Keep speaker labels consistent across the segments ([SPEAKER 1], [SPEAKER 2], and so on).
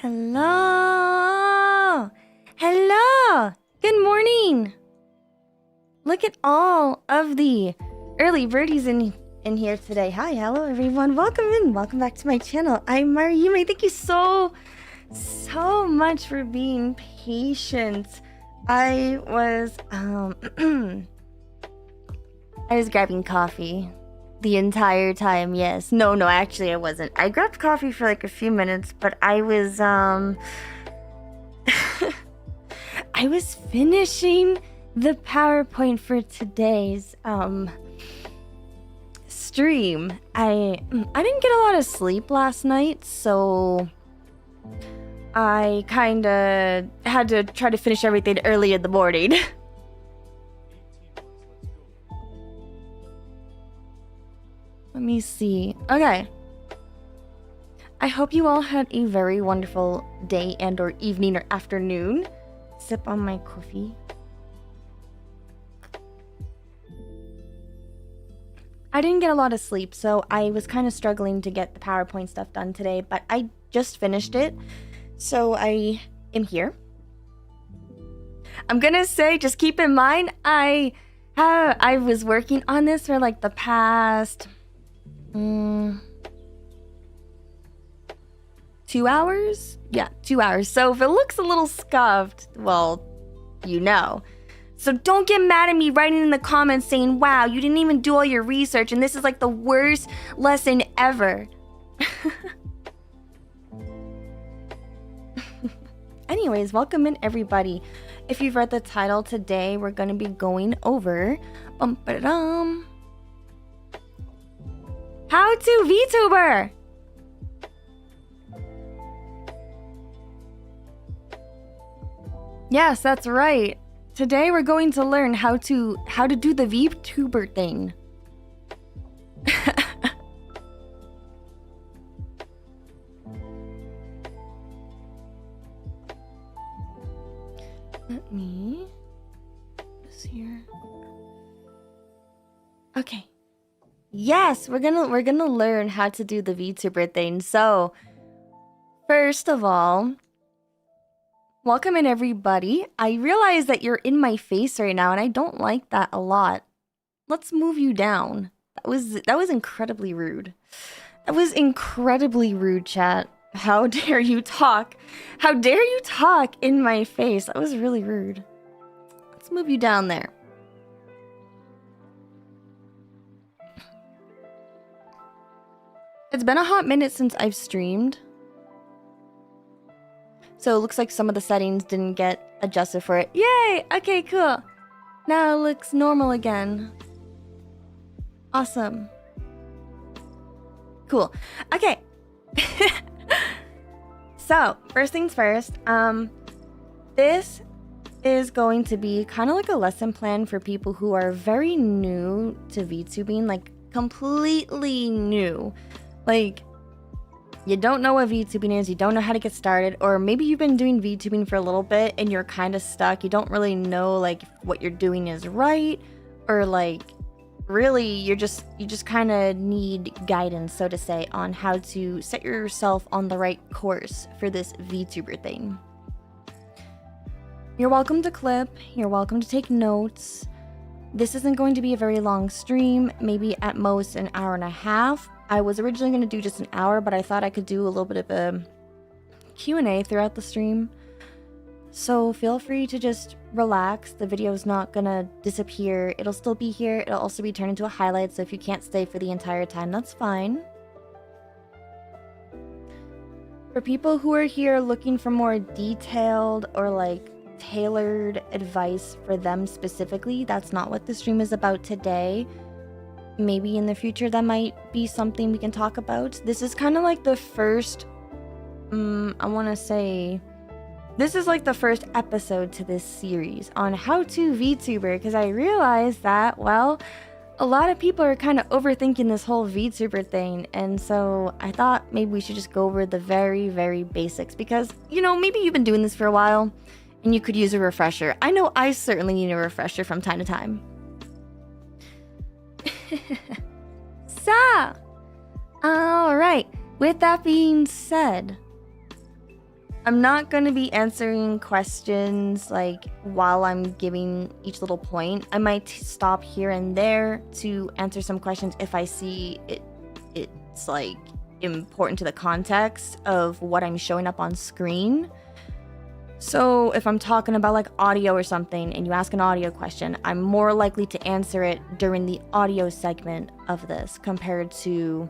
[SPEAKER 1] Hello! Hello! Good morning! Look at all of the early birdies in here today. Hi, hello everyone. Welcome in. Welcome back to my channel. I'm Yume. Thank you so much for being patient. I was I was grabbing coffee the entire time. Yes. No, actually I wasn't. I grabbed coffee for like a few minutes, but I was I was finishing the PowerPoint for today's stream. I didn't get a lot of sleep last night, so I kind of had to try to finish everything early in the morning. Let me see. Okay. I hope you all had a very wonderful day and or evening or afternoon. Sip on my coffee. I didn't get a lot of sleep, so I was kind of struggling to get the PowerPoint stuff done today, but I just finished it, so I am here. I'm gonna say, just keep in mind, I was working on this for like the past 2 hours? Yeah, 2 hours. So if it looks a little scuffed, well, you know. So don't get mad at me writing in the comments saying, wow, you didn't even do all your research and this is like the worst lesson ever. Anyways, welcome in everybody. If you've read the title today, we're going to be going over how to VTuber. Yes, that's right. Today we're going to learn how to do the VTuber thing. Let me this here. Okay. Yes, we're gonna learn how to do the VTuber thing. So, first of all, welcome in everybody. I realize that you're in my face right now and I don't like that a lot. Let's move you down. That was incredibly rude. That was incredibly rude, chat. How dare you talk? How dare you talk in my face? That was really rude. Let's move you down there. It's been a hot minute since I've streamed. So it looks like some of the settings didn't get adjusted for it. Yay! Okay, cool. Now it looks normal again. Awesome. Cool. Okay. So, first things first. This is going to be kind of like a lesson plan for people who are very new to VTubing, like completely new. Like, you don't know what VTubing is, you don't know how to get started, or maybe you've been doing VTubing for a little bit and you're kind of stuck. You don't really know like what you're doing is right, or like really you just kind of need guidance, so to say, on how to set yourself on the right course for this VTuber thing. You're welcome to clip, you're welcome to take notes. This isn't going to be a very long stream, maybe at most an hour and a half. I was originally going to do just an hour, but I thought I could do a little bit of a Q&A throughout the stream. So feel free to just relax. The video is not going to disappear. It'll still be here. It'll also be turned into a highlight, so if you can't stay for the entire time, that's fine. For people who are here looking for more detailed or like tailored advice for them specifically, that's not what the stream is about today. Maybe in the future that might be something we can talk about. This is kind of like the first I want to say this is like the first episode to this series on how to VTuber, because I realized that, well, a lot of people are kind of overthinking this whole VTuber thing, and so I thought maybe we should just go over the very, very basics, because, you know, maybe you've been doing this for a while and you could use a refresher. I know I certainly need a refresher from time to time. So, alright, with that being said, I'm not going to be answering questions like while I'm giving each little point. I might stop here and there to answer some questions if I see it's like important to the context of what I'm showing up on screen. So if I'm talking about like audio or something and you ask an audio question, I'm more likely to answer it during the audio segment of this compared to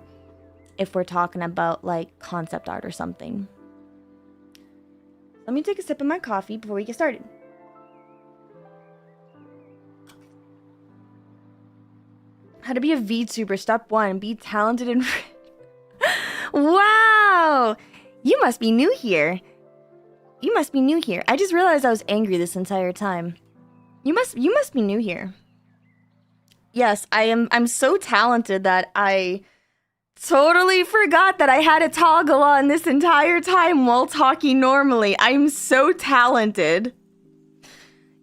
[SPEAKER 1] if we're talking about like concept art or something. Let me take a sip of my coffee before we get started. How to be a VTuber. Step 1. Be talented and... Wow! You must be new here. You must be new here. I just realized I was angry this entire time. You must be new here. Yes, I'm so talented that I totally forgot that I had a toggle on this entire time while talking normally. I'm so talented.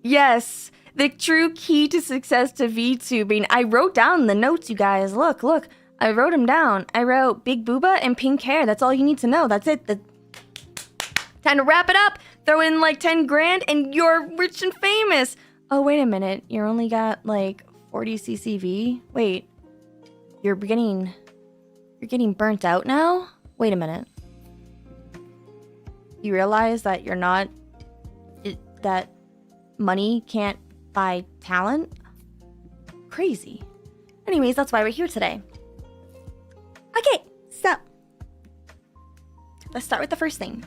[SPEAKER 1] Yes, the true key to success to VTubing. I wrote down the notes, you guys. Look. I wrote them down. I wrote big booba and pink hair. That's all you need to know. That's it. Time to wrap it up. Throw in like 10 grand and you're rich and famous. Oh, wait a minute. You only got like 40 CCV? Wait. You're getting burnt out now? Wait a minute. You realize that you're not... that money can't buy talent? Crazy. Anyways, that's why we're here today. Okay, so... let's start with the first thing.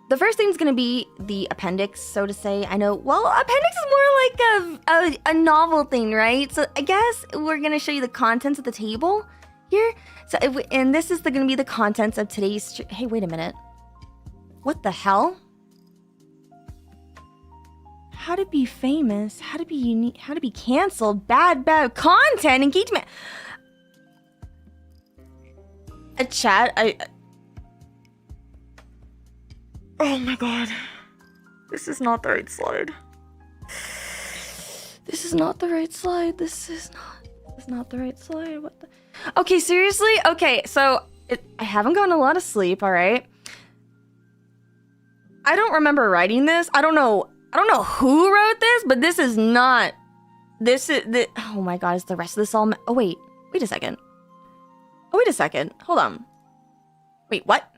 [SPEAKER 1] The first thing's gonna be the appendix, so to say. I know, well, appendix is more like a novel thing, right? So I guess we're gonna show you the contents of the table here. So, and this is gonna be the contents of today's... Hey, wait a minute. What the hell? How to be famous, how to be unique, how to be canceled, bad content, engagement. A chat, oh my god. This is not the right slide. This is not the right slide. This is not the right slide. What the... Okay, seriously? Okay, so I haven't gotten a lot of sleep, alright? I don't remember writing this. I don't know who wrote this, but this is not... oh my god, is the rest of this all... Oh, wait a second. Hold on. Wait, what?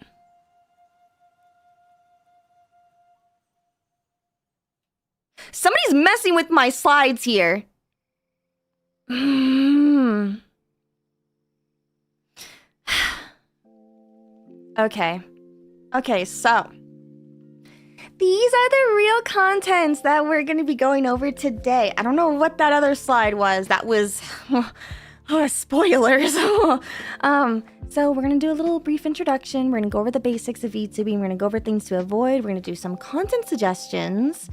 [SPEAKER 1] Somebody's messing with my slides here. Okay, so... these are the real contents that we're going to be going over today. I don't know what that other slide was. That was... spoilers. So we're going to do a little brief introduction. We're going to go over the basics of VTubing. We're going to go over things to avoid. We're going to do some content suggestions.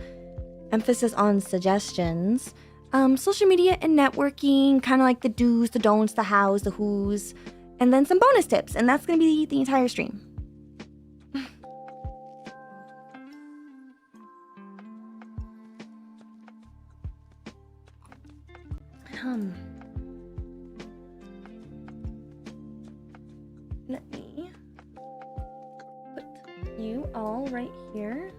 [SPEAKER 1] Emphasis on suggestions. Social media and networking. Kind of like the do's, the don'ts, the hows, the who's. And then some bonus tips. And that's going to be the entire stream. Let me put you all right here.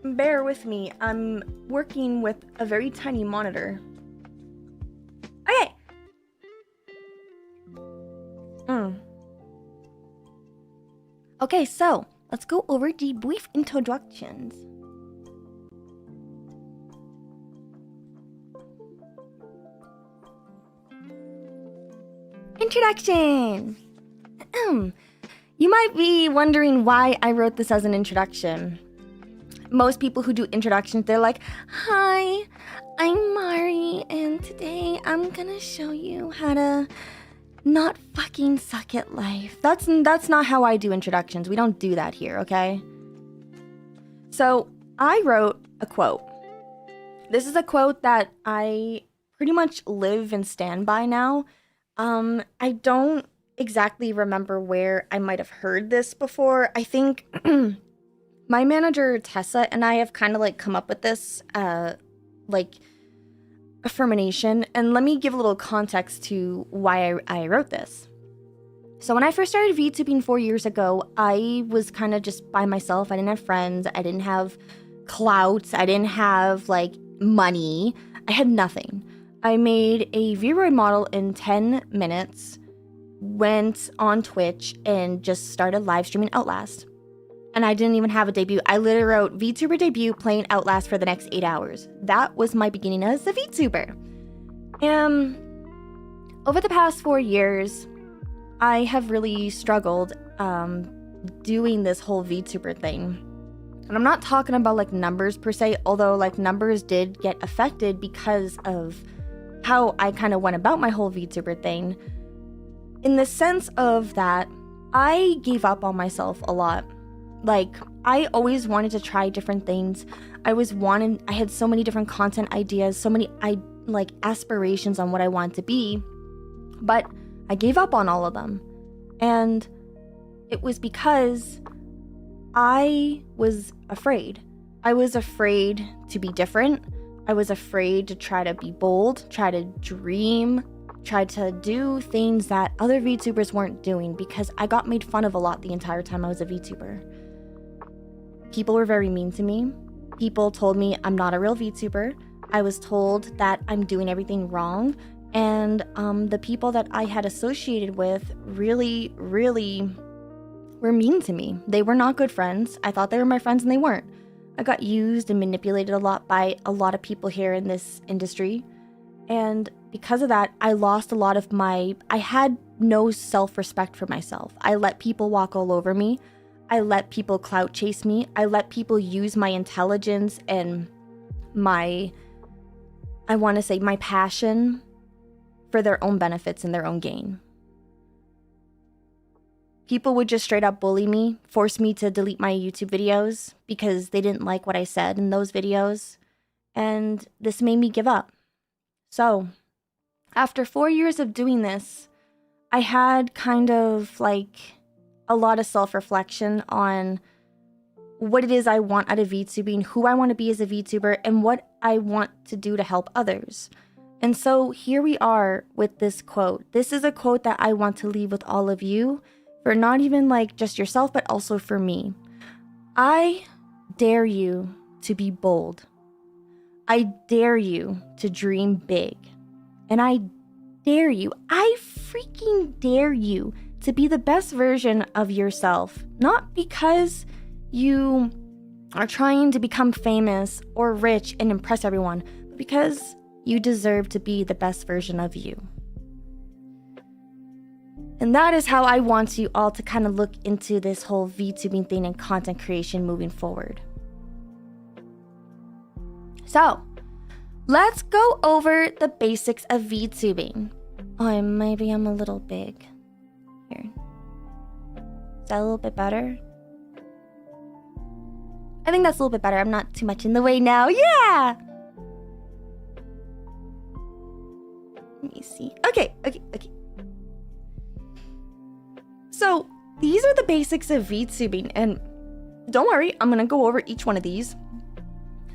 [SPEAKER 1] Bear with me, I'm working with a very tiny monitor. Okay. Okay, so let's go over the brief introductions. Introduction! You might be wondering why I wrote this as an introduction. Most people who do introductions, they're like, hi, I'm Mari, and today I'm gonna show you how to not fucking suck at life. That's not how I do introductions. We don't do that here, okay? So I wrote a quote. This is a quote that I pretty much live and stand by now. I don't exactly remember where I might have heard this before. I think my manager Tessa and I have kind of like come up with this like affirmation, and let me give a little context to why I wrote this. So when I first started VTubing 4 years ago, I was kind of just by myself. I didn't have friends. I didn't have clout. I didn't have like money. I had nothing. I made a Vroid model in 10 minutes, went on Twitch, and just started live streaming Outlast. And I didn't even have a debut. I literally wrote VTuber debut playing Outlast for the next 8 hours. That was my beginning as a VTuber. And over the past 4 years, I have really struggled doing this whole VTuber thing. And I'm not talking about like numbers per se, although like numbers did get affected because of how I kind of went about my whole VTuber thing. In the sense of that, I gave up on myself a lot. Like, I always wanted to try different things. I had so many different content ideas, so many aspirations on what I wanted to be, but I gave up on all of them. And it was because I was afraid. I was afraid to be different. I was afraid to try to be bold, try to dream, try to do things that other VTubers weren't doing, because I got made fun of a lot the entire time I was a VTuber. People were very mean to me. People told me I'm not a real VTuber. I was told that I'm doing everything wrong. And the people that I had associated with really, really were mean to me. They were not good friends. I thought they were my friends and they weren't. I got used and manipulated a lot by a lot of people here in this industry. And because of that, I lost a lot of I had no self-respect for myself. I let people walk all over me. I let people clout chase me. I let people use my intelligence and my passion for their own benefits and their own gain. People would just straight up bully me, force me to delete my YouTube videos because they didn't like what I said in those videos. And this made me give up. So, after 4 years of doing this, I had kind of like a lot of self-reflection on what it is I want out of VTubing, who I want to be as a VTuber, and what I want to do to help others. And so here we are with this quote. This is a quote that I want to leave with all of you, for not even like just yourself, but also for me. I dare you to be bold. I dare you to dream big. And I freaking dare you to be the best version of yourself. Not because you are trying to become famous or rich and impress everyone, but because you deserve to be the best version of you. And that is how I want you all to kind of look into this whole VTubing thing and content creation moving forward. So, let's go over the basics of VTubing. Oh, maybe I'm a little big. Here. Is that a little bit better? I think that's a little bit better. I'm not too much in the way now. Yeah! Let me see. Okay. So, these are the basics of VTubing, and don't worry, I'm gonna go over each one of these.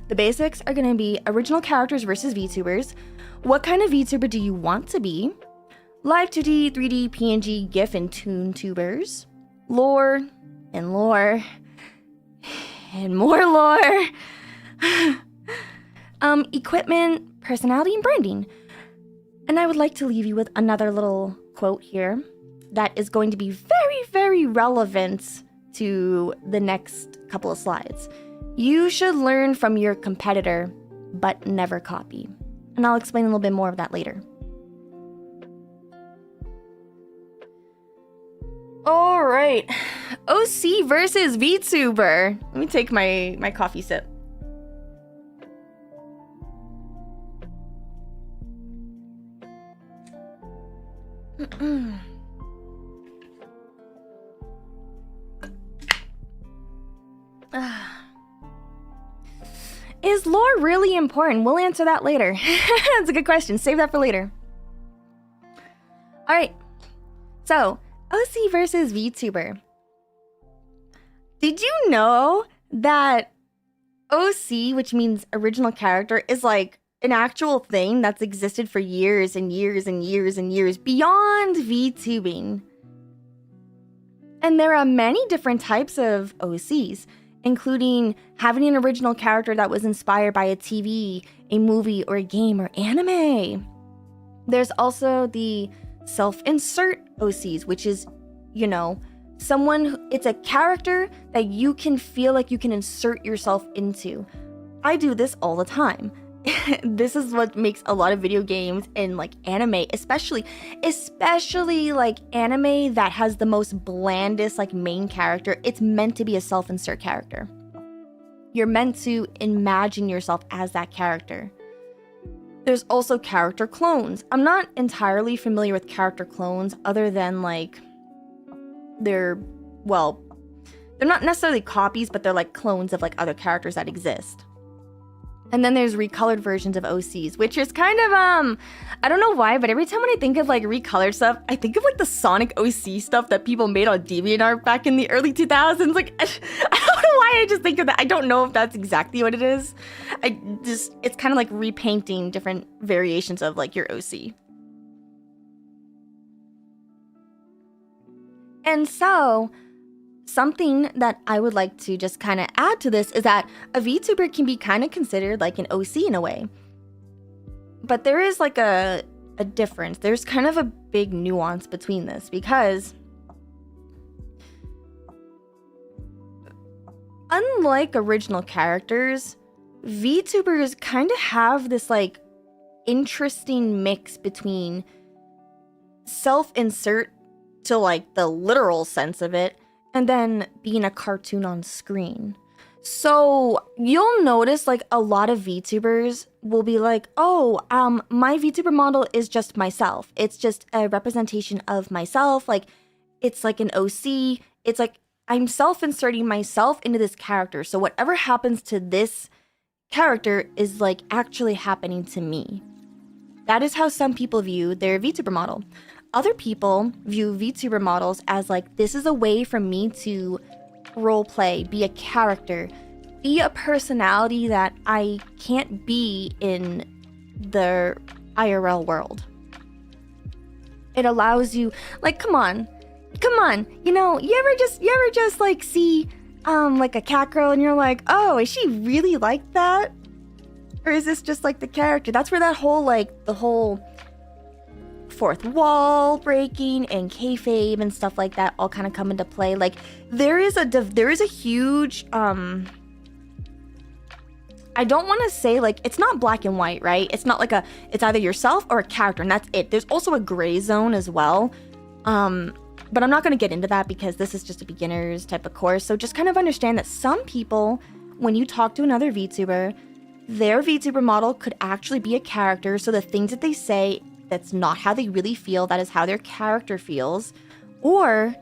[SPEAKER 1] The basics are gonna be original characters versus VTubers. What kind of VTuber do you want to be? Live 2D, 3D, PNG, GIF, and Toon tubers. Lore, and more lore. Equipment, personality, and branding. And I would like to leave you with another little quote here that is going to be very, very relevant to the next couple of slides. You should learn from your competitor, but never copy. And I'll explain a little bit more of that later. All right, OC versus VTuber. Let me take my coffee sip. Is lore really important? We'll answer that later. That's a good question. Save that for later. All right. So, OC versus VTuber. Did you know that OC, which means original character, is like an actual thing that's existed for years and years and years and years beyond VTubing. And there are many different types of OCs, including having an original character that was inspired by a TV, a movie, or a game or anime. There's also the self-insert OCs, which is, you know, it's a character that you can feel like you can insert yourself into. I do this all the time. This is what makes a lot of video games and like anime, especially like anime that has the most blandest like main character. It's meant to be a self-insert character. You're meant to imagine yourself as that character. There's also character clones. I'm not entirely familiar with character clones other than like they're not necessarily copies, but they're like clones of like other characters that exist. And then there's recolored versions of OCs, which is kind of, I don't know why, but every time when I think of like recolored stuff, I think of like the Sonic OC stuff that people made on DeviantArt back in the early 2000s. Like, I don't know why I just think of that. I don't know if that's exactly what it is. It's kind of like repainting different variations of like your OC. And so, something that I would like to just kind of add to this is that a VTuber can be kind of considered like an OC in a way. But there is like a difference. There's kind of a big nuance between this because unlike original characters, VTubers kind of have this like interesting mix between self-insert to like the literal sense of it, and then being a cartoon on screen. So you'll notice like a lot of VTubers will be like, oh, my VTuber model is just myself. It's just a representation of myself. Like, it's like an OC. It's like I'm self-inserting myself into this character. So whatever happens to this character is like actually happening to me. That is how some people view their VTuber model. Other people view VTuber models as like, this is a way for me to roleplay, be a character, be a personality that I can't be in the IRL world. It allows you, like, come on, you know, you ever just like see like a cat girl and you're like, oh, is she really like that? Or is this just like the character? That's where that whole like the whole fourth wall breaking and kayfabe and stuff like that all kind of come into play. Like there is a huge I don't want to say like it's not black and white, right? It's not like it's either yourself or a character and that's it. There's also a gray zone as well. But I'm not going to get into that because this is just a beginner's type of course. So just kind of understand that some people, when you talk to another VTuber, their VTuber model could actually be a character. So the things that they say, that's not how they really feel. That is how their character feels. Or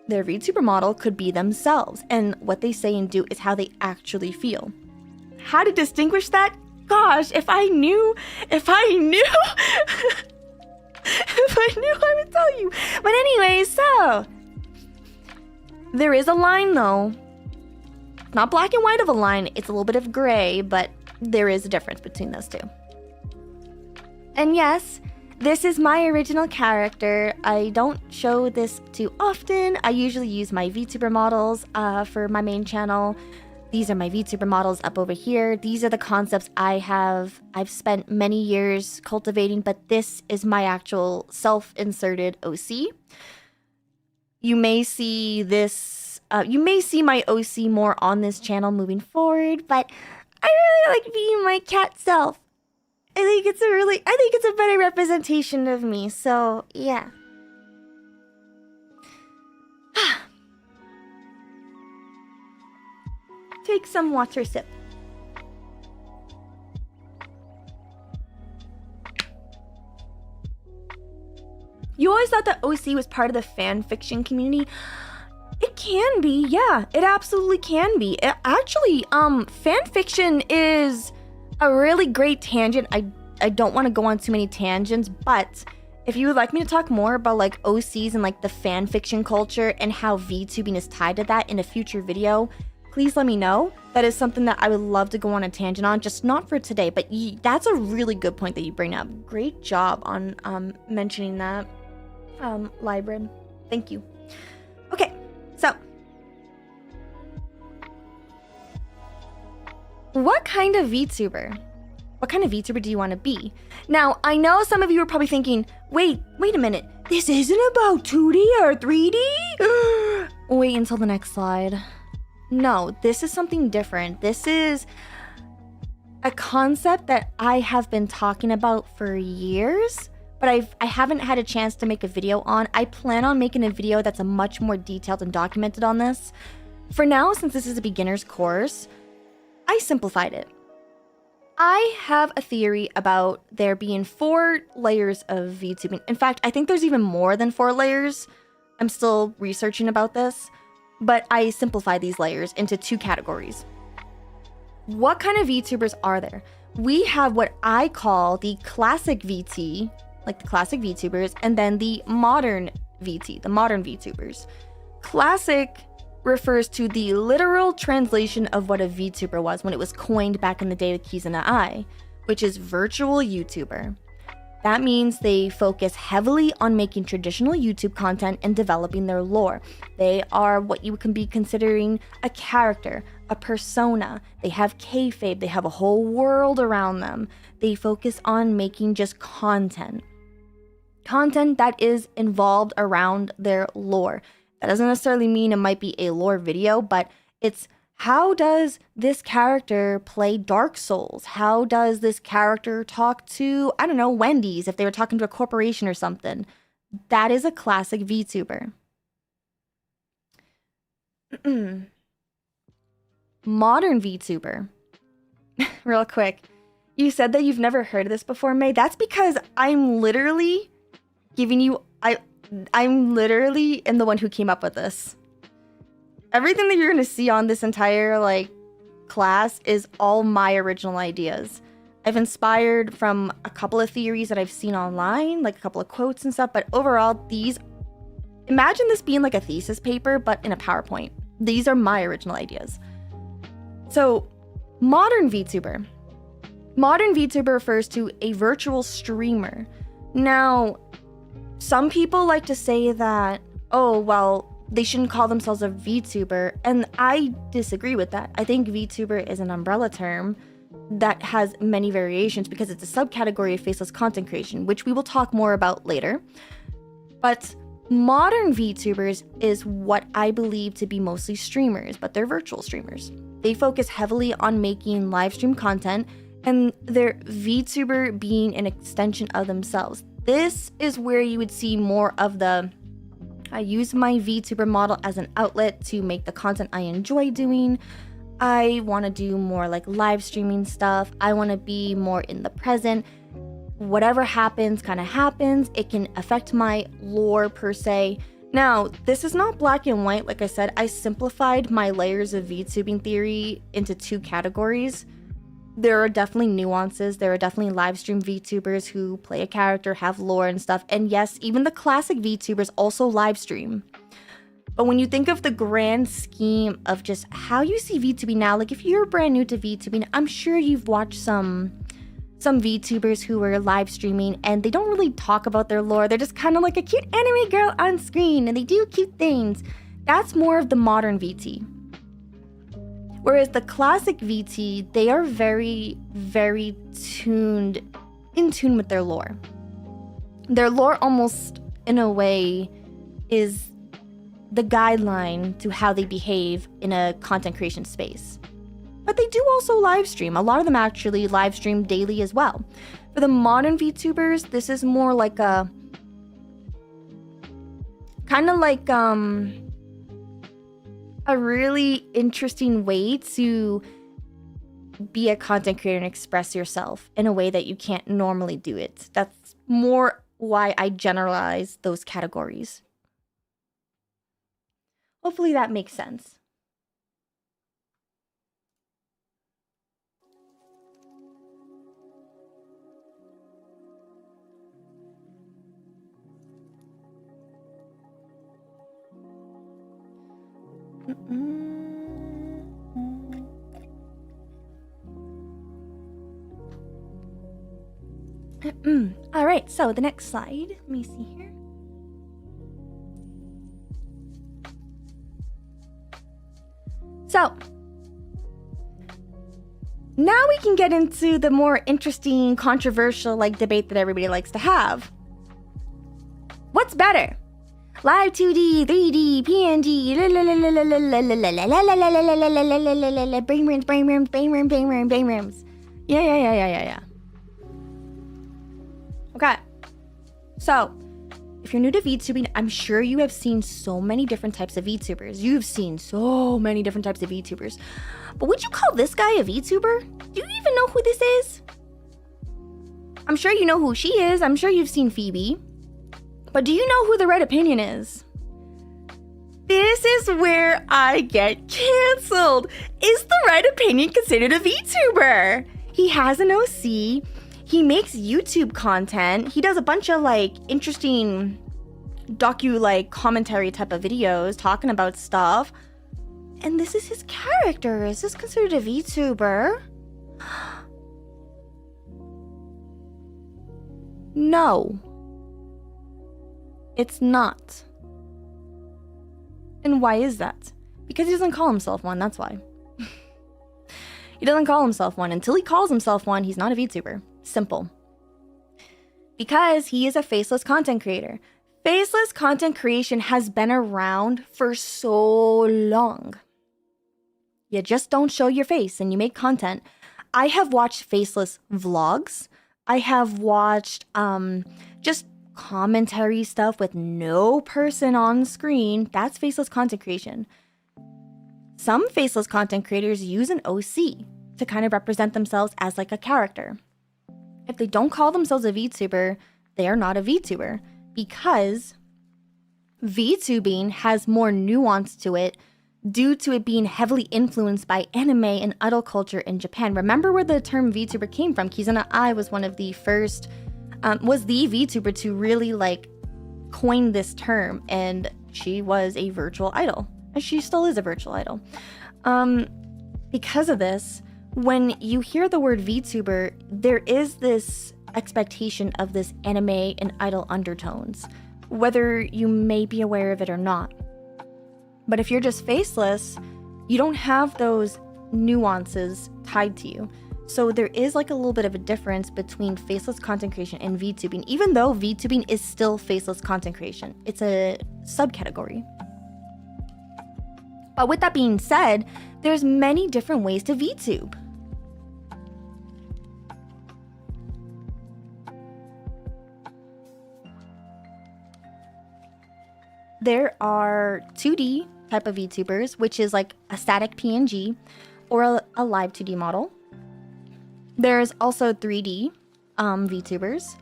[SPEAKER 1] their VTuber model could be themselves. And what they say and do is how they actually feel. How to distinguish that? Gosh, if I knew, if I knew, I would tell you. But anyway, so there is a line though. Not black and white of a line. It's a little bit of gray, but there is a difference between those two. And yes, this is my original character. I don't show this too often. I usually use my VTuber models for my main channel. These are my VTuber models up over here. These are the concepts I've spent many years cultivating, but this is my actual self-inserted OC. You may see this, you may see my OC more on this channel moving forward, but I really like being my cat self. I think it's a better representation of me, so yeah. Take some water sip. You always thought that OC was part of the fan fiction community? It can be, yeah. It absolutely can be. Actually, fan fiction is a really great tangent. I don't want to go on too many tangents, but if you would like me to talk more about like OCs and like the fan fiction culture and how VTubing is tied to that in a future video, please let me know. That is something that I would love to go on a tangent on, just not for today, but that's a really good point that you bring up. Great job on mentioning that, Librid. Thank you. Okay, so what kind of VTuber? What kind of VTuber do you want to be? Now, I know some of you are probably thinking, wait a minute, this isn't about 2D or 3D? Wait until the next slide. No, this is something different. This is a concept that I have been talking about for years, but I haven't had a chance to make a video on. I plan on making a video that's a much more detailed and documented on this. For now, since this is a beginner's course, I simplified it. I have a theory about there being 4 layers of VTubing. In fact, I think there's even more than 4 layers. I'm still researching about this, but I simplify these layers into 2 categories. What kind of VTubers are there? We have what I call the classic VT, like the classic VTubers, and then the modern VT, the modern VTubers. Classic refers to the literal translation of what a VTuber was when it was coined back in the day with keys and an I, which is virtual YouTuber. That means they focus heavily on making traditional YouTube content and developing their lore. They are what you can be considering a character, a persona. They have kayfabe, they have a whole world around them. They focus on making just content. Content that is involved around their lore. That doesn't necessarily mean it might be a lore video, but it's how does this character play Dark Souls? How does this character talk to, I don't know, Wendy's if they were talking to a corporation or something? That is a classic VTuber. Modern VTuber. Real quick. You said that you've never heard of this before, May. That's because I'm literally giving you... I'm literally the one who came up with this. Everything that you're going to see on this entire class is all my original ideas. I've inspired from a couple of theories that I've seen online, like a couple of quotes and stuff, but overall imagine this being like a thesis paper, but in a PowerPoint. These are my original ideas. So, modern VTuber. Modern VTuber refers to a virtual streamer. Now, some people like to say that, oh, well, they shouldn't call themselves a VTuber, and I disagree with that. I think VTuber is an umbrella term that has many variations because it's a subcategory of faceless content creation, which we will talk more about later. But modern VTubers is what I believe to be mostly streamers, but they're virtual streamers. They focus heavily on making live stream content, and their VTuber being an extension of themselves. This is where you would see more of I use my VTuber model as an outlet to make the content I enjoy doing. I want to do more like live streaming stuff. I want to be more in the present. Whatever happens kind of happens. It can affect my lore per se. Now, this is not black and white. Like I said, I simplified my layers of VTubing theory into 2 categories. There are definitely nuances. There are definitely live stream VTubers who play a character, have lore and stuff. And yes, even the classic VTubers also live stream. But when you think of the grand scheme of just how you see VTubing now, like if you're brand new to VTubing, I'm sure you've watched some VTubers who are live streaming and they don't really talk about their lore. They're just kind of like a cute anime girl on screen and they do cute things. That's more of the modern VT. Whereas the classic VT, they are very, very in tune with their lore. Their lore almost, in a way, is the guideline to how they behave in a content creation space. But they do also live stream. A lot of them actually live stream daily as well. For the modern VTubers, this is more like a... kind of like, a really interesting way to be a content creator and express yourself in a way that you can't normally do it. That's more why I generalize those categories. Hopefully that makes sense. All right, so the next slide. Let me see here. So now we can get into the more interesting, controversial, like, debate that everybody likes to have. What's better? Live 2D, 3D, PNG, brain rooms. Yeah. Okay. So, if you're new to VTubing, I'm sure you have seen so many different types of VTubers. You've seen so many different types of VTubers. But would you call this guy a VTuber? Do you even know who this is? I'm sure you know who she is. I'm sure you've seen Phoebe. But do you know who the Red Opinion is? This is where I get canceled. Is the Red Opinion considered a VTuber? He has an OC. He makes YouTube content. He does a bunch of like interesting like commentary type of videos talking about stuff. And this is his character. Is this considered a VTuber? No. It's not. And why is that? Because he doesn't call himself one, that's why. He doesn't call himself one. Until he calls himself one, he's not a VTuber. Simple. Because he is a faceless content creator. Faceless content creation has been around for so long. You just don't show your face and you make content. I have watched faceless vlogs. I have watched just commentary stuff with no person on screen. That's faceless content creation. Some faceless content creators use an OC to kind of represent themselves as like a character. If they don't call themselves a VTuber, they are not a VTuber, because VTubing has more nuance to it due to it being heavily influenced by anime and idol culture in Japan. Remember where the term VTuber came from? Kizuna Ai was one of the first, was the VTuber to really like coin this term, and she was a virtual idol, and she still is a virtual idol. Because of this, when you hear the word VTuber, there is this expectation of this anime and idol undertones, whether you may be aware of it or not. But if you're just faceless, you don't have those nuances tied to you. So there is like a little bit of a difference between faceless content creation and VTubing, even though VTubing is still faceless content creation. It's a subcategory. But with that being said, there's many different ways to VTube. There are 2D type of VTubers, which is like a static PNG or a live 2D model. There's also 3D VTubers,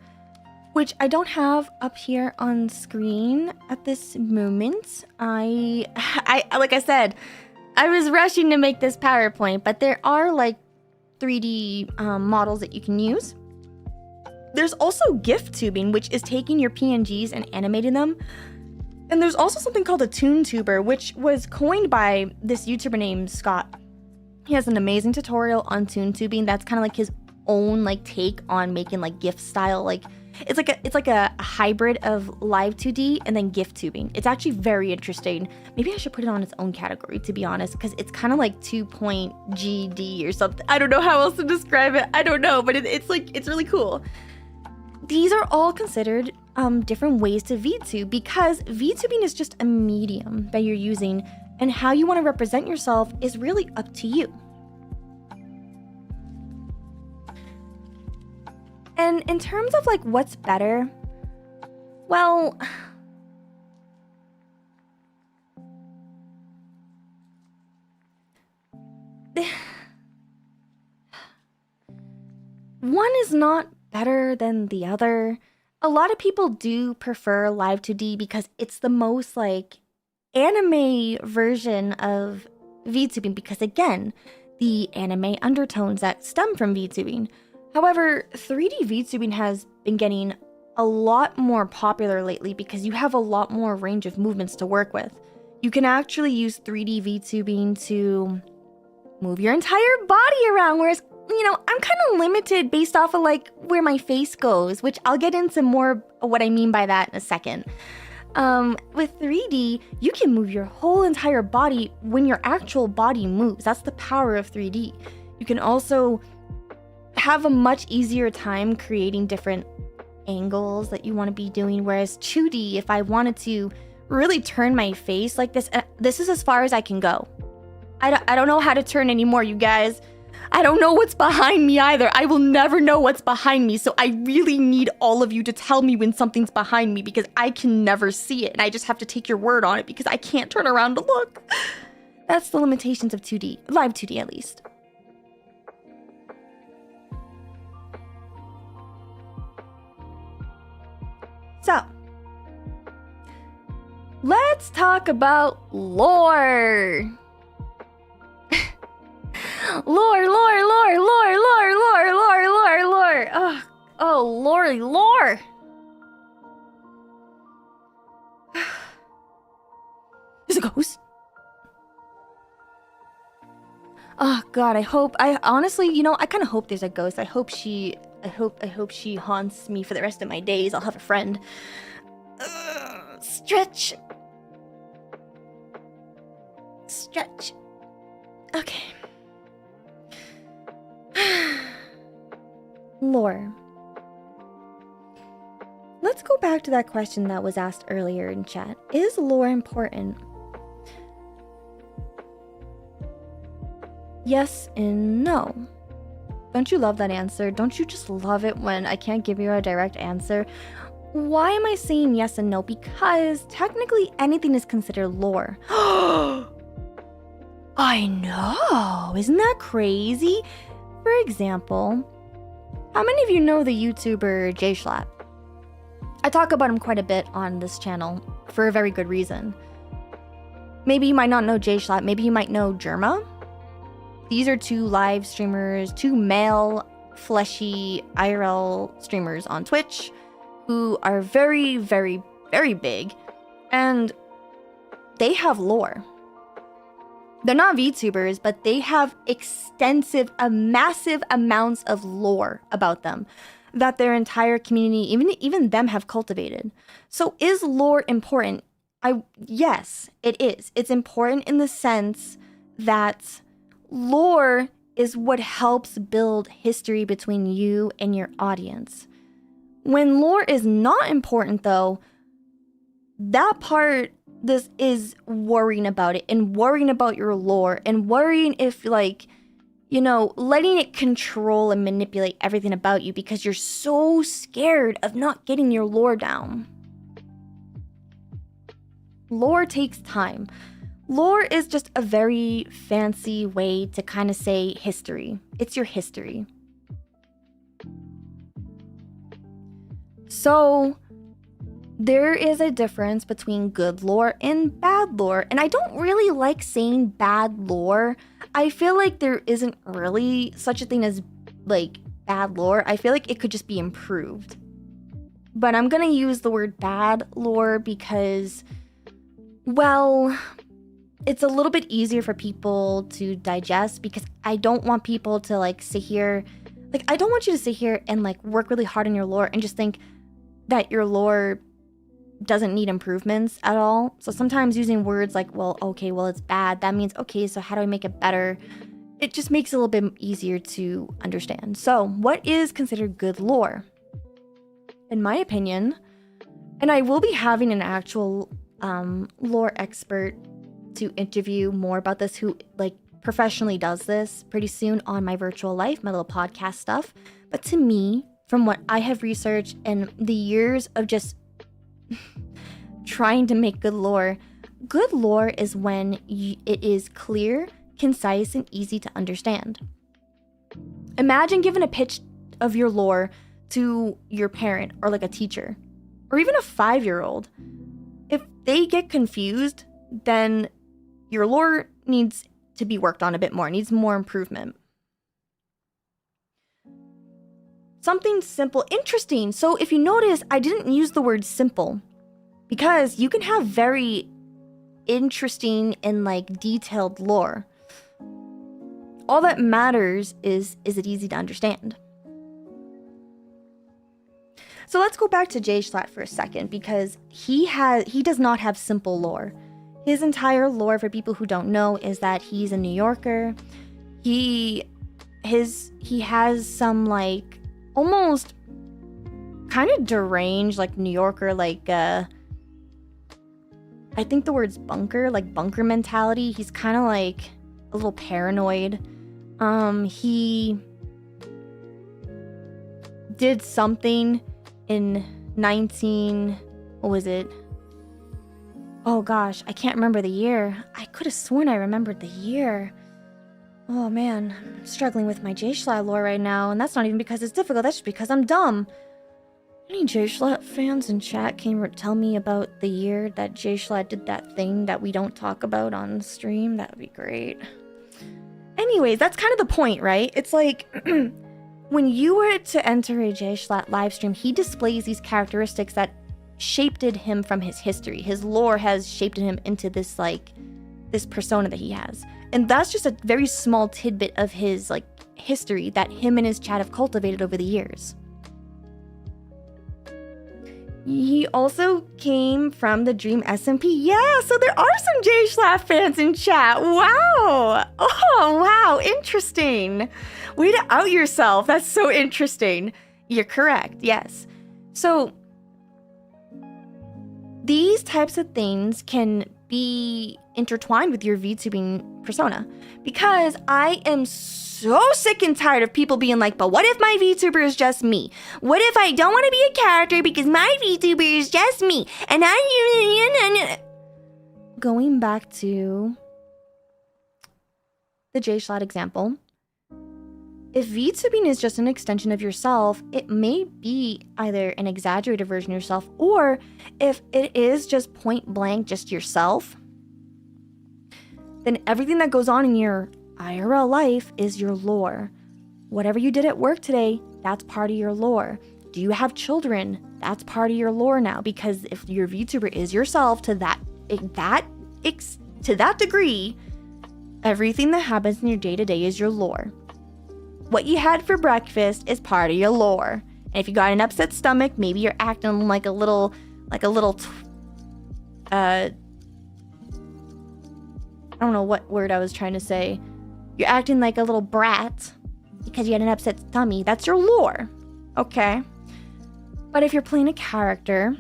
[SPEAKER 1] which I don't have up here on screen at this moment. I like I said, I was rushing to make this PowerPoint, but there are like 3D models that you can use. There's also GIF tubing, which is taking your PNGs and animating them. And there's also something called a ToonTuber, which was coined by this YouTuber named Scott. He has an amazing tutorial on ToonTubing that's kind of like his own like take on making like GIF style. Like it's like a hybrid of live 2D and then GIF tubing. It's actually very interesting. Maybe I should put it on its own category, to be honest, because it's kind of like 2.GD or something. I don't know how else to describe it. I don't know, but it's really cool. These are all considered different ways to VTube, because VTubing is just a medium that you're using, and how you want to represent yourself is really up to you. And in terms of like what's better, well, one is not better than the other. A lot of people do prefer live 2D because it's the most like anime version of VTubing, because again, the anime undertones that stem from VTubing. However, 3D VTubing has been getting a lot more popular lately because you have a lot more range of movements to work with. You can actually use 3D VTubing to move your entire body around, whereas you know, I'm kind of limited based off of like where my face goes, which I'll get into more of what I mean by that in a second. With 3D, you can move your whole entire body when your actual body moves. That's the power of 3D. You can also have a much easier time creating different angles that you want to be doing, whereas 2D, if I wanted to really turn my face like this, this is as far as I can go. I don't know how to turn anymore, you guys. I don't know what's behind me either. I will never know what's behind me, so I really need all of you to tell me when something's behind me because I can never see it, and I just have to take your word on it because I can't turn around to look. That's the limitations of 2D, live 2D at least. So, let's talk about lore. Lore. Oh, lore. There's a ghost. Oh God, I honestly, you know, I kind of hope there's a ghost. I hope she haunts me for the rest of my days. I'll have a friend. Stretch. Okay. Lore. Let's go back to that question that was asked earlier in chat. Is lore important? Yes and no. Don't you love that answer? Don't you just love it when I can't give you a direct answer? Why am I saying yes and no? Because technically anything is considered lore. I know! Isn't that crazy? For example, how many of you know the YouTuber JSchlatt? I talk about him quite a bit on this channel for a very good reason. Maybe you might not know JSchlatt, maybe you might know Germa. These are two live streamers, two male, fleshy IRL streamers on Twitch who are very, very, very big, and they have lore. They're not VTubers, but they have massive amounts of lore about them that their entire community, even them, have cultivated. So is lore important? Yes, it is. It's important in the sense that lore is what helps build history between you and your audience. When lore is not important, though, that part, this is worrying about it and worrying about your lore and worrying if, like, you know, letting it control and manipulate everything about you because you're so scared of not getting your lore down. Lore takes time. Lore is just a very fancy way to kind of say history. It's your history. So there is a difference between good lore and bad lore. And I don't really like saying bad lore. I feel like there isn't really such a thing as like bad lore. I feel like it could just be improved. But I'm gonna use the word bad lore because, well, it's a little bit easier for people to digest because I don't want people to like sit here, like I don't want you to sit here and like work really hard on your lore and just think that your lore doesn't need improvements at all. So sometimes using words like, well, okay, well, it's bad, that means, okay, so how do I make it better? It just makes it a little bit easier to understand. So what is considered good lore? In my opinion, and I will be having an actual lore expert to interview more about this who like professionally does this pretty soon on my virtual life, my little podcast stuff. But to me, from what I have researched and the years of just trying to make good lore is when it is clear, concise, and easy to understand. Imagine giving a pitch of your lore to your parent or like a teacher or even a 5-year-old. If they get confused, then your lore needs to be worked on a bit more, needs more improvement. Something simple, interesting. So if you notice, I didn't use the word simple because you can have very interesting and like detailed lore. All that matters is it easy to understand? So let's go back to Jay Schlatt for a second, because he does not have simple lore. His entire lore, for people who don't know, is that he's a New Yorker. He has some like almost kind of deranged like New Yorker, like I think the word's bunker mentality. He's kind of like a little paranoid. He did something in what was it? Oh gosh, I can't remember the year. I could have sworn I remembered the year. Oh man, I'm struggling with my Jay Schlatt lore right now, and that's not even because it's difficult, that's just because I'm dumb. Any Jay Schlatt fans in chat can tell me about the year that Jay Schlatt did that thing that we don't talk about on stream? That would be great. Anyways, that's kind of the point, right? It's like, when you were to enter a Jay Schlatt livestream, he displays these characteristics that shaped him from his history. His lore has shaped him into this persona that he has. And that's just a very small tidbit of his like history that him and his chat have cultivated over the years. He also came from the Dream SMP. Yeah, so there are some Jay Schlatt fans in chat. Wow. Oh, wow. Interesting. Way to out yourself. That's so interesting. You're correct. Yes. So these types of things can be intertwined with your VTubing persona, because I am so sick and tired of people being like, but what if my VTuber is just me? What if I don't want to be a character because my VTuber is just me? And going back to the Jay Schlatt example, if VTubing is just an extension of yourself, it may be either an exaggerated version of yourself, or if it is just point blank just yourself, then everything that goes on in your IRL life is your lore. Whatever you did at work today, that's part of your lore. Do you have children? That's part of your lore now, because if your VTuber is yourself to that degree, everything that happens in your day-to-day is your lore. What you had for breakfast is part of your lore. And if you got an upset stomach, maybe you're acting like a little I don't know what word I was trying to say. You're acting like a little brat because you had an upset tummy. That's your lore. Okay. But if you're playing a character,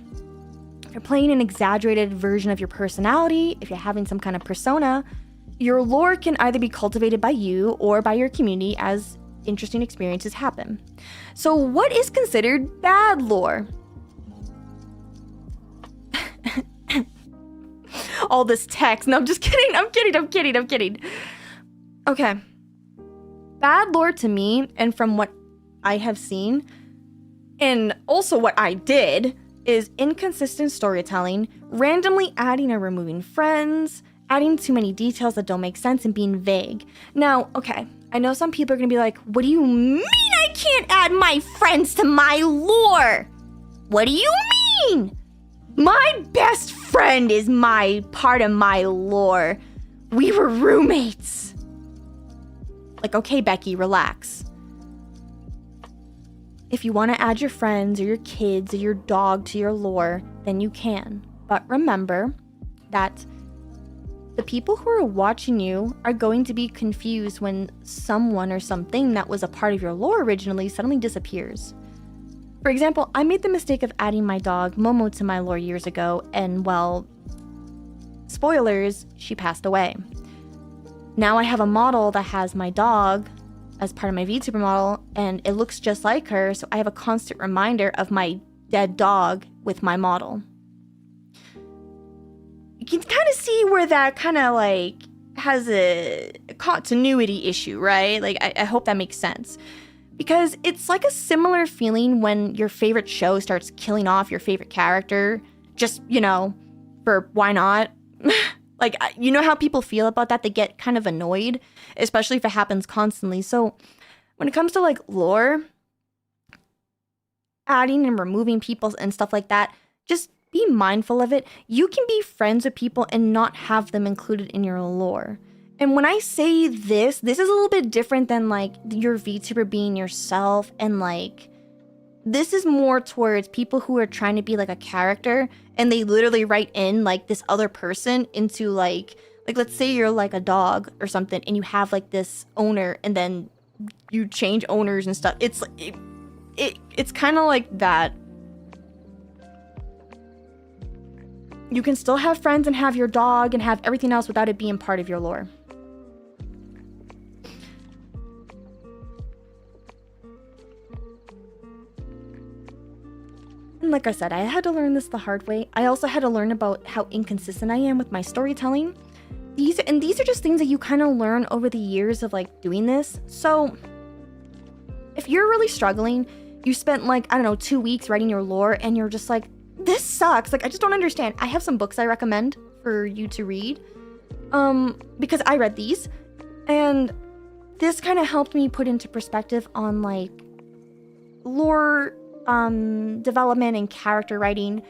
[SPEAKER 1] if you're playing an exaggerated version of your personality, if you're having some kind of persona, your lore can either be cultivated by you or by your community as interesting experiences happen. So what is considered bad lore? All this text. No, I'm just kidding. I'm kidding. Okay. Bad lore to me, and from what I have seen, and also what I did, is inconsistent storytelling, randomly adding or removing friends, adding too many details that don't make sense, and being vague. Now, okay, I know some people are gonna be like, what do you mean I can't add my friends to my lore? What do you mean? My best friend is part of my lore. We were roommates. Like, okay, Becky, relax. If you want to add your friends or your kids or your dog to your lore, then you can. But remember that the people who are watching you are going to be confused when someone or something that was a part of your lore originally suddenly disappears. For example, I made the mistake of adding my dog Momo to my lore years ago, and well, spoilers, she passed away. Now I have a model that has my dog as part of my VTuber model, and it looks just like her, so I have a constant reminder of my dead dog with my model. You can kind of see where that kind of like has a continuity issue, right? Like, I hope that makes sense. Because it's like a similar feeling when your favorite show starts killing off your favorite character, just, for why not? Like, you know how people feel about that? They get kind of annoyed, especially if it happens constantly. So when it comes to like lore, adding and removing people and stuff like that, just be mindful of it. You can be friends with people and not have them included in your lore. And when I say this is a little bit different than like your VTuber being yourself, and like this is more towards people who are trying to be like a character and they literally write in like this other person into like let's say you're like a dog or something and you have like this owner and then you change owners and stuff. It's it's kind of like that. You can still have friends and have your dog and have everything else without it being part of your lore. And like I said, I had to learn this the hard way. I also had to learn about how inconsistent I am with my storytelling. These are just things that you kind of learn over the years of like doing this. So if you're really struggling, you spent like, I don't know, 2 weeks writing your lore and you're just like, this sucks. Like, I just don't understand. I have some books I recommend for you to read because I read these, and this kind of helped me put into perspective on like lore development and character writing.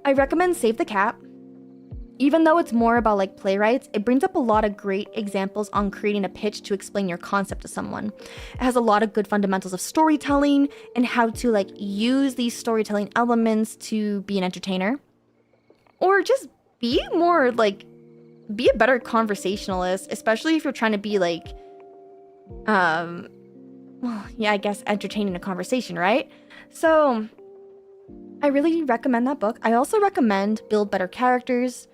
[SPEAKER 1] I recommend Save the Cat. Even though it's more about like playwrights, it brings up a lot of great examples on creating a pitch to explain your concept to someone. It has a lot of good fundamentals of storytelling and how to like use these storytelling elements to be an entertainer. Or just be more like, be a better conversationalist, especially if you're trying to be like, well, yeah, I guess entertaining a conversation, right? So I really recommend that book. I also recommend Build Better Characters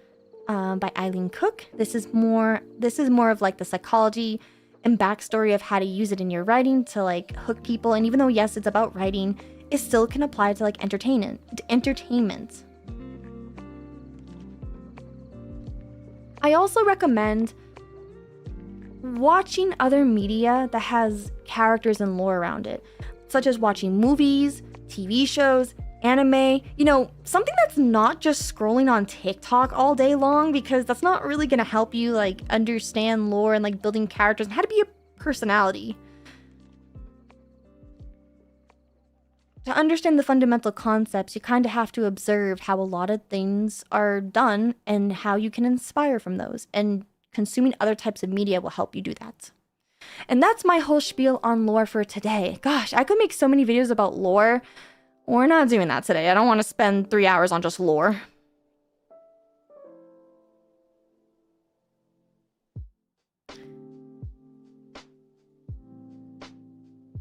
[SPEAKER 1] by Eileen Cook. This is more of like the psychology and backstory of how to use it in your writing to like hook people. And even though yes, it's about writing, it still can apply to like entertainment. I also recommend watching other media that has characters and lore around it, such as watching movies, TV shows, anime, you know, something that's not just scrolling on TikTok all day long, because that's not really going to help you like understand lore and like building characters and how to be a personality. To understand the fundamental concepts, you kind of have to observe how a lot of things are done and how you can inspire from those, and consuming other types of media will help you do that. And that's my whole spiel on lore for today. Gosh, I could make so many videos about lore. We're not doing that today. I don't want to spend 3 hours on just lore.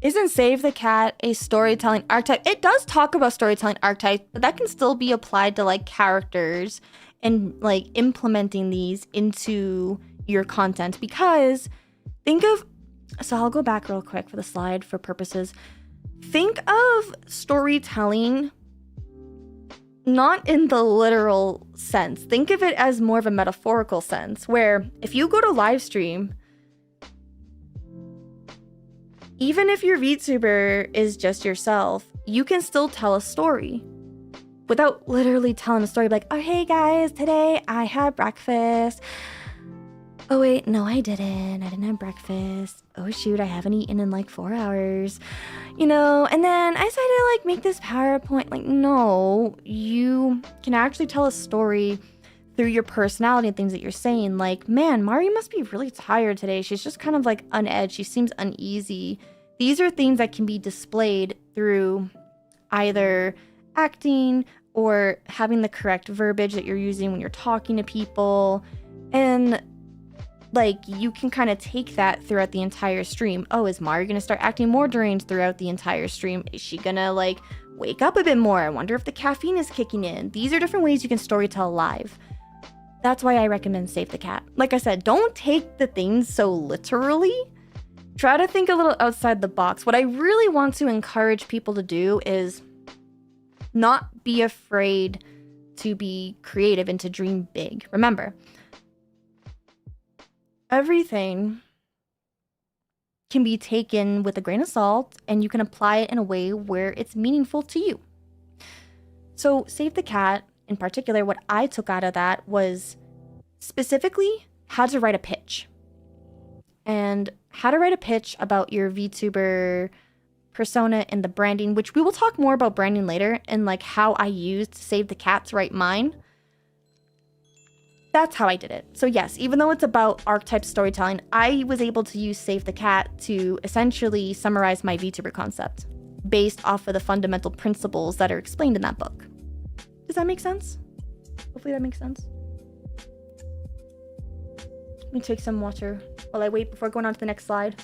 [SPEAKER 1] Isn't Save the Cat a storytelling archetype? It does talk about storytelling archetypes, but that can still be applied to like characters and like implementing these into your content. Because so I'll go back real quick for the slide for purposes. Think of storytelling not in the literal sense. Think of it as more of a metaphorical sense, where if you go to live stream, even if your VTuber is just yourself, you can still tell a story without literally telling a story like, oh, hey guys, today I had breakfast. Oh wait, no, I didn't have breakfast. Oh shoot, I haven't eaten in like 4 hours. You know, and then I decided to like make this PowerPoint. Like, no, you can actually tell a story through your personality and things that you're saying. Like, man, Mari must be really tired today. She's just kind of like on edge. She seems uneasy. These are things that can be displayed through either acting or having the correct verbiage that you're using when you're talking to people. And like, you can kind of take that throughout the entire stream. Oh, is Mari gonna start acting more deranged throughout the entire stream? Is she gonna like wake up a bit more? I wonder if the caffeine is kicking in. These are different ways you can storytell live. That's why I recommend Save the Cat. Like I said, don't take the things so literally. Try to think a little outside the box. What I really want to encourage people to do is not be afraid to be creative and to dream big. Remember, everything can be taken with a grain of salt, and you can apply it in a way where it's meaningful to you. So Save the Cat, in particular, what I took out of that was specifically how to write a pitch. And how to write a pitch about your VTuber persona and the branding, which we will talk more about branding later, and like how I used Save the Cat to write mine. That's how I did it. So yes, even though it's about archetype storytelling, I was able to use Save the Cat to essentially summarize my VTuber concept based off of the fundamental principles that are explained in that book. Does that make sense? Hopefully that makes sense. Let me take some water while I wait before going on to the next slide.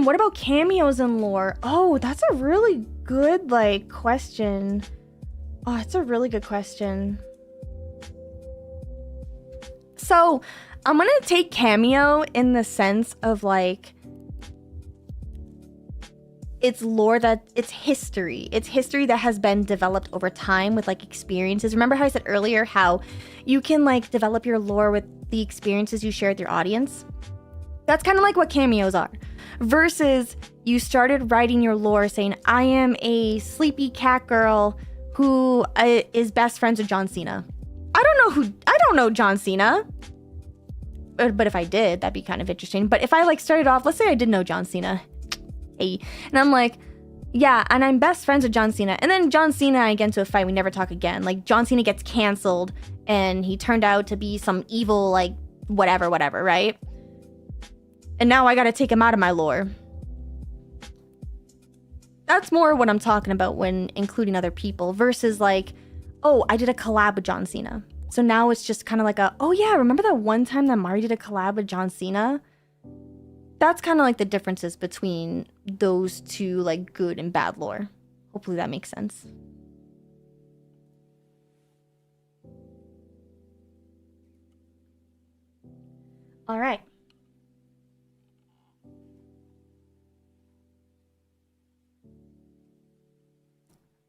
[SPEAKER 1] What about cameos in lore? Oh, that's a really good, like, question. Oh, it's a really good question. So, I'm gonna take cameo in the sense of, like, it's lore that, it's history. It's history that has been developed over time with, like, experiences. Remember how I said earlier how you can, like, develop your lore with the experiences you share with your audience? That's kind of like what cameos are. Versus you started writing your lore saying, I am a sleepy cat girl who is best friends with John Cena. I don't know John Cena. But if I did, that'd be kind of interesting. But if I like started off, let's say I did know John Cena. Hey. And I'm like, yeah, and I'm best friends with John Cena. And then John Cena and I get into a fight, we never talk again. Like John Cena gets canceled and he turned out to be some evil, like whatever, right? And now I gotta take him out of my lore. That's more what I'm talking about when including other people versus like, oh, I did a collab with John Cena. So now it's just kind of like oh yeah, remember that one time that Mari did a collab with John Cena? That's kind of like the differences between those two like good and bad lore. Hopefully that makes sense. All right.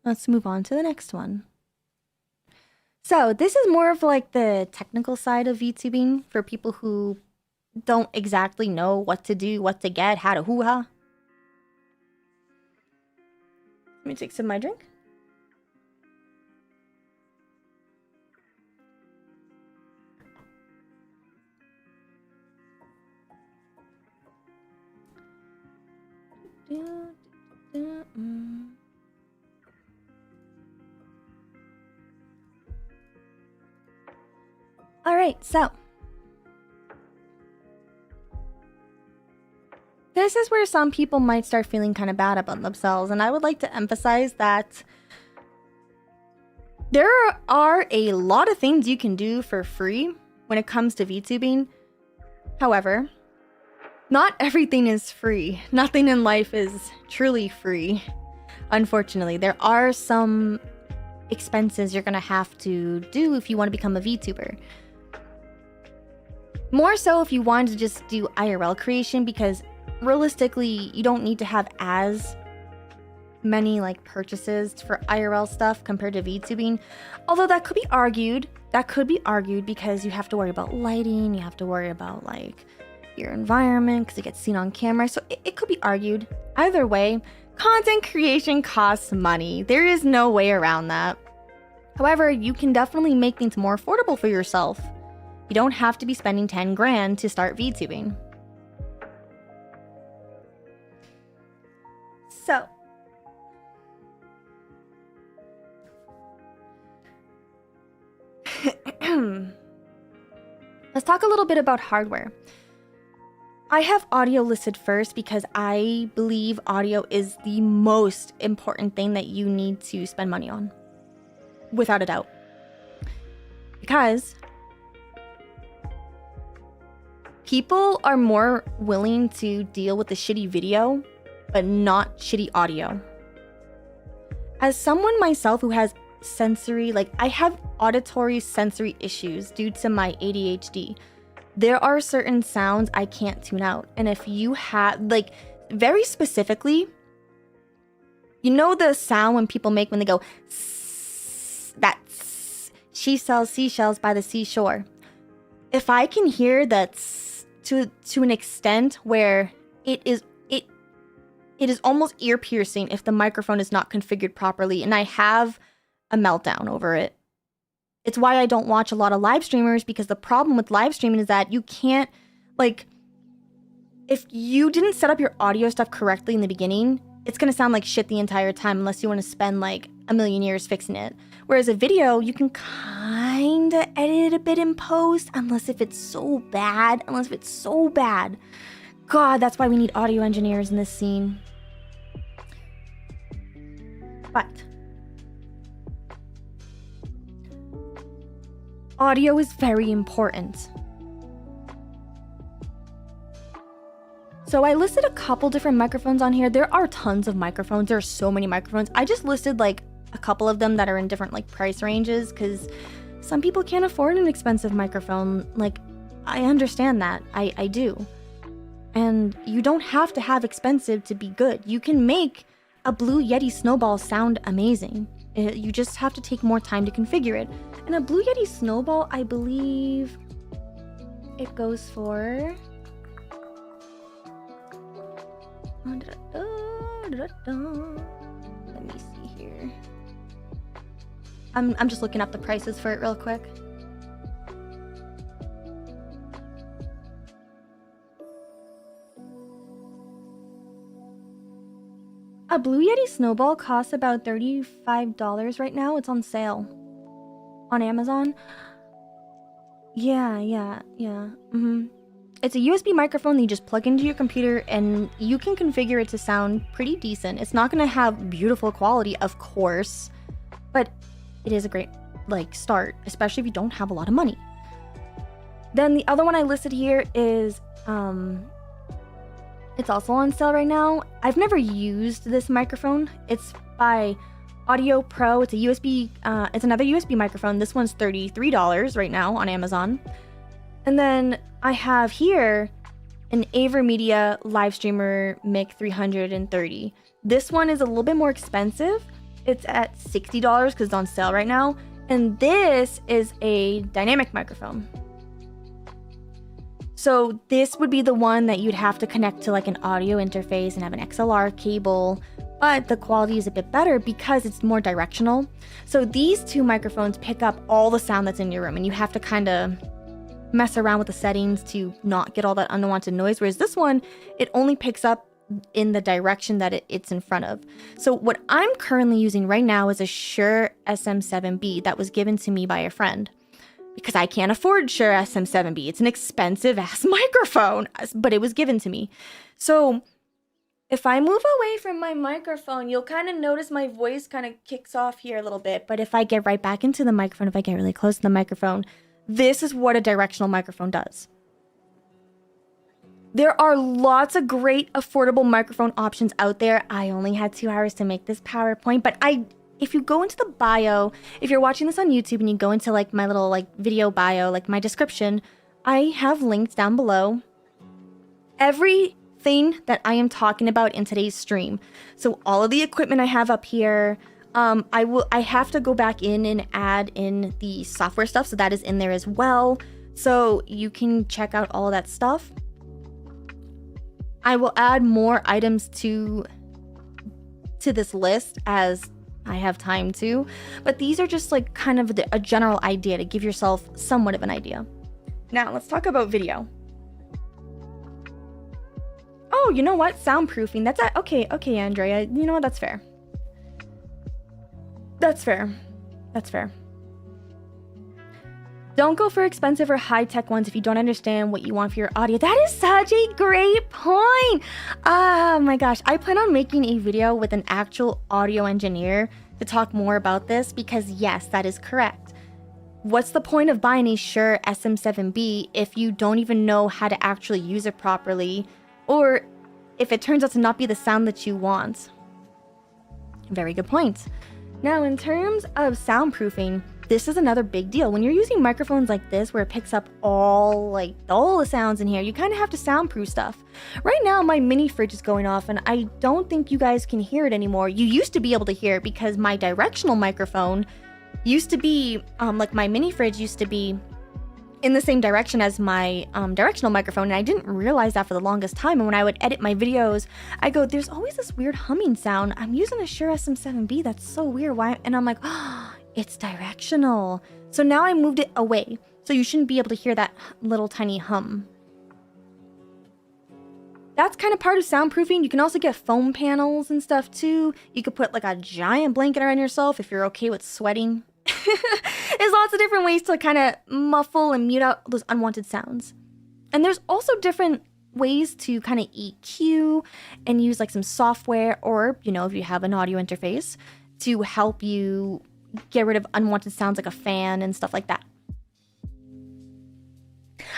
[SPEAKER 1] Let's move on to the next one. So this is more of like the technical side of VTubing for people who don't exactly know what to do, what to get, how to hoo-ha. Let me take some of my drink. All right, so this is where some people might start feeling kind of bad about themselves, and I would like to emphasize that there are a lot of things you can do for free when it comes to VTubing. However, not everything is free. Nothing in life is truly free. Unfortunately, there are some expenses you're gonna have to do if you want to become a VTuber. More so if you want to just do IRL creation, because realistically, you don't need to have as many like purchases for IRL stuff compared to VTubing. Although that could be argued. Because you have to worry about lighting, you have to worry about like your environment because it gets seen on camera. So it could be argued. Either way, content creation costs money. There is no way around that. However, you can definitely make things more affordable for yourself. You don't have to be spending 10 grand to start VTubing. So, let's talk a little bit about hardware. I have audio listed first because I believe audio is the most important thing that you need to spend money on. Without a doubt. Because people are more willing to deal with the shitty video, but not shitty audio. As someone myself who has sensory, like I have auditory sensory issues due to my ADHD. There are certain sounds I can't tune out. And if you have, like, very specifically, you know the sound when people make when they go, that's, she sells seashells by the seashore. If I can hear that to an extent where it is almost ear piercing if the microphone is not configured properly and I have a meltdown over it. It's why I don't watch a lot of live streamers, because the problem with live streaming is that you can't, like, if you didn't set up your audio stuff correctly in the beginning, it's going to sound like shit the entire time unless you want to spend like a million years fixing it. Whereas a video, you can kind of edit it a bit in post, unless if it's so bad. God, that's why we need audio engineers in this scene. But audio is very important. So I listed a couple different microphones on here. There are tons of microphones. There are so many microphones. I just listed like a couple of them that are in different like price ranges, because some people can't afford an expensive microphone. Like, I understand that. I do. And you don't have to have expensive to be good. You can make a Blue Yeti Snowball sound amazing. You just have to take more time to configure it. And a Blue Yeti Snowball, I believe it goes for... Let me see here. I'm just looking up the prices for it real quick. A Blue Yeti Snowball costs about $35 right now. It's on sale on Amazon. Yeah. It's a USB microphone that you just plug into your computer, and you can configure it to sound pretty decent. It's not going to have beautiful quality, of course, but it is a great like start, especially if you don't have a lot of money. Then the other one I listed here is it's also on sale right now. I've never used this microphone. It's by Audio Pro. It's a USB it's another USB microphone. This one's $33 right now on Amazon. And then I have here an AverMedia Live Streamer Mic 330. This one is a little bit more expensive. It's at $60 because it's on sale right now. And this is a dynamic microphone. So this would be the one that you'd have to connect to like an audio interface and have an XLR cable, but the quality is a bit better because it's more directional. So these two microphones pick up all the sound that's in your room, and you have to kind of mess around with the settings to not get all that unwanted noise, whereas this one, it only picks up in the direction that it's in front of. So what I'm currently using right now is a Shure SM7B that was given to me by a friend, because I can't afford Shure SM7B. It's an expensive ass microphone, but it was given to me. So if I move away from my microphone, you'll kind of notice my voice kind of kicks off here a little bit, but if I get right back into the microphone, if I get really close to the microphone, this is what a directional microphone does. There are lots of great affordable microphone options out there. I only had 2 hours to make this PowerPoint, but if you go into the bio, if you're watching this on YouTube and you go into like my little like video bio, like my description, I have linked down below everything that I am talking about in today's stream. So all of the equipment I have up here, I have to go back in and add in the software stuff, so that is in there as well. So you can check out all of that stuff. I will add more items to this list as I have time to, but these are just like kind of a general idea to give yourself somewhat of an idea. Now let's talk about video. Oh, you know what? Soundproofing. That's okay, Andrea. You know what? That's fair. That's fair. Don't go for expensive or high-tech ones if you don't understand what you want for your audio. That is such a great point. Oh my gosh. I plan on making a video with an actual audio engineer to talk more about this, because yes, that is correct. What's the point of buying a Shure SM7B if you don't even know how to actually use it properly, or if it turns out to not be the sound that you want? Very good point. Now, in terms of soundproofing, this is another big deal. When you're using microphones like this, where it picks up all the sounds in here, you kind of have to soundproof stuff. Right now, my mini fridge is going off, and I don't think you guys can hear it anymore. You used to be able to hear it because my directional microphone used to be, like my mini fridge used to be in the same direction as my directional microphone, and I didn't realize that for the longest time. And when I would edit my videos, I go, there's always this weird humming sound. I'm using a Shure SM7B. That's so weird. Why? And I'm like, oh, it's directional. So now I moved it away. So you shouldn't be able to hear that little tiny hum. That's kind of part of soundproofing. You can also get foam panels and stuff too. You could put like a giant blanket around yourself if you're okay with sweating. There's lots of different ways to kind of muffle and mute out those unwanted sounds. And there's also different ways to kind of EQ and use like some software, or, you know, if you have an audio interface, to help you get rid of unwanted sounds like a fan and stuff like that.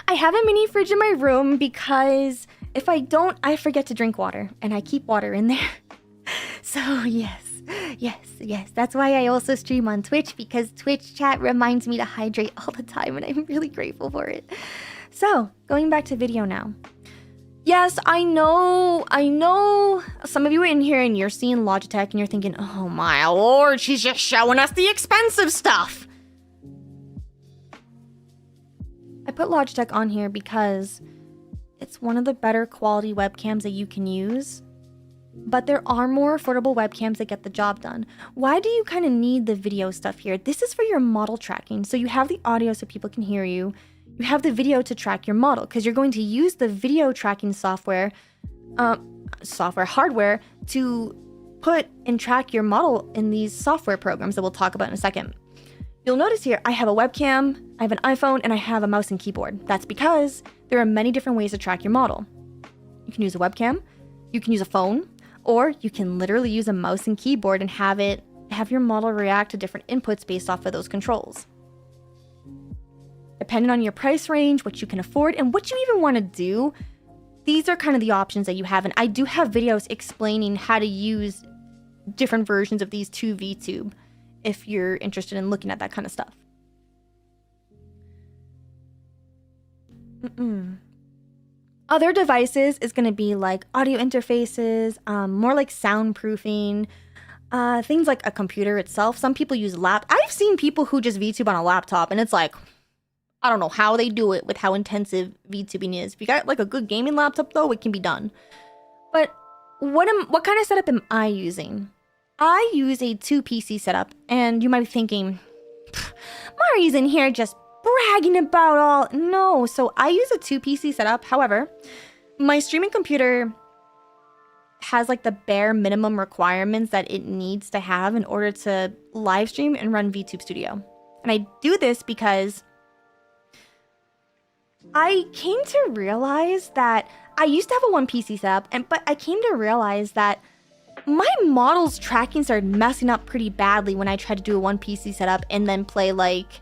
[SPEAKER 1] I have a mini fridge in my room because if I don't, I forget to drink water, and I keep water in there. So yes. That's why I also stream on Twitch, because Twitch chat reminds me to hydrate all the time, and I'm really grateful for it. So, going back to video now. Yes, I know some of you are in here and you're seeing Logitech and you're thinking, oh my lord, she's just showing us the expensive stuff. I put Logitech on here because it's one of the better quality webcams that you can use. But there are more affordable webcams that get the job done. Why do you kind of need the video stuff here? This is for your model tracking. So you have the audio so people can hear you. You have the video to track your model, because you're going to use the video tracking hardware to put and track your model in these software programs that we'll talk about in a second. You'll notice here, I have a webcam, I have an iPhone, and I have a mouse and keyboard. That's because there are many different ways to track your model. You can use a webcam, you can use a phone, or you can literally use a mouse and keyboard and have your model react to different inputs based off of those controls. Depending on your price range, what you can afford, and what you even want to do, these are kind of the options that you have. And I do have videos explaining how to use different versions of these to VTube if you're interested in looking at that kind of stuff. Other devices is going to be like audio interfaces, more like soundproofing, things like a computer itself. Some people use I've seen people who just VTube on a laptop, and it's like, I don't know how they do it with how intensive VTubing is. If you got like a good gaming laptop though, it can be done. But what kind of setup am I using? I use a 2 PC setup, and you might be thinking, Mari's in here just bragging about all. No, so I use a 2 PC setup. However, my streaming computer has like the bare minimum requirements that it needs to have in order to live stream and run VTube Studio. And I do this because I came to realize that I used to have a 1 PC setup, but I came to realize that my model's tracking started messing up pretty badly when I tried to do a 1 PC setup and then play like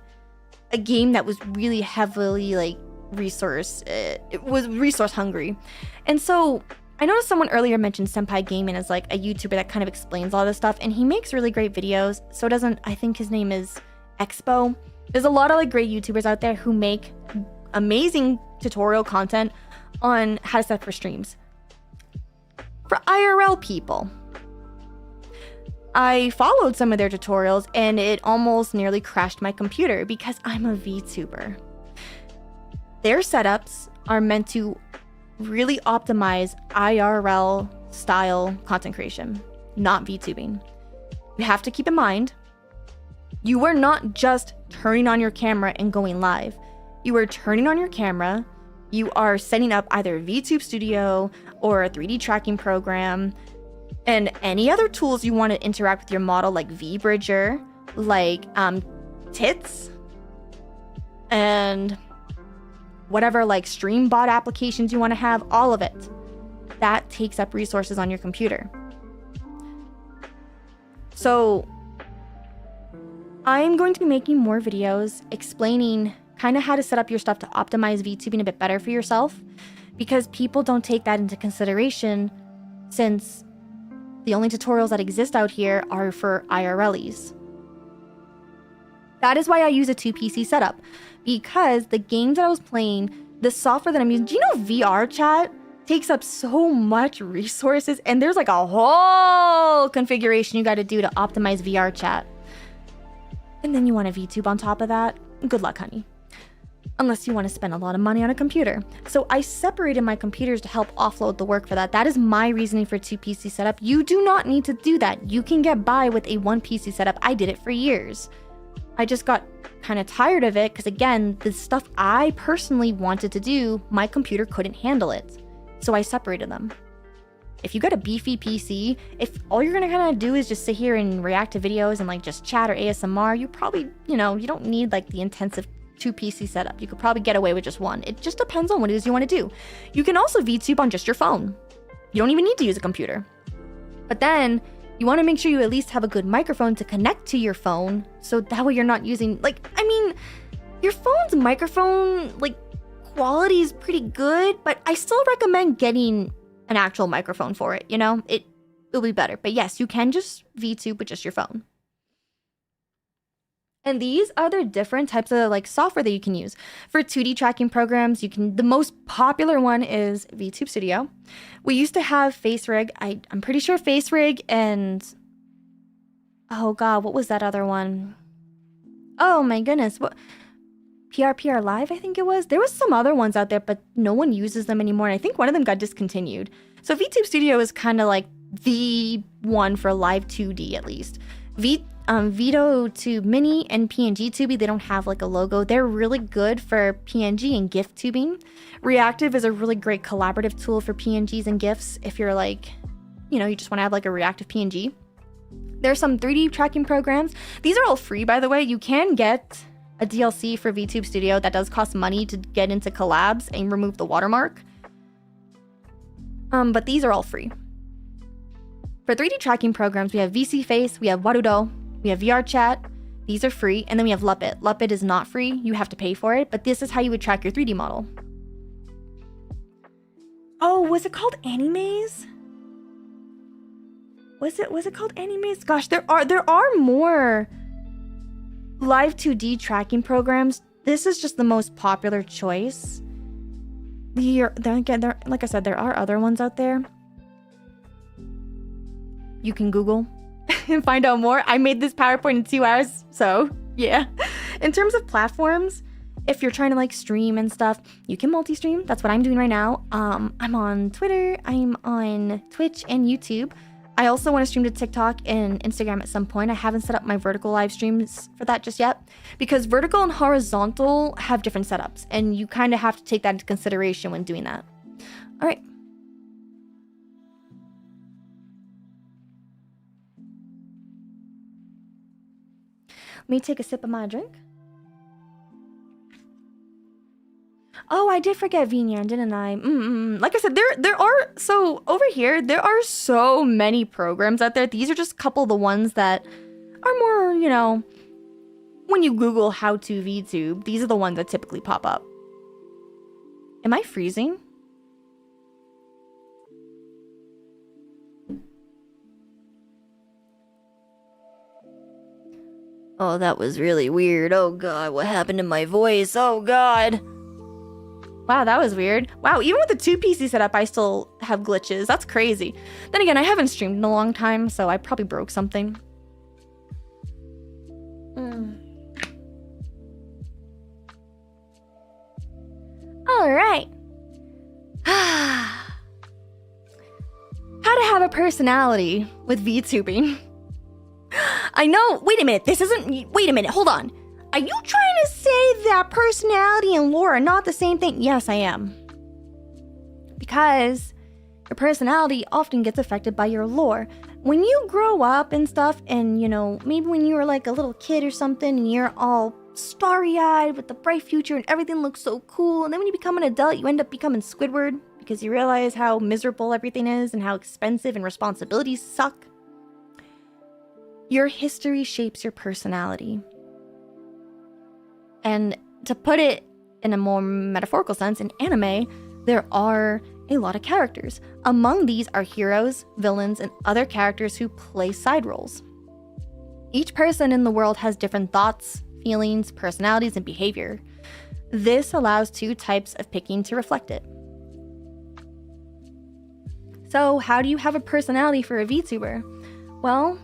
[SPEAKER 1] a game that was really heavily like it was resource hungry. And so I noticed someone earlier mentioned Senpai Gaming as like a YouTuber that kind of explains all this stuff, and he makes really great videos. So I think his name is Expo. There's a lot of like great YouTubers out there who make amazing tutorial content on how to set up for streams for IRL people. I followed some of their tutorials and it almost nearly crashed my computer because I'm a VTuber. Their setups are meant to really optimize IRL style content creation, not VTubing. You have to keep in mind, you are not just turning on your camera and going live. You are turning on your camera, you are setting up either VTube Studio or a 3D tracking program, and any other tools you want to interact with your model, like VBridger, like Tits, and whatever like StreamBot applications you want to have, all of it. That takes up resources on your computer. So I'm going to be making more videos explaining kind of how to set up your stuff to optimize VTubing a bit better for yourself, because people don't take that into consideration, since the only tutorials that exist out here are for IRLs. That is why I use a 2 PC setup, because the games that I was playing, the software that I'm using, do you know VR chat takes up so much resources, and there's like a whole configuration you got to do to optimize VR chat. And then you want a VTube on top of that? Good luck, honey. Unless you want to spend a lot of money on a computer. So I separated my computers to help offload the work for that. That is my reasoning for 2 PC setup. You do not need to do that. You can get by with a 1 PC setup. I did it for years. I just got kind of tired of it because, again, the stuff I personally wanted to do, my computer couldn't handle it. So I separated them. If you got a beefy PC, if all you're gonna kind of do is just sit here and react to videos and like just chat or ASMR, you probably, you don't need like the intensive 2 PC setup. You could probably get away with just one. It just depends on what it is you want to do. You can also VTube on just your phone. You don't even need to use a computer. But then you want to make sure you at least have a good microphone to connect to your phone, so that way you're not using, your phone's microphone, quality is pretty good, but I still recommend getting an actual microphone for it, it'll be better. But yes, you can just VTube with just your phone. And these are the different types of software that you can use. For 2D tracking programs, the most popular one is VTube Studio. We used to have FaceRig. I'm pretty sure FaceRig and, oh god, what was that other one? Oh my goodness, what? PRPR Live, I think it was. There was some other ones out there, but no one uses them anymore. And I think one of them got discontinued. So VTube Studio is kind of like the one for live 2D at least. VTube Mini and PNG Tubi, they don't have a logo. They're really good for PNG and GIF tubing. Reactive is a really great collaborative tool for PNGs and GIFs if you're you just want to have a reactive PNG. There's some 3D tracking programs. These are all free, by the way. You can get a DLC for VTube Studio that does cost money to get into collabs and remove the watermark. But these are all free. For 3D tracking programs, we have VC Face, we have Warudo, we have VR Chat. These are free. And then we have Lupit. Lupit is not free. You have to pay for it. But this is how you would track your 3D model. Oh, was it called Animes? Was it called Animes? Gosh, there are more live 2D tracking programs. This is just the most popular choice. Like I said, there are other ones out there. You can Google and find out more. I made this PowerPoint in 2 hours, so yeah. In terms of platforms, if you're trying to stream and stuff, you can multi-stream. That's what I'm doing right now. I'm on Twitter, I'm on Twitch and YouTube. I also want to stream to TikTok and Instagram at some point. I haven't set up my vertical live streams for that just yet, because vertical and horizontal have different setups, and you kind of have to take that into consideration when doing that. All right. Let me take a sip of my drink. Oh, I did forget VNR, didn't I? Like I said, there are, so over here, there are so many programs out there. These are just a couple of the ones that are more, when you Google how to VTube, these are the ones that typically pop up. Am I freezing? Oh, that was really weird. Oh god, what happened to my voice? Oh god. Wow, that was weird. Wow, even with the 2 PC setup, I still have glitches. That's crazy. Then again, I haven't streamed in a long time, so I probably broke something. Alright. How to have a personality with VTubing. I know, wait a minute, hold on. Are you trying to say that personality and lore are not the same thing? Yes, I am. Because your personality often gets affected by your lore. When you grow up and stuff, and maybe when you were a little kid or something, and you're all starry-eyed with the bright future and everything looks so cool, and then when you become an adult, you end up becoming Squidward because you realize how miserable everything is and how expensive and responsibilities suck. Your history shapes your personality. And to put it in a more metaphorical sense, in anime, there are a lot of characters. Among these are heroes, villains, and other characters who play side roles. Each person in the world has different thoughts, feelings, personalities, and behavior. This allows 2 types of picking to reflect it. So, how do you have a personality for a VTuber? Well,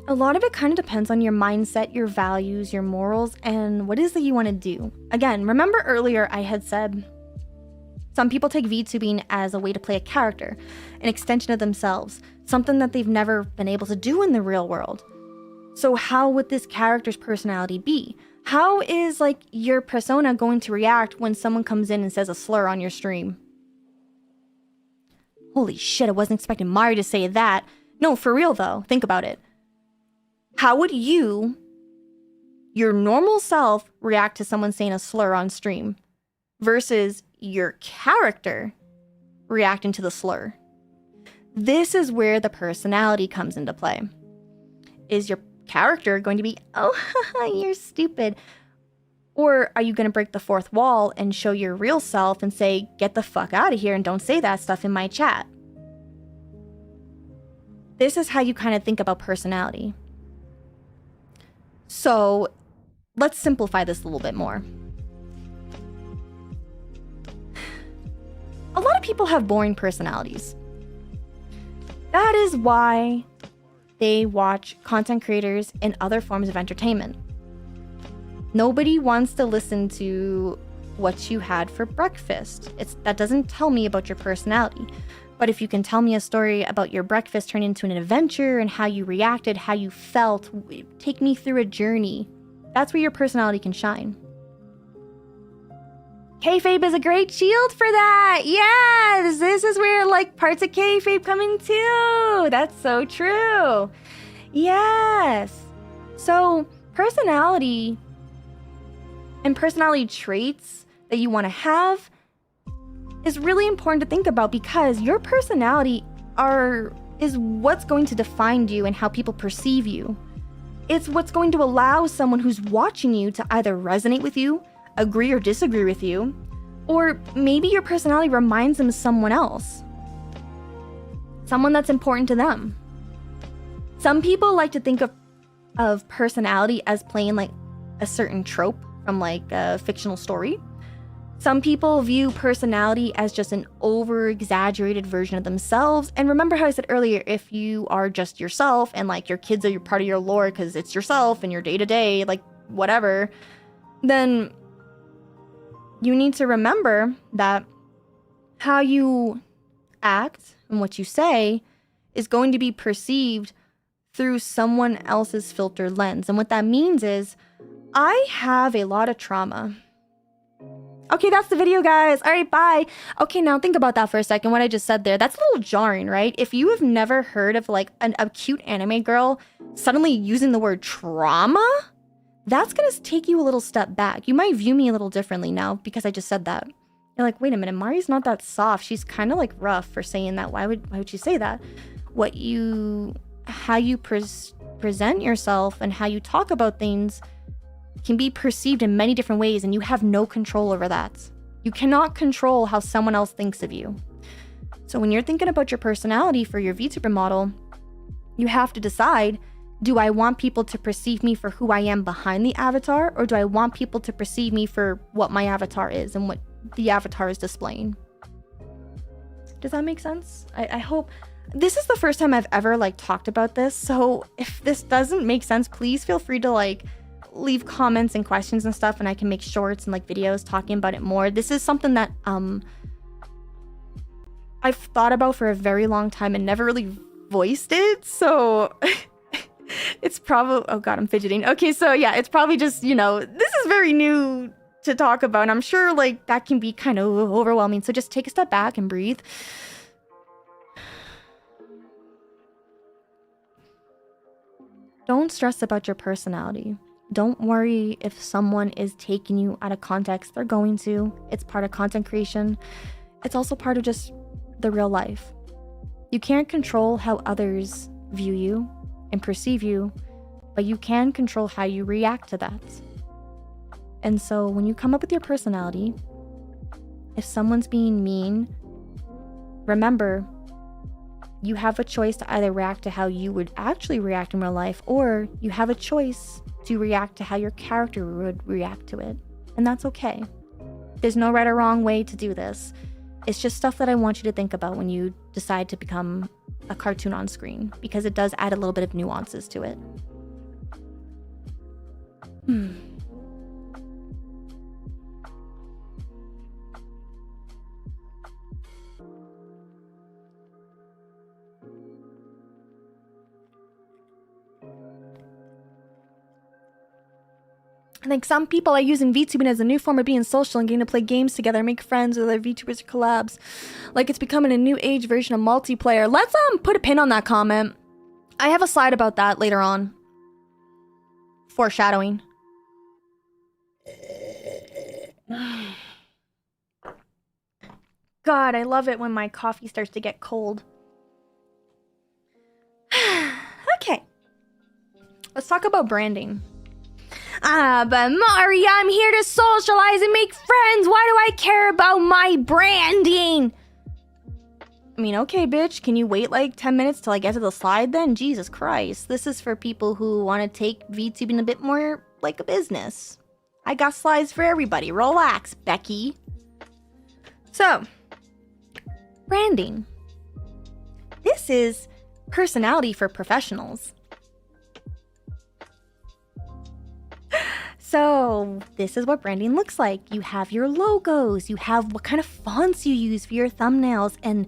[SPEAKER 1] a lot of it kind of depends on your mindset, your values, your morals, and what it is that you want to do. Again, remember earlier I had said Some people take VTubing as a way to play a character, an extension of themselves, something that they've never been able to do in the real world. So how would this character's personality be? How is like your persona going to react when someone comes in and says a slur on your stream? Holy shit, I wasn't expecting Mari to say that. No, for real though, think about it. How would you, your normal self, react to someone saying a slur on stream versus your character reacting to the slur? This is where the personality comes into play. Is your character going to be, oh, you're stupid? Or are you going to break the fourth wall and show your real self and say, get the fuck out of here and don't say that stuff in my chat? This is how you kind of think about personality. So let's simplify this a little bit more. A lot of people have boring personalities. That is why they watch content creators and other forms of entertainment. Nobody wants to listen to what you had for breakfast. That doesn't tell me about your personality. But if you can tell me a story about your breakfast turned into an adventure and how you reacted, how you felt, take me through a journey, that's where your personality can shine. Kayfabe is a great shield for that. Yes, this is where like parts of kayfabe come in too. That's so true. Yes. So personality and personality traits that you want to have is really important to think about, because your personality is what's going to define you and how people perceive you. It's what's going to allow someone who's watching you to either resonate with you, agree or disagree with you, or maybe your personality reminds them of someone else, someone that's important to them. Some people like to think of personality as playing like a certain trope from like a fictional story. Some people view personality as just an over-exaggerated version of themselves. And remember how I said earlier, if you are just yourself and like your kids are part of your lore because it's yourself and your day-to-day, like whatever, then you need to remember that how you act and what you say is going to be perceived through someone else's filtered lens. And what that means is, I have a lot of trauma. Okay, that's the video, guys. All right, bye. Okay, now think about that for a second, what I just said there. That's a little jarring, right? If you have never heard of like a cute anime girl suddenly using the word trauma, that's gonna take you a little step back. You might view me a little differently now because I just said that. You're like, wait a minute, Mari's not that soft. She's kind of like rough for saying that. Why would she say that? How you present yourself and how you talk about things can be perceived in many different ways, and you have no control over that. You cannot control how someone else thinks of you. So when you're thinking about your personality for your VTuber model, you have to decide, do I want people to perceive me for who I am behind the avatar, or do I want people to perceive me for what my avatar is and what the avatar is displaying? Does that make sense? I hope. This is the first time I've ever like talked about this, so if this doesn't make sense, please feel free to like leave comments and questions and stuff, and I can make shorts and like videos talking about it more. This is something that I've thought about for a very long time and never really voiced it, so it's probably, oh god, I'm fidgeting. Okay, so yeah, it's probably just, you know, this is very new to talk about, and I'm sure like that can be kind of overwhelming, so just take a step back and breathe. Don't stress about your personality. Don't worry if someone is taking you out of context. They're going to. It's part of content creation. It's also part of just the real life. You can't control how others view you and perceive you, but you can control how you react to that. And so when you come up with your personality, if someone's being mean, remember, you have a choice to either react to how you would actually react in real life, or you have a choice to react to how your character would react to it. And that's okay. There's no right or wrong way to do this. It's just stuff that I want you to think about when you decide to become a cartoon on screen, because it does add a little bit of nuances to it.
[SPEAKER 2] Like, some people are using VTubing as a new form of being social and getting to play games together, make friends with other VTubers or collabs. Like, it's becoming a new age version of multiplayer. Let's put a pin on that comment. I have a slide about that later on. Foreshadowing. God, I love it when my coffee starts to get cold. Okay. Let's talk about branding. But Mari, I'm here to socialize and make friends. Why do I care about my branding? I mean, okay, bitch. Can you wait like 10 minutes till I get to the slide then? Jesus Christ. This is for people who want to take VTubing a bit more like a business. I got slides for everybody. Relax, Becky. So, branding. This is personality for professionals. So this is what branding looks like. You have your logos, you have what kind of fonts you use for your thumbnails, and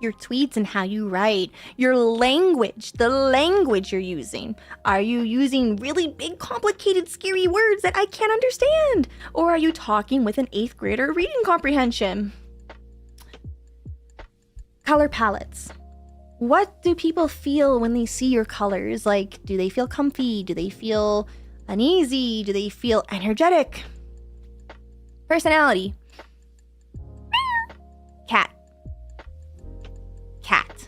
[SPEAKER 2] your tweets and how you write, your language, the language you're using. Are you using really big, complicated, scary words that I can't understand? Or are you talking with an 8th grader reading comprehension? Color palettes. What do people feel when they see your colors? Like, do they feel comfy? Do they feel uneasy? Do they feel energetic? Personality. Cat. Cat.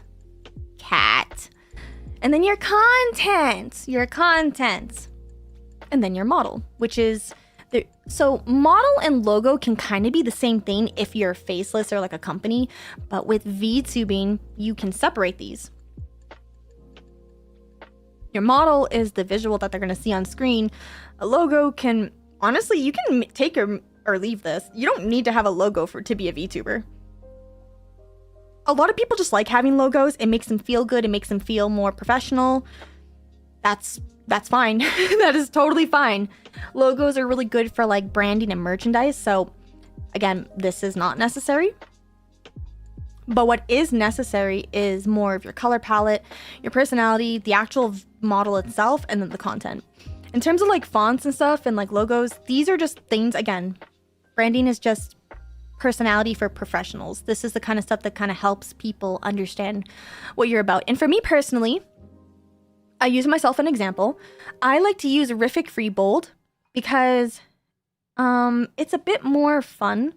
[SPEAKER 2] Cat. And then your content. Your content. And then your model, which is... So model and logo can kind of be the same thing if you're faceless or like a company, but with VTubing, you can separate these. Your model is the visual that they're going to see on screen. A logo can, honestly, you can take or leave this. You don't need to have a logo to be a VTuber. A lot of people just like having logos. It makes them feel good. It makes them feel more professional. That's fine. That is totally fine. Logos are really good for like branding and merchandise. So again, this is not necessary. But what is necessary is more of your color palette, your personality, the actual model itself, and then the content. In terms of like fonts and stuff and like logos, these are just things, again, branding is just personality for professionals. This is the kind of stuff that kind of helps people understand what you're about. And for me personally, I use myself an example. I like to use Rific Free Bold because it's a bit more fun.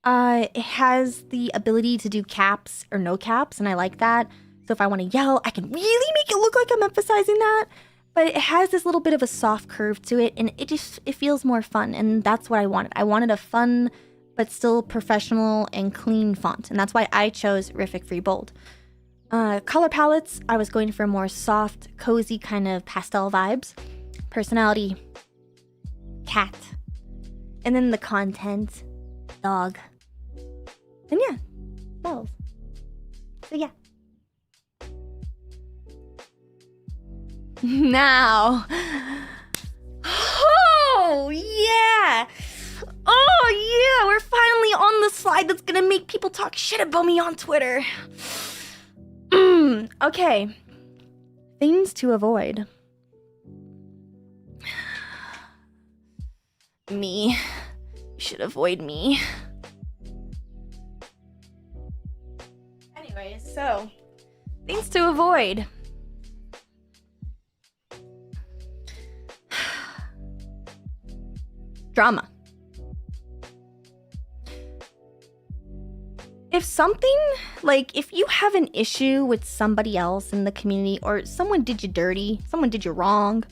[SPEAKER 2] It has the ability to do caps or no caps, and I like that. So if I want to yell, I can really make it look like I'm emphasizing that. But it has this little bit of a soft curve to it, and it feels more fun, and that's what I wanted. I wanted a fun but still professional and clean font, and that's why I chose Rific Free Bold. Color palettes, I was going for more soft, cozy kind of pastel vibes. Personality, cat. And then the content, dog. And yeah, balls. So yeah. Now. Oh, yeah. Oh, yeah. We're finally on the slide that's gonna make people talk shit about me on Twitter. Okay. Things to avoid. Me. You should avoid me. Anyways, so things to avoid. Drama. If something, like, if you have an issue with somebody else in the community or someone did you dirty, someone did you wrong,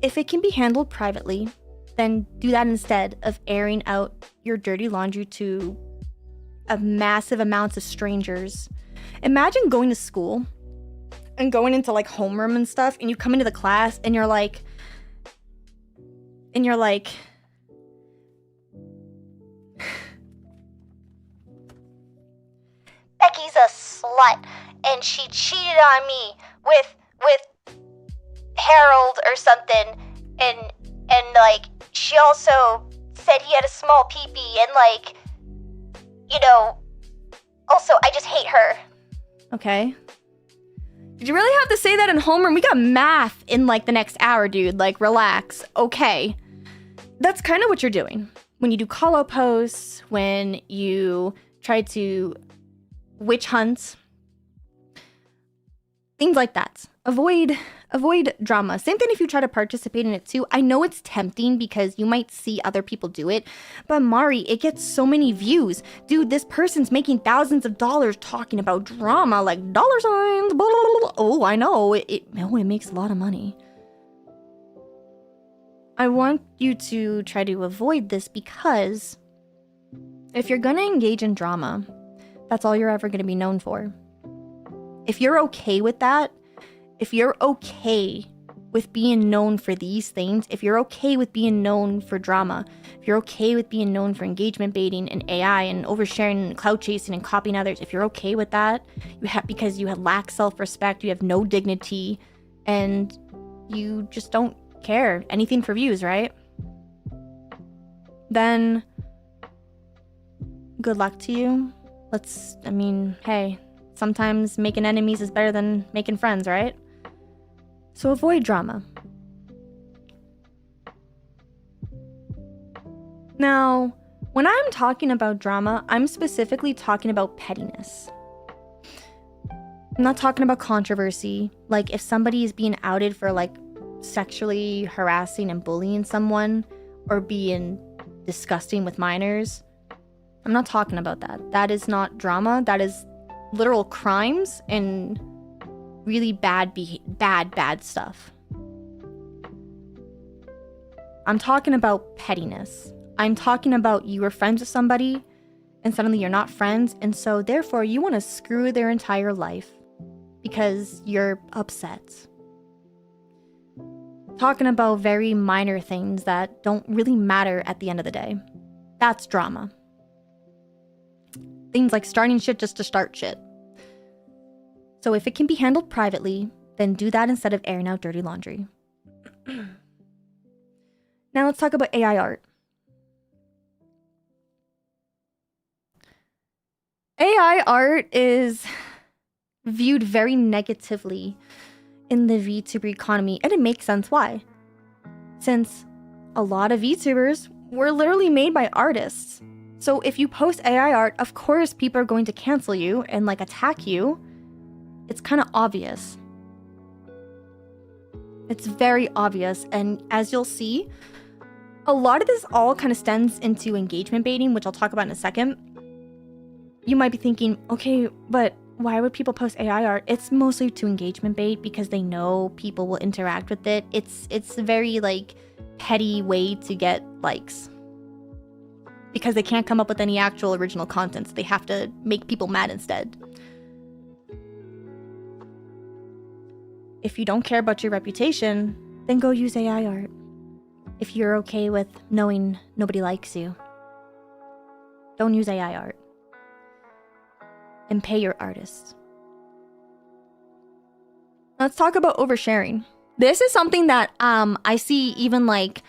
[SPEAKER 2] if it can be handled privately, then do that instead of airing out your dirty laundry to a massive amounts of strangers. Imagine going to school and going into like homeroom and stuff, and you come into the class and you're like,
[SPEAKER 3] Becky's a slut, and she cheated on me with Harold or something, and like, she also said he had a small peepee, and like, you know, also, I just hate her.
[SPEAKER 2] Okay. Did you really have to say that in homeroom? We got math in like the next hour, dude. Like, relax. Okay. That's kind of what you're doing. When you do call-out posts, when you try to witch hunt, things like that. Avoid drama. Same thing if you try to participate in it too. I know it's tempting because you might see other people do it, but Mari, it gets so many views. Dude, this person's making thousands of dollars talking about drama, like dollar signs, blah, blah, blah. Oh, I know. It makes a lot of money. I want you to try to avoid this because if you're gonna engage in drama, that's all you're ever gonna be known for. If you're okay with that, if you're okay with being known for these things, if you're okay with being known for drama, if you're okay with being known for engagement baiting and AI and oversharing and clout chasing and copying others, if you're okay with that, because you lack self-respect, you have no dignity, and you just don't care anything for views, right? Then good luck to you. Hey, sometimes making enemies is better than making friends, right? So avoid drama. Now, when I'm talking about drama, I'm specifically talking about pettiness. I'm not talking about controversy. Like if somebody is being outed for like sexually harassing and bullying someone or being disgusting with minors, I'm not talking about that. That is not drama. That is literal crimes and really bad stuff. I'm talking about pettiness. I'm talking about you were friends with somebody and suddenly you're not friends, and so therefore you want to screw their entire life because you're upset. Talking about very minor things that don't really matter at the end of the day. That's drama. Things like starting shit just to start shit. So if it can be handled privately, then do that instead of airing out dirty laundry. Now let's talk about AI art. AI art is viewed very negatively in the VTuber economy, and it makes sense why. Since a lot of VTubers were literally made by artists. So if you post AI art, of course people are going to cancel you and like attack you. It's kind of obvious. It's very obvious, and as you'll see, a lot of this all kind of stems into engagement baiting, which I'll talk about in a second. You might be thinking, okay, but why would people post AI art? It's mostly to engagement bait because they know people will interact with it. It's a very like petty way to get likes. Because they can't come up with any actual original content, so they have to make people mad instead. If you don't care about your reputation, then go use AI art. If you're okay with knowing nobody likes you, don't use AI art. And pay your artists. Let's talk about oversharing. This is something that I see even like,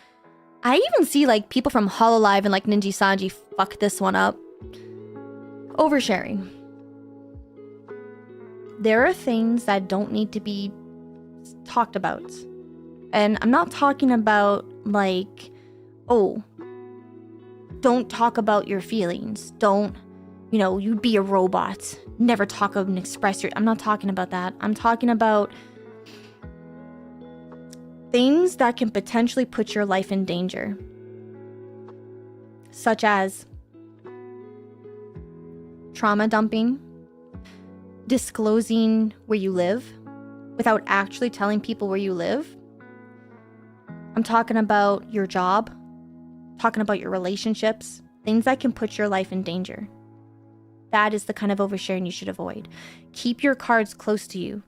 [SPEAKER 2] I even see like people from Hololive and like Ninja Sanji fuck this one up. Oversharing. There are things that don't need to be talked about. And I'm not talking about like, oh, don't talk about your feelings. Don't, you be a robot. Never talk and express your... I'm not talking about that. I'm talking about things that can potentially put your life in danger. Such as trauma dumping, disclosing where you live without actually telling people where you live. I'm talking about your job, talking about your relationships, things that can put your life in danger. That is the kind of oversharing you should avoid. Keep your cards close to you.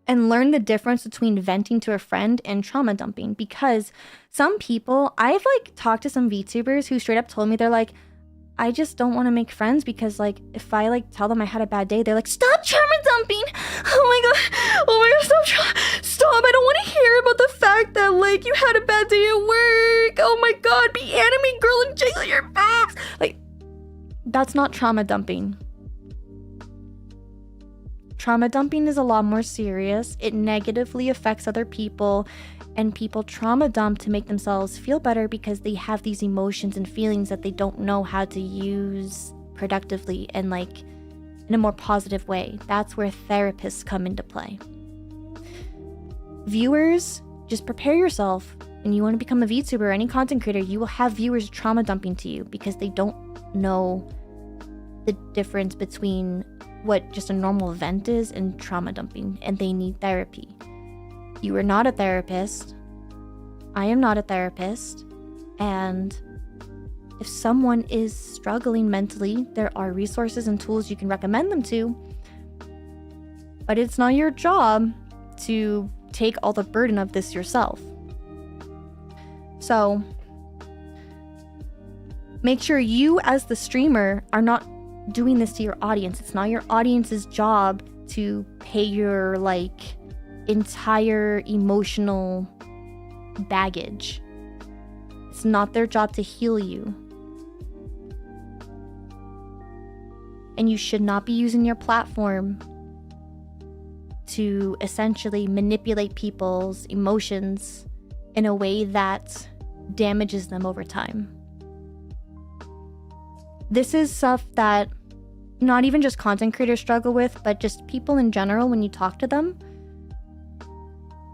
[SPEAKER 2] And learn the difference between venting to a friend and trauma dumping. Because some people, I've like talked to some VTubers who straight up told me, they're like, I just don't want to make friends because like if I like tell them I had a bad day, they're like, stop trauma dumping. Oh my god, stop. I don't want to hear about the fact that like you had a bad day at work. Oh my god, be anime girl and jiggle your boobs. Like, that's not trauma dumping.
[SPEAKER 1] trauma dumping is a lot more serious. It negatively affects other people, and people trauma dump to make themselves feel better because they have these emotions and feelings that they don't know how to use productively and like in a more positive way. That's where therapists come into play. Viewers, just prepare yourself. When you want to become a VTuber or any content creator, you will have viewers trauma dumping to you because they don't know the difference between what just a normal event is and trauma dumping, and they need therapy. You are not a therapist. I am not a therapist. And if someone is struggling mentally, there are resources and tools you can recommend them to. But it's not your job to take all the burden of this yourself. So make sure you as the streamer are not doing this to your audience. It's not your audience's job to pay your like entire emotional baggage. It's not their job to heal you. And you should not be using your platform to essentially manipulate people's emotions in a way that damages them over time. This is stuff that not even just content creators struggle with, but just people in general when you talk to them.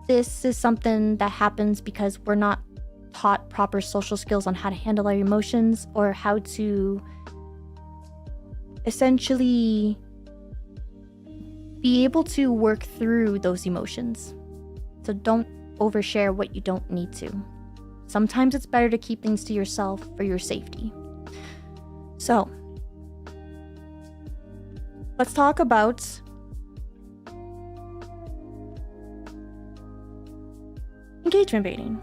[SPEAKER 1] This is something that happens because we're not taught proper social skills on how to handle our emotions or how to essentially be able to work through those emotions. So don't overshare what you don't need to. Sometimes it's better to keep things to yourself for your safety. So, let's talk about engagement baiting.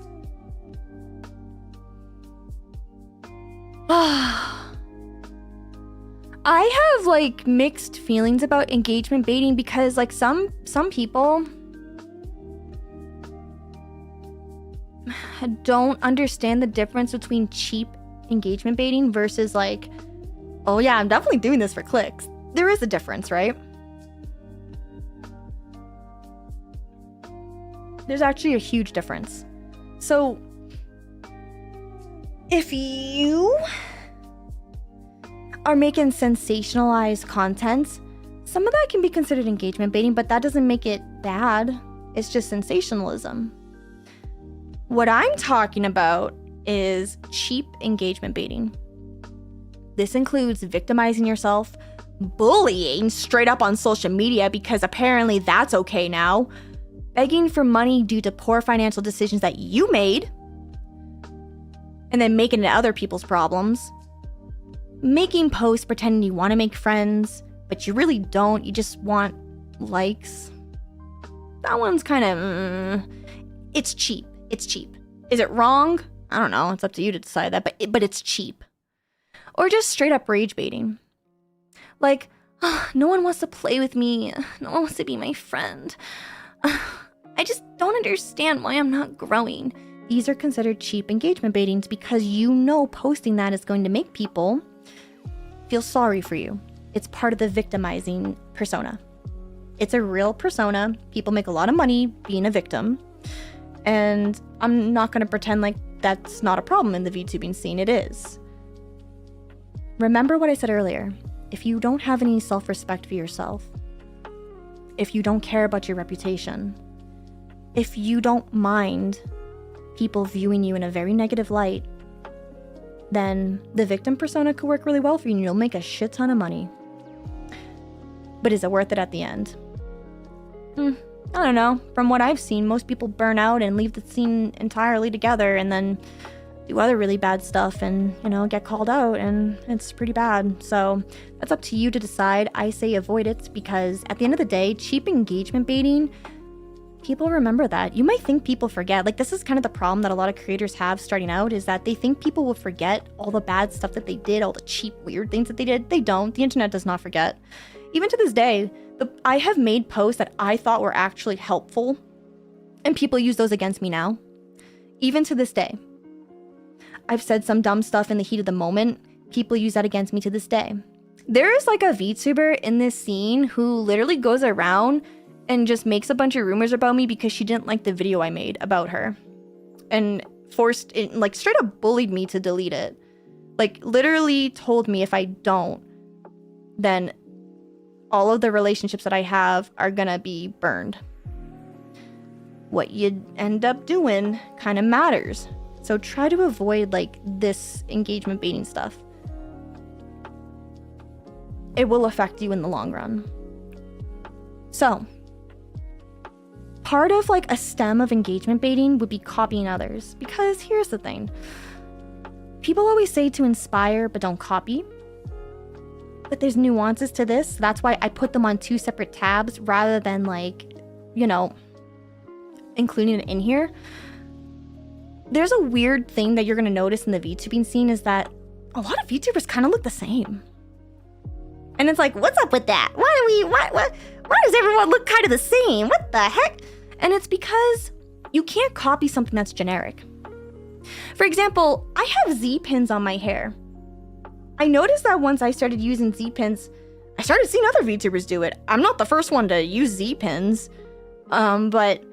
[SPEAKER 1] I have like mixed feelings about engagement baiting because like some people don't understand the difference between cheap engagement baiting versus like, oh yeah, I'm definitely doing this for clicks. There is a difference, right? There's actually a huge difference. So if you are making sensationalized content, some of that can be considered engagement baiting, but that doesn't make it bad. It's just sensationalism. What I'm talking about is cheap engagement baiting. This includes victimizing yourself, bullying straight up on social media because apparently that's okay now, begging for money due to poor financial decisions that you made, and then making it other people's problems, making posts pretending you want to make friends, but you really don't, you just want likes. That one's kind of, it's cheap. It's cheap. Is it wrong? I don't know. It's up to you to decide that, but it's cheap. Or just straight up rage baiting. Like, oh, no one wants to play with me. No one wants to be my friend. I just don't understand why I'm not growing. These are considered cheap engagement baitings because you know posting that is going to make people feel sorry for you. It's part of the victimizing persona. It's a real persona. People make a lot of money being a victim. And I'm not going to pretend like that's not a problem in the VTubing scene. It is. Remember what I said earlier. If you don't have any self-respect for yourself, if you don't care about your reputation, if you don't mind people viewing you in a very negative light, then the victim persona could work really well for you and you'll make a shit ton of money. But is it worth it at the end? I don't know. From what I've seen, most people burn out and leave the scene entirely together and then do other really bad stuff and, get called out, and it's pretty bad. So that's up to you to decide. I say avoid it because at the end of the day, cheap engagement baiting, people remember that. You might think people forget. Like, this is kind of the problem that a lot of creators have starting out, is that they think people will forget all the bad stuff that they did, all the cheap, weird things that they did. They don't. The internet does not forget. Even to this day, I have made posts that I thought were actually helpful, and people use those against me now. Even to this day. I've said some dumb stuff in the heat of the moment. People use that against me to this day.
[SPEAKER 2] There is like a VTuber in this scene who literally goes around and just makes a bunch of rumors about me because she didn't like the video I made about her. And forced it, like straight up bullied me to delete it. Like literally told me if I don't, then all of the relationships that I have are gonna be burned. What you end up doing kind of matters. So try to avoid like this engagement baiting stuff. It will affect you in the long run. So, part of like a stem of engagement baiting would be copying others. Because here's the thing. People always say to inspire, but don't copy. But there's nuances to this. That's why I put them on 2 separate tabs rather than like, you know, including it in here. There's a weird thing that you're going to notice in the VTubing scene is that a lot of VTubers kind of look the same. And it's like, what's up with that? Why does everyone look kind of the same? What the heck? And it's because you can't copy something that's generic. For example, I have Z pins on my hair. I noticed that once I started using Z pins, I started seeing other VTubers do it. I'm not the first one to use Z pins, but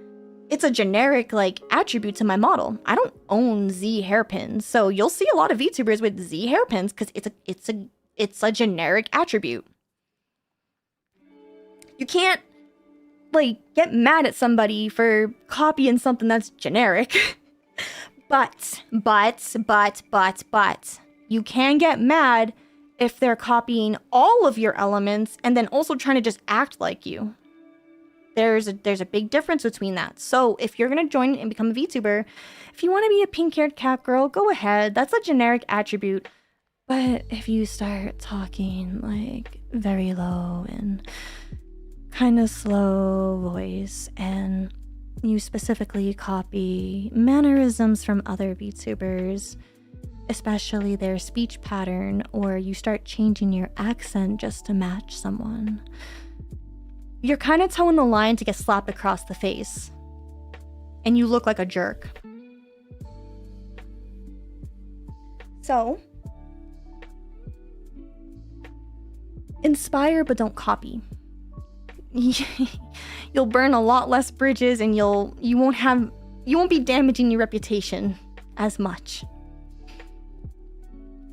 [SPEAKER 2] it's a generic like attribute to my model. I don't own Z hairpins, so you'll see a lot of VTubers with Z hairpins because it's a generic attribute. You can't like get mad at somebody for copying something that's generic. But you can get mad if they're copying all of your elements and then also trying to just act like you. There's a big difference between that. So if you're gonna join and become a VTuber, if you want to be a pink-haired cat girl, go ahead. That's a generic attribute. But if you start talking like very low and kind of slow voice, and you specifically copy mannerisms from other VTubers, especially their speech pattern, or you start changing your accent just to match someone, you're kind of towing the line to get slapped across the face. And you look like a jerk. So, inspire but don't copy. You'll burn a lot less bridges and you won't be damaging your reputation as much.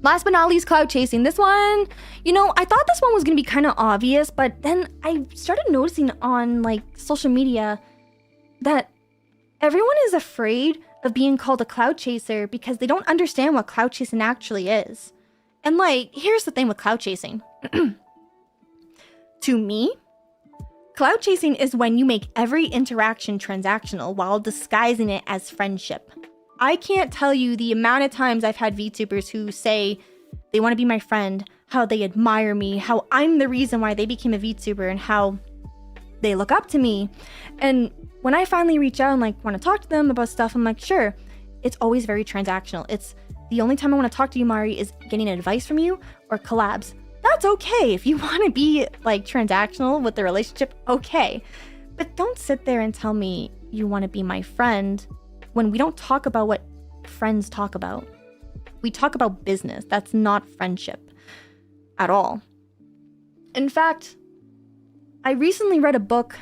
[SPEAKER 2] Last but not least, cloud chasing. This one, you know, I thought this one was gonna be kind of obvious, but then I started noticing on like social media that everyone is afraid of being called a cloud chaser because they don't understand what cloud chasing actually is. And like, here's the thing with cloud chasing. To me, cloud chasing is when you make every interaction transactional while disguising it as friendship. I can't tell you the amount of times I've had VTubers who say they want to be my friend, how they admire me, how I'm the reason why they became a VTuber, and how they look up to me. And when I finally reach out and like want to talk to them about stuff, I'm like, sure, it's always very transactional. It's the only time I want to talk to you, Mari, is getting advice from you or collabs. That's okay. If you want to be like transactional with the relationship, okay. But don't sit there and tell me you want to be my friend when we don't talk about what friends talk about. We talk about business. That's not friendship at all. In fact, I recently read a book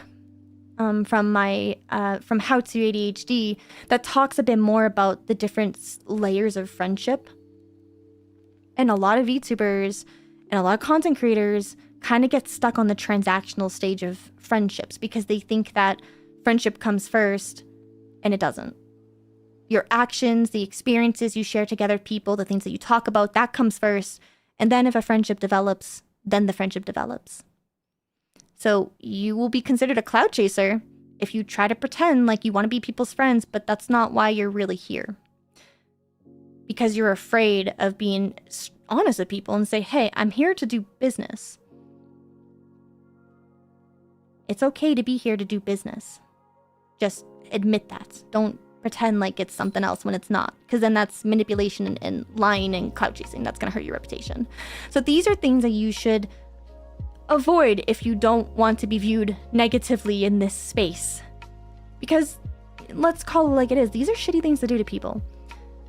[SPEAKER 2] from How to ADHD that talks a bit more about the different layers of friendship. And a lot of VTubers and a lot of content creators kind of get stuck on the transactional stage of friendships because they think that friendship comes first, and it doesn't. Your actions, the experiences you share together with people, the things that you talk about, that comes first. And then if a friendship develops, then the friendship develops. So you will be considered a cloud chaser if you try to pretend like you want to be people's friends, but that's not why you're really here. Because you're afraid of being honest with people and say, hey, I'm here to do business. It's okay to be here to do business. Just admit that. Don't pretend like it's something else when it's not, because then that's manipulation and lying and cloud chasing. That's going to hurt your reputation. So these are things that you should avoid if you don't want to be viewed negatively in this space. Because let's call it like it is. These are shitty things to do to people.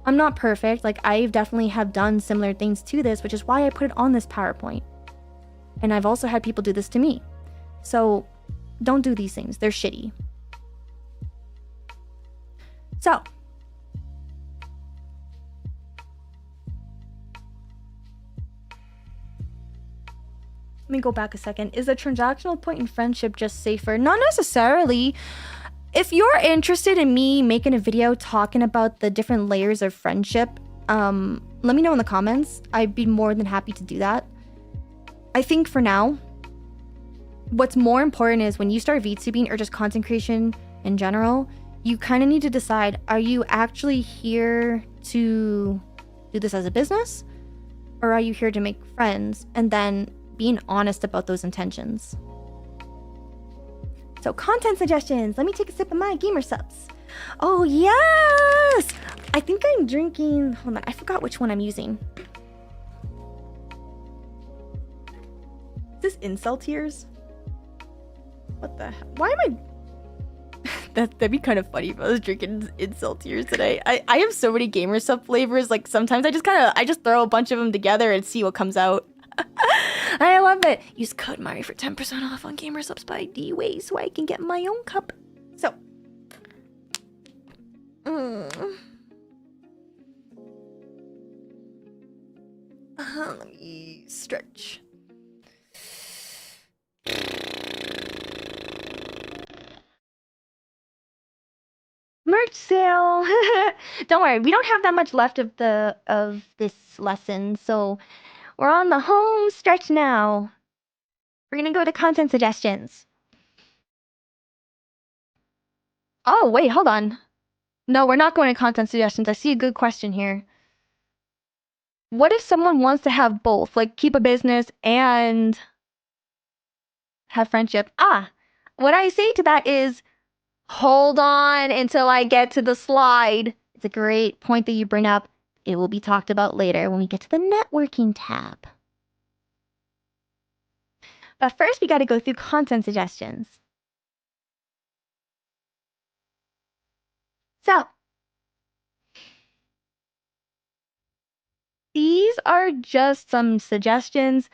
[SPEAKER 2] I'm not perfect. Like, I definitely have done similar things to this, which is why I put it on this PowerPoint.
[SPEAKER 1] And I've also had people do this to me. So don't do these things. They're shitty. So let me go back a second. Is a transactional point in friendship just safer? Not necessarily. If you're interested in me making a video talking about the different layers of friendship, let me know in the comments. I'd be more than happy to do that. I think for now, what's more important is when you start VTubing or just content creation in general, you kind of need to decide, are you actually here to do this as a business? Or are you here to make friends? And then being honest about those intentions. So content suggestions. Let me take a sip of my gamer subs. Oh yes! I think I'm drinking, hold on, I forgot which one I'm using. Is this incel tears? What the heck? Why am I... That'd be kind of funny if I was drinking incel tears today. I have so many gamer sub flavors, like sometimes I just throw a bunch of them together and see what comes out. I love it. Use code Mari for 10% off on gamer subs by D-Way so I can get my own cup. So let me stretch. Merch sale. Don't worry, we don't have that much left of this lesson, so we're on the home stretch now. We're gonna go to content suggestions. Oh wait, hold on. No, we're not going to content suggestions. I see a good question here. What if someone wants to have both, like keep a business and have friendship? What I say to that is, hold on until I get to the slide. It's a great point that you bring up. It will be talked about later when we get to the networking tab. But first, we got to go through content suggestions. So, these are just some suggestions.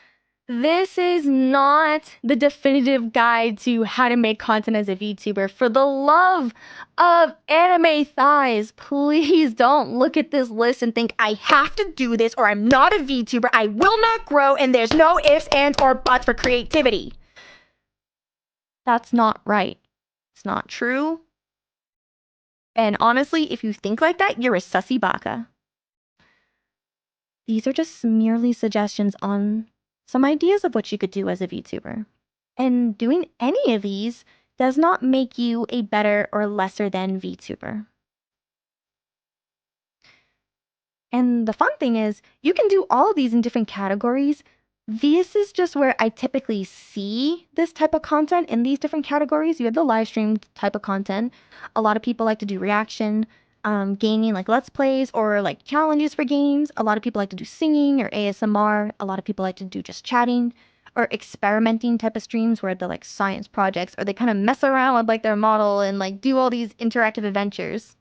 [SPEAKER 1] This is not the definitive guide to how to make content as a VTuber. For the love of anime thighs, please don't look at this list and think, I have to do this or I'm not a VTuber, I will not grow, and there's no ifs, ands, or buts for creativity. That's not right. It's not true. And honestly, if you think like that, you're a sussy baka. These are just merely suggestions on some ideas of what you could do as a VTuber. And doing any of these does not make you a better or lesser than VTuber. And the fun thing is, you can do all of these in different categories. This is just where I typically see this type of content in these different categories. You have the live stream type of content. A lot of people like to do reaction, gaming, like let's plays or like challenges for games. A lot of people like to do singing or ASMR. A lot of people like to do just chatting or experimenting type of streams where they're like science projects, or they kind of mess around with like their model and like do all these interactive adventures.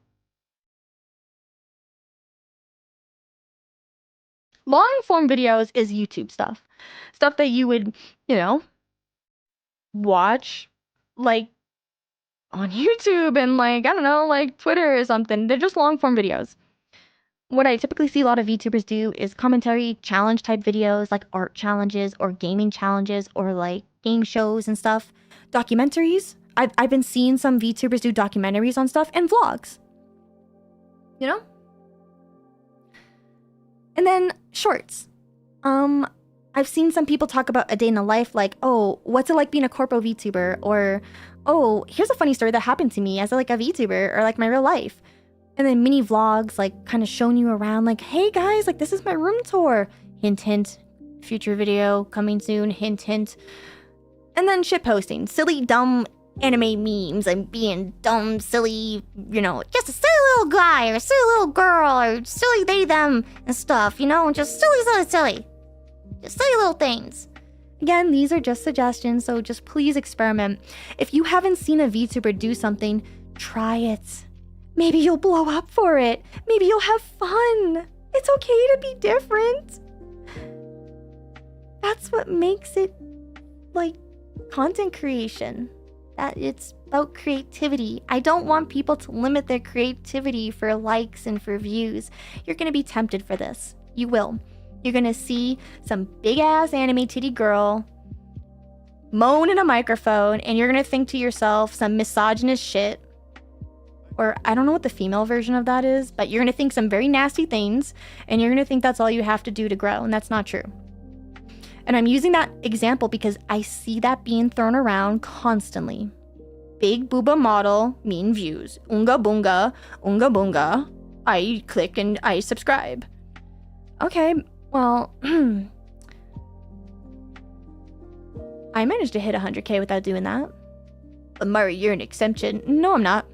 [SPEAKER 1] Long form videos is YouTube stuff. Stuff that you would, watch like on YouTube and like, I don't know, like Twitter or something. They're just long form videos. What I typically see a lot of VTubers do is commentary challenge type videos, like art challenges or gaming challenges or like game shows and stuff. Documentaries. I've been seeing some VTubers do documentaries on stuff and vlogs. And then shorts. I've seen some people talk about a day in the life, like, oh, what's it like being a corpo VTuber? Or, oh, here's a funny story that happened to me as like a VTuber, or like my real life. And then mini vlogs, like kind of showing you around, like, hey guys, like this is my room tour. Hint, hint. Future video coming soon. Hint, hint. And then shit posting. Silly, dumb anime memes and being dumb, silly, just a silly little guy or a silly little girl or silly they, them and stuff, just silly. Just silly little things. Again, these are just suggestions, so just please experiment. If you haven't seen a VTuber do something, try it. Maybe you'll blow up for it. Maybe you'll have fun. It's okay to be different. That's what makes it like content creation. That it's about creativity. I don't want people to limit their creativity for likes and for views. You're gonna be tempted for this. You will. You're gonna see some big ass anime titty girl moan in a microphone, and you're gonna think to yourself some misogynist shit. Or I don't know what the female version of that is, but you're gonna think some very nasty things, and you're gonna think that's all you have to do to grow, and that's not true. And I'm using that example because I see that being thrown around constantly. Big booba model, mean views. Unga bunga, I click and I subscribe. Okay, well, I managed to hit 100K without doing that. But Mari, you're an exception. No, I'm not.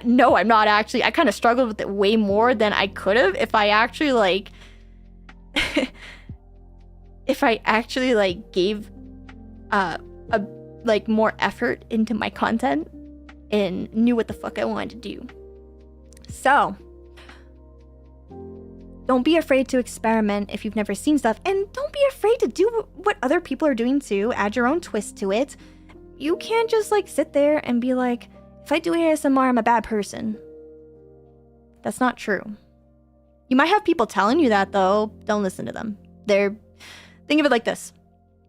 [SPEAKER 1] No, I'm not actually. I kind of struggled with it way more than I could have if I actually like... if I actually like gave like more effort into my content and knew what the fuck I wanted to do. So don't be afraid to experiment if you've never seen stuff, and don't be afraid to do what other people are doing too. Add your own twist to it. You can't just like sit there and be like, if I do ASMR, I'm a bad person. That's not true. You might have people telling you that though. Don't listen to them. Think of it like this.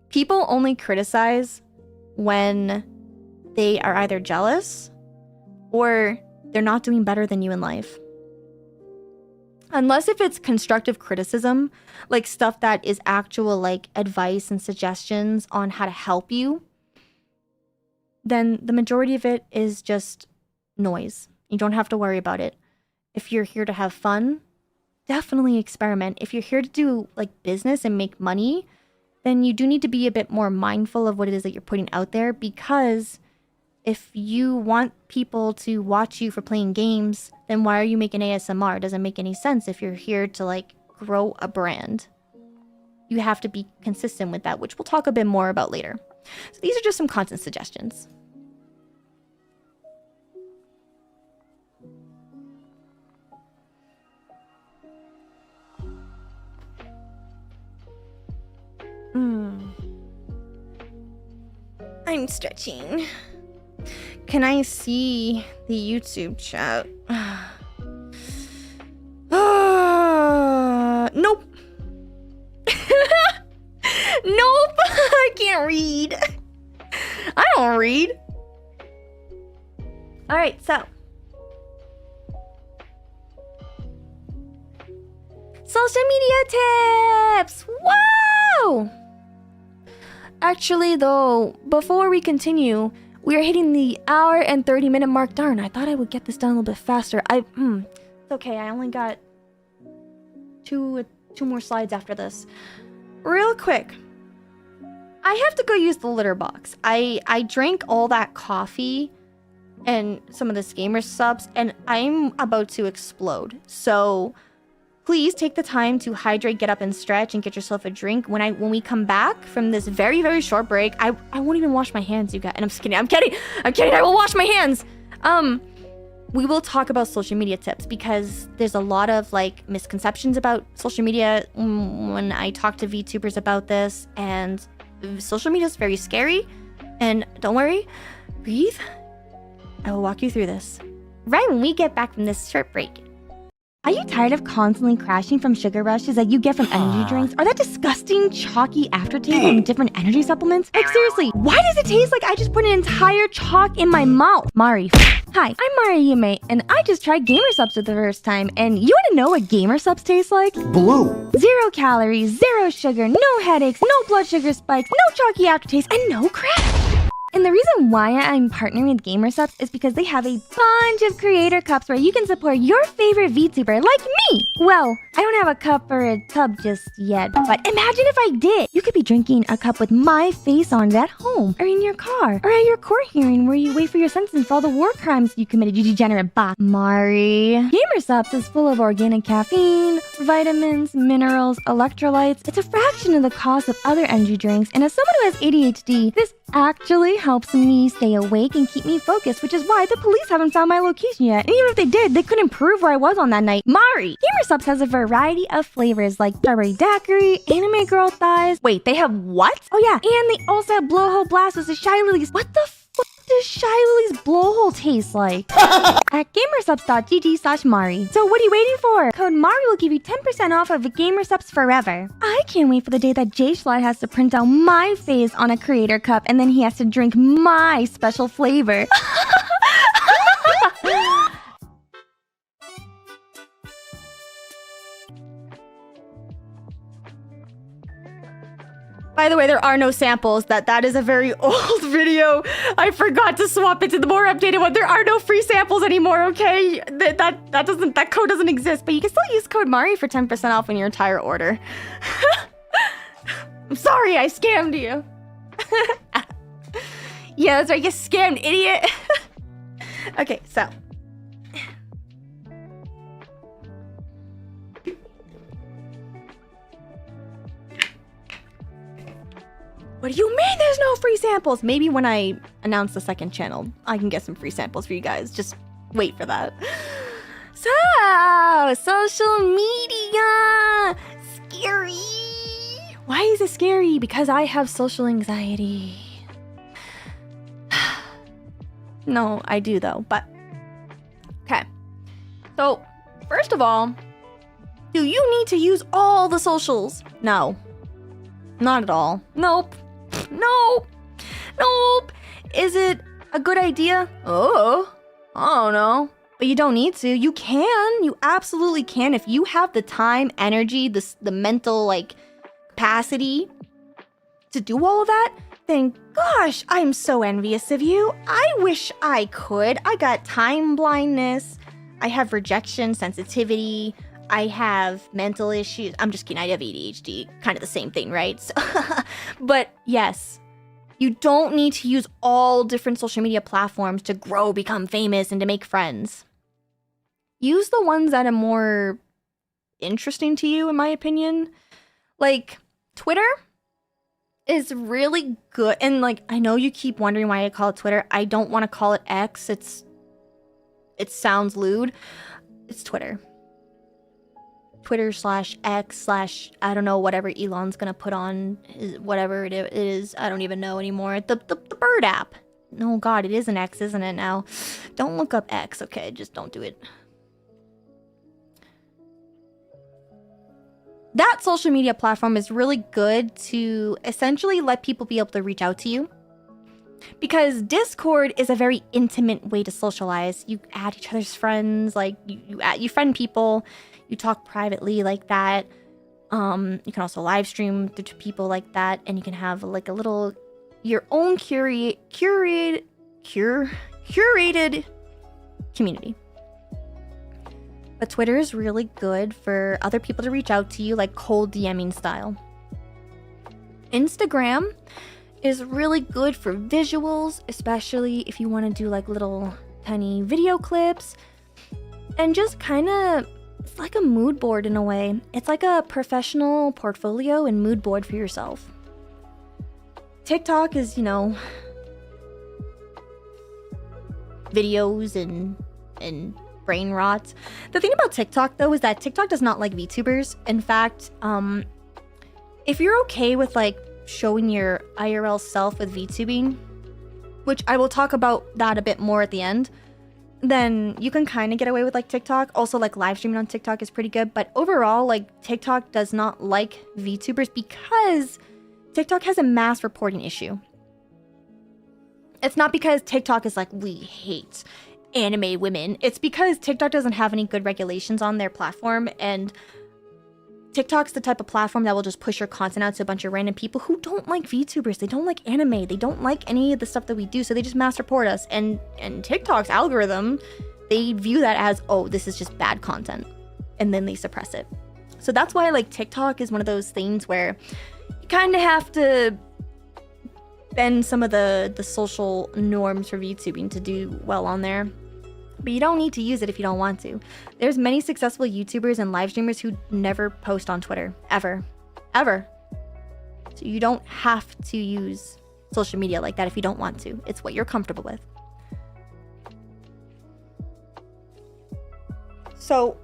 [SPEAKER 1] People only criticize when they are either jealous or they're not doing better than you in life. Unless if it's constructive criticism, like stuff that is actual like advice and suggestions on how to help you, then the majority of it is just noise. You don't have to worry about it. If you're here to have fun, definitely experiment. If you're here to do like business and make money, then you do need to be a bit more mindful of what it is that you're putting out there, because if you want people to watch you for playing games, then why are you making ASMR? It doesn't make any sense if you're here to like grow a brand. You have to be consistent with that, which we'll talk a bit more about later. So these are just some content suggestions. I'm stretching. Can I see the YouTube chat? Nope. Nope. I can't read. I don't read. All right, so social media tips. Whoa! Actually, though, before we continue, we are hitting the hour and 30-minute mark. Darn, I thought I would get this done a little bit faster. It's okay. I only got two more slides after this. Real quick, I have to go use the litter box. I drank all that coffee and some of this gamer subs, and I'm about to explode. So please take the time to hydrate, get up and stretch, and get yourself a drink. When we come back from this very, very short break, I won't even wash my hands, you guys. And I'm just kidding. I'm kidding. I will wash my hands. We will talk about social media tips because there's a lot of like misconceptions about social media when I talk to VTubers about this, and social media is very scary. And don't worry, breathe. I will walk you through this right when we get back from this short break. Are you tired of constantly crashing from sugar rushes that you get from energy drinks? Or that disgusting, chalky aftertaste from different energy supplements? Like seriously, why does it taste like I just put an entire chalk in my mouth? Mari. Hi, I'm Mari Yume, and I just tried Gamer Subs for the first time, and you wanna know what Gamer Subs taste like?
[SPEAKER 4] Blue.
[SPEAKER 1] 0 calories, 0 sugar, no headaches, no blood sugar spikes, no chalky aftertaste, and no crash. And the reason why I'm partnering with Gamer Subs is because they have a bunch of creator cups where you can support your favorite VTuber like me. Well, I don't have a cup or a tub just yet, but imagine if I did. You could be drinking a cup with my face on it at home, or in your car, or at your court hearing where you wait for your sentence for all the war crimes you committed, you degenerate bot. Mari. Gamer Subs is full of organic caffeine, vitamins, minerals, electrolytes. It's a fraction of the cost of other energy drinks, and as someone who has ADHD, this actually helps me stay awake and keep me focused, which is why the police haven't found my location yet. And even if they did, they couldn't prove where I was on that night. Mari! Gamer Subs has a variety of flavors like strawberry daiquiri, anime girl thighs.
[SPEAKER 2] Wait, they have what?
[SPEAKER 1] Oh yeah, and they also have blowhole blasters with Shy Lily's. What the fuck does Shy Lily's blowhole taste like? At gamersubs.gg/Mari. So what are you waiting for? Code Mari will give you 10% off of Gamersubs forever. I can't wait for the day that Jay Schlatt has to print out my face on a creator cup and then he has to drink my special flavor.
[SPEAKER 2] By the way, there are no samples. That is a very old video. I forgot to swap it to the more updated one. There are no free samples anymore, okay? That code doesn't exist, but you can still use code Mari for 10% off on your entire order. I'm sorry, I scammed you. Yeah, that's right, you scammed, idiot. Okay, so. What do you mean there's no free samples? Maybe when I announce the second channel, I can get some free samples for you guys. Just wait for that. So, social media. Scary. Why is it scary? Because I have social anxiety. No, I do though, but okay. So, first of all, do you need to use all the socials? No. Not at all. Nope. Nope. Nope. Is it a good idea? Oh, I don't know. But you don't need to. You can. You absolutely can. If you have the time, energy, the mental, like, capacity to do all of that, then gosh, I'm so envious of you. I wish I could. I got time blindness. I have rejection sensitivity. I have mental issues. I'm just kidding. I have ADHD. Kind of the same thing, right? So, but yes, you don't need to use all different social media platforms to grow, become famous, and to make friends. Use the ones that are more interesting to you, in my opinion. Like, Twitter is really good. And, like, I know you keep wondering why I call it Twitter. I don't want to call it X. It sounds lewd. It's Twitter. Twitter/X/ I don't know, whatever Elon's gonna put on, whatever it is, I don't even know anymore. The bird app. No, God, it is an X, isn't it now? Don't look up X, okay? Just don't do it. That social media platform is really good to essentially let people be able to reach out to you. Because Discord is a very intimate way to socialize. You add each other's friends, like you friend people. You talk privately like that. You can also live stream to people like that, and you can have like a little your own curated community. But Twitter is really good for other people to reach out to you, like cold DMing style. Instagram is really good for visuals, especially if you want to do like little tiny video clips, and just kind of. It's like a mood board in a way. It's like a professional portfolio and mood board for yourself. TikTok is, videos and brain rot. The thing about TikTok, though, is that TikTok does not like VTubers. In fact, if you're okay with, like, showing your IRL self with VTubing, which I will talk about that a bit more at the end, then you can kind of get away with like TikTok. Also, like live streaming on TikTok is pretty good. But overall, like TikTok does not like VTubers because TikTok has a mass reporting issue. It's not because TikTok is like, we hate anime women. It's because TikTok doesn't have any good regulations on their platform. And TikTok's the type of platform that will just push your content out to a bunch of random people who don't like VTubers. They don't like anime. They don't like any of the stuff that we do. So they just mass report us. And TikTok's algorithm, they view that as, oh, this is just bad content. And then they suppress it. So that's why like TikTok is one of those things where you kind of have to bend some of the social norms for VTubing to do well on there. But you don't need to use it if you don't want to. There's many successful YouTubers and live streamers who never post on Twitter. Ever. So you don't have to use social media like that if you don't want to. It's what you're comfortable with. So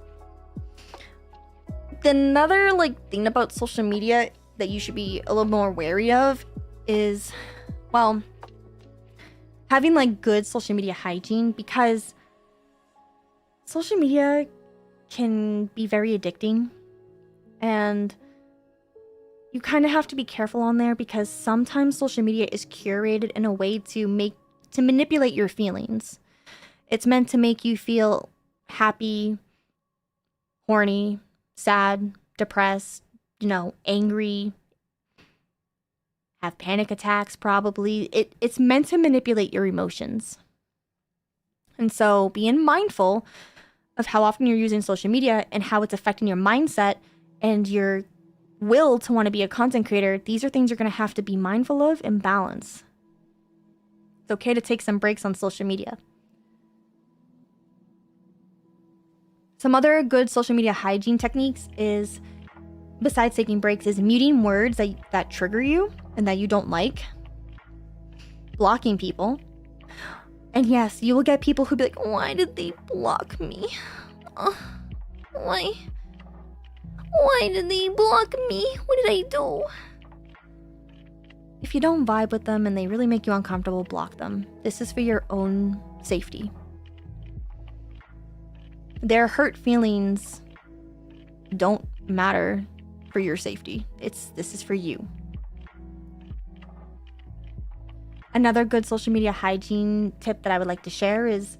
[SPEAKER 2] another thing about social media that you should be a little more wary of is, well, having good social media hygiene, because social media can be very addicting, and you kind of have to be careful on there, because sometimes social media is curated in a way to manipulate your feelings. It's meant to make you feel happy, horny, sad, depressed, angry, have panic attacks probably. It's meant to manipulate your emotions. And so being mindful of how often you're using social media and how it's affecting your mindset and your will to want to be a content creator, these are things you're going to have to be mindful of and balance. It's okay to take some breaks on social media. Some other good social media hygiene techniques is, besides taking breaks, is muting words that trigger you and that you don't like, blocking people. And yes, you will get people who be like, why did they block me? Why did they block me? What did I do? If you don't vibe with them and they really make you uncomfortable, block them. This is for your own safety. Their hurt feelings don't matter for your safety. This is for you. Another good social media hygiene tip that I would like to share is,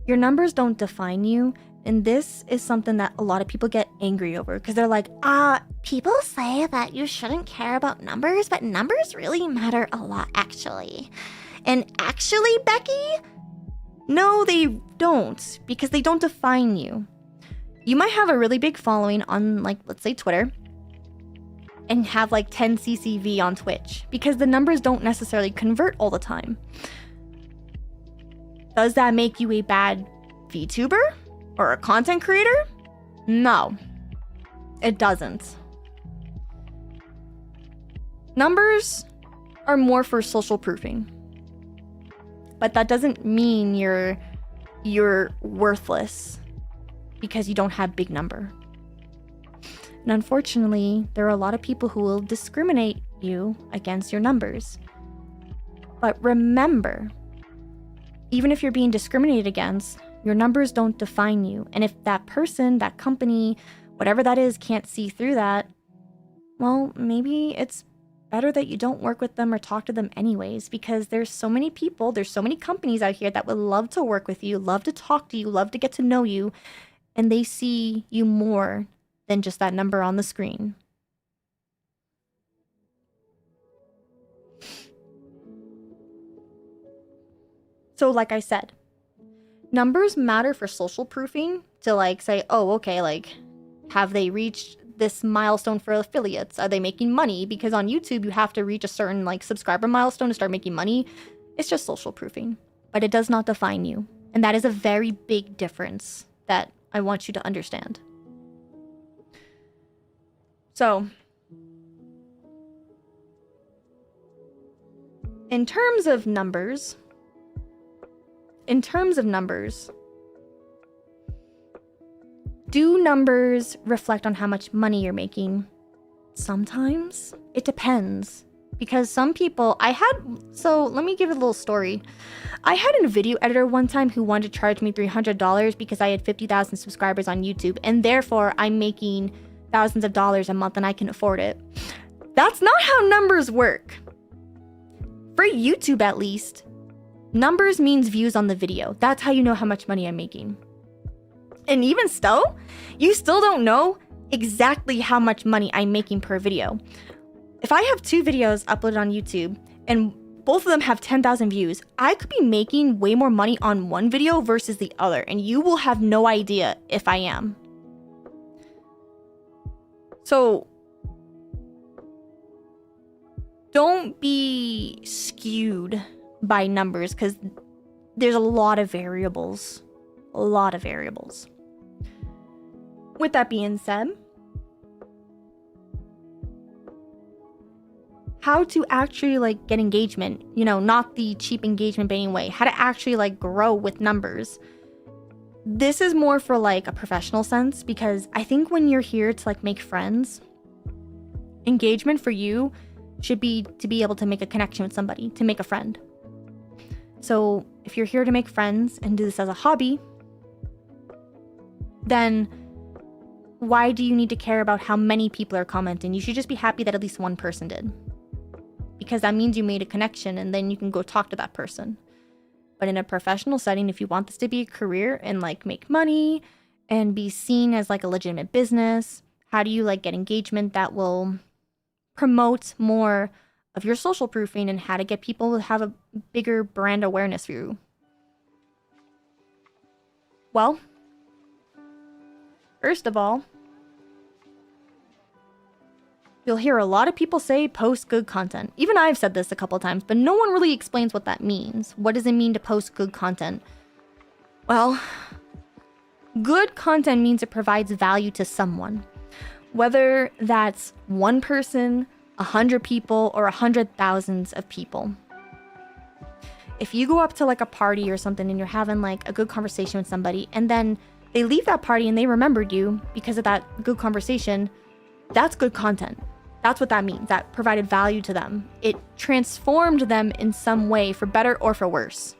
[SPEAKER 2] your numbers don't define you. And this is something that a lot of people get angry over, because they're like,
[SPEAKER 3] people say that you shouldn't care about numbers, but numbers really matter a lot, actually. And actually, Becky,
[SPEAKER 2] no, they don't, because they don't define you. You might have a really big following on, let's say Twitter, and have 10 CCV on Twitch, because the numbers don't necessarily convert all the time. Does that make you a bad VTuber or a content creator? No, it doesn't. Numbers are more for social proofing, but that doesn't mean you're worthless because you don't have big number. And unfortunately, there are a lot of people who will discriminate you against your numbers. But remember, even if you're being discriminated against, your numbers don't define you. And if that person, that company, whatever that is, can't see through that, well, maybe it's better that you don't work with them or talk to them anyways, because there's so many people, there's so many companies out here that would love to work with you, love to talk to you, love to get to know you, and they see you more than just that number on the screen. So like I said, numbers matter for social proofing to say, oh, okay, have they reached this milestone for affiliates? Are they making money? Because on YouTube, you have to reach a certain subscriber milestone to start making money. It's just social proofing, but it does not define you. And that is a very big difference that I want you to understand. So, in terms of numbers, do numbers reflect on how much money you're making? Sometimes. It depends. Because some people, so let me give you a little story. I had a video editor one time who wanted to charge me $300 because I had 50,000 subscribers on YouTube, and therefore I'm making thousands of dollars a month and I can afford it. That's not how numbers work. For YouTube, at least, numbers means views on the video. That's how you know how much money I'm making. And even still, you still don't know exactly how much money I'm making per video. If I have 2 videos uploaded on YouTube and both of them have 10,000 views, I could be making way more money on one video versus the other, and you will have no idea if I am. So don't be skewed by numbers, because there's a lot of variables. With that being said, how to actually like get engagement, you know, not the cheap engagement baiting way, how to actually like grow with numbers. This is more for like a professional sense, because I think when you're here to like make friends, engagement for you should be to be able to make a connection with somebody, to make a friend. So if you're here to make friends and do this as a hobby, then why do you need to care about how many people are commenting? You should just be happy that at least one person did, because that means you made a connection and then you can go talk to that person. But in a professional setting, if you want this to be a career and like make money and be seen as like a legitimate business, how do you like get engagement that will promote more of your social proofing and how to get people to have a bigger brand awareness for you? Well, first of all, you'll hear a lot of people say post good content. Even I've said this a couple times, but no one really explains what that means. What does it mean to post good content? Well, good content means it provides value to someone. Whether that's one person, 100 people, or 100,000 of people. If you go up to like a party or something and you're having like a good conversation with somebody, and then they leave that party and they remembered you because of that good conversation, that's good content. That's what that means. That provided value to them. It transformed them in some way, for better or for worse.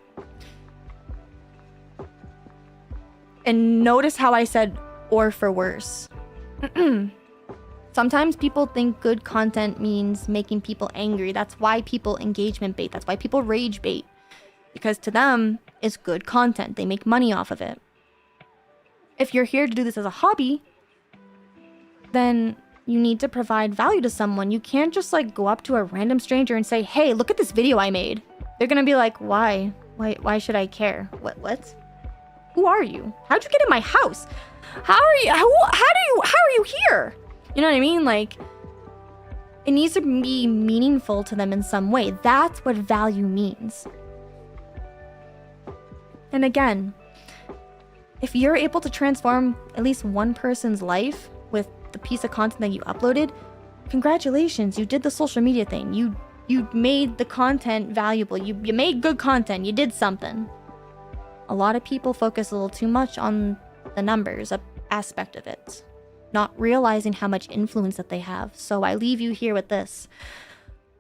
[SPEAKER 2] And notice how I said, or for worse. Sometimes people think good content means making people angry. That's why people engagement bait. That's why people rage bait. Because to them, it's good content. They make money off of it. If you're here to do this as a hobby, then you need to provide value to someone. You can't just like go up to a random stranger and say, hey, look at this video I made. They're gonna be like, why? Why should I care? What? Who are you? How'd you get in my house? How are you here? You know what I mean? Like, it needs to be meaningful to them in some way. That's what value means. And again, if you're able to transform at least one person's life with the piece of content that you uploaded, congratulations, you did the social media thing. You made the content valuable. You made good content. You did something. A lot of people focus a little too much on the numbers aspect of it, not realizing how much influence that they have. So I leave you here with this.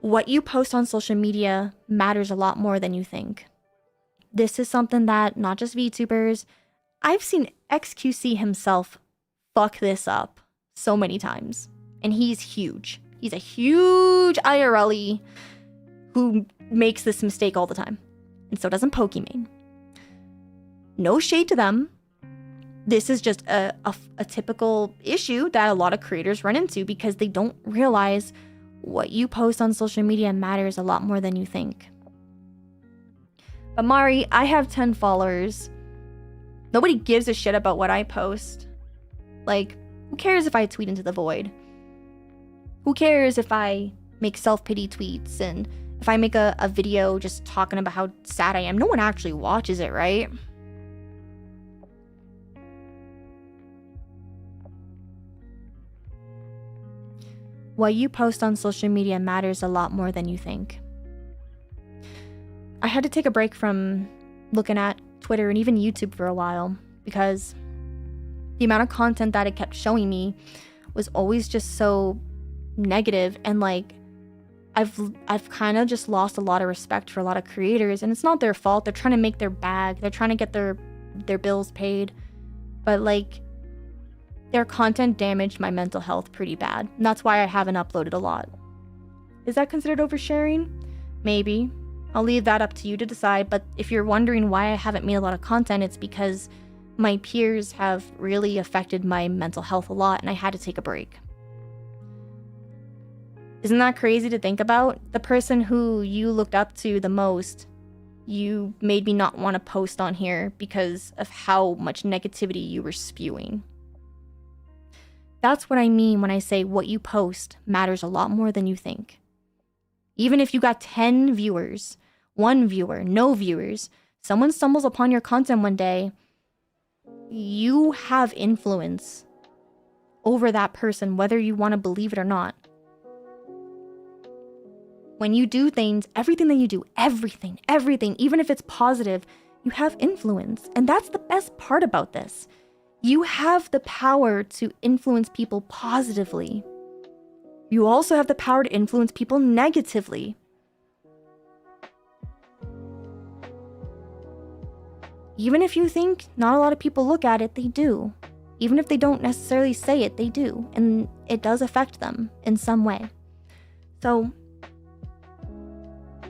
[SPEAKER 2] What you post on social media matters a lot more than you think. This is something that not just VTubers, I've seen XQC himself fuck this up so many times. And he's huge. He's a huge IRL who makes this mistake all the time. And so doesn't Pokimane. No shade to them. This is just a typical issue that a lot of creators run into because they don't realize what you post on social media matters a lot more than you think. But Mari, I have 10 followers. Nobody gives a shit about what I post. Like, who cares if I tweet into the void? Who cares if I make self-pity tweets and if I make a video just talking about how sad I am? No one actually watches it, right? What you post on social media matters a lot more than you think. I had to take a break from looking at Twitter and even YouTube for a while because the amount of content that it kept showing me was always just so negative, and like I've kind of just lost a lot of respect for a lot of creators, and it's not their fault. They're trying to make their bag. They're trying to get their bills paid. But like their content damaged my mental health pretty bad. And that's why I haven't uploaded a lot. Is that considered oversharing? Maybe. I'll leave that up to you to decide, but if you're wondering why I haven't made a lot of content, it's because my peers have really affected my mental health a lot and I had to take a break. Isn't that crazy to think about? The person who you looked up to the most, you made me not want to post on here because of how much negativity you were spewing. That's what I mean when I say what you post matters a lot more than you think. Even if you got 10 viewers, 1 viewer, no viewers, someone stumbles upon your content one day, you have influence over that person, whether you want to believe it or not. When you do things, everything that you do, everything, even if it's positive, you have influence. And that's the best part about this. You have the power to influence people positively. You also have the power to influence people negatively. Even if you think not a lot of people look at it, they do. Even if they don't necessarily say it, they do. And it does affect them in some way. So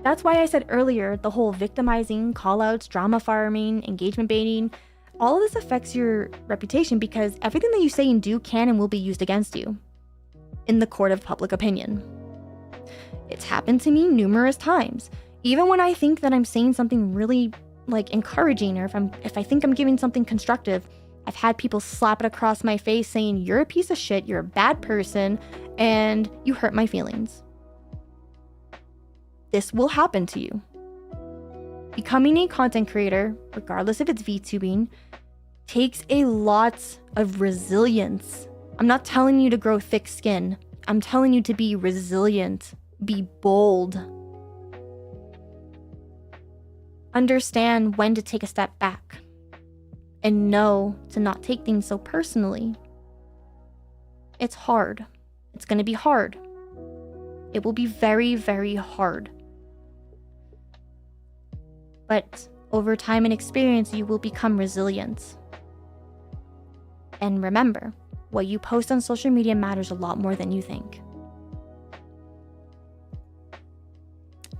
[SPEAKER 2] that's why I said earlier, the whole victimizing, call-outs, drama farming, engagement baiting, all of this affects your reputation because everything that you say and do can and will be used against you in the court of public opinion. It's happened to me numerous times. Even when I think that I'm saying something really encouraging, or if I think I'm giving something constructive, I've had people slap it across my face saying, "You're a piece of shit, you're a bad person, and you hurt my feelings." This will happen to you. Becoming a content creator, regardless if it's VTubing, takes a lot of resilience. I'm not telling you to grow thick skin. I'm telling you to be resilient, be bold. Understand when to take a step back and know to not take things so personally. It's hard. It's going to be hard. It will be very, very hard. But over time and experience, you will become resilient. And remember, what you post on social media matters a lot more than you think.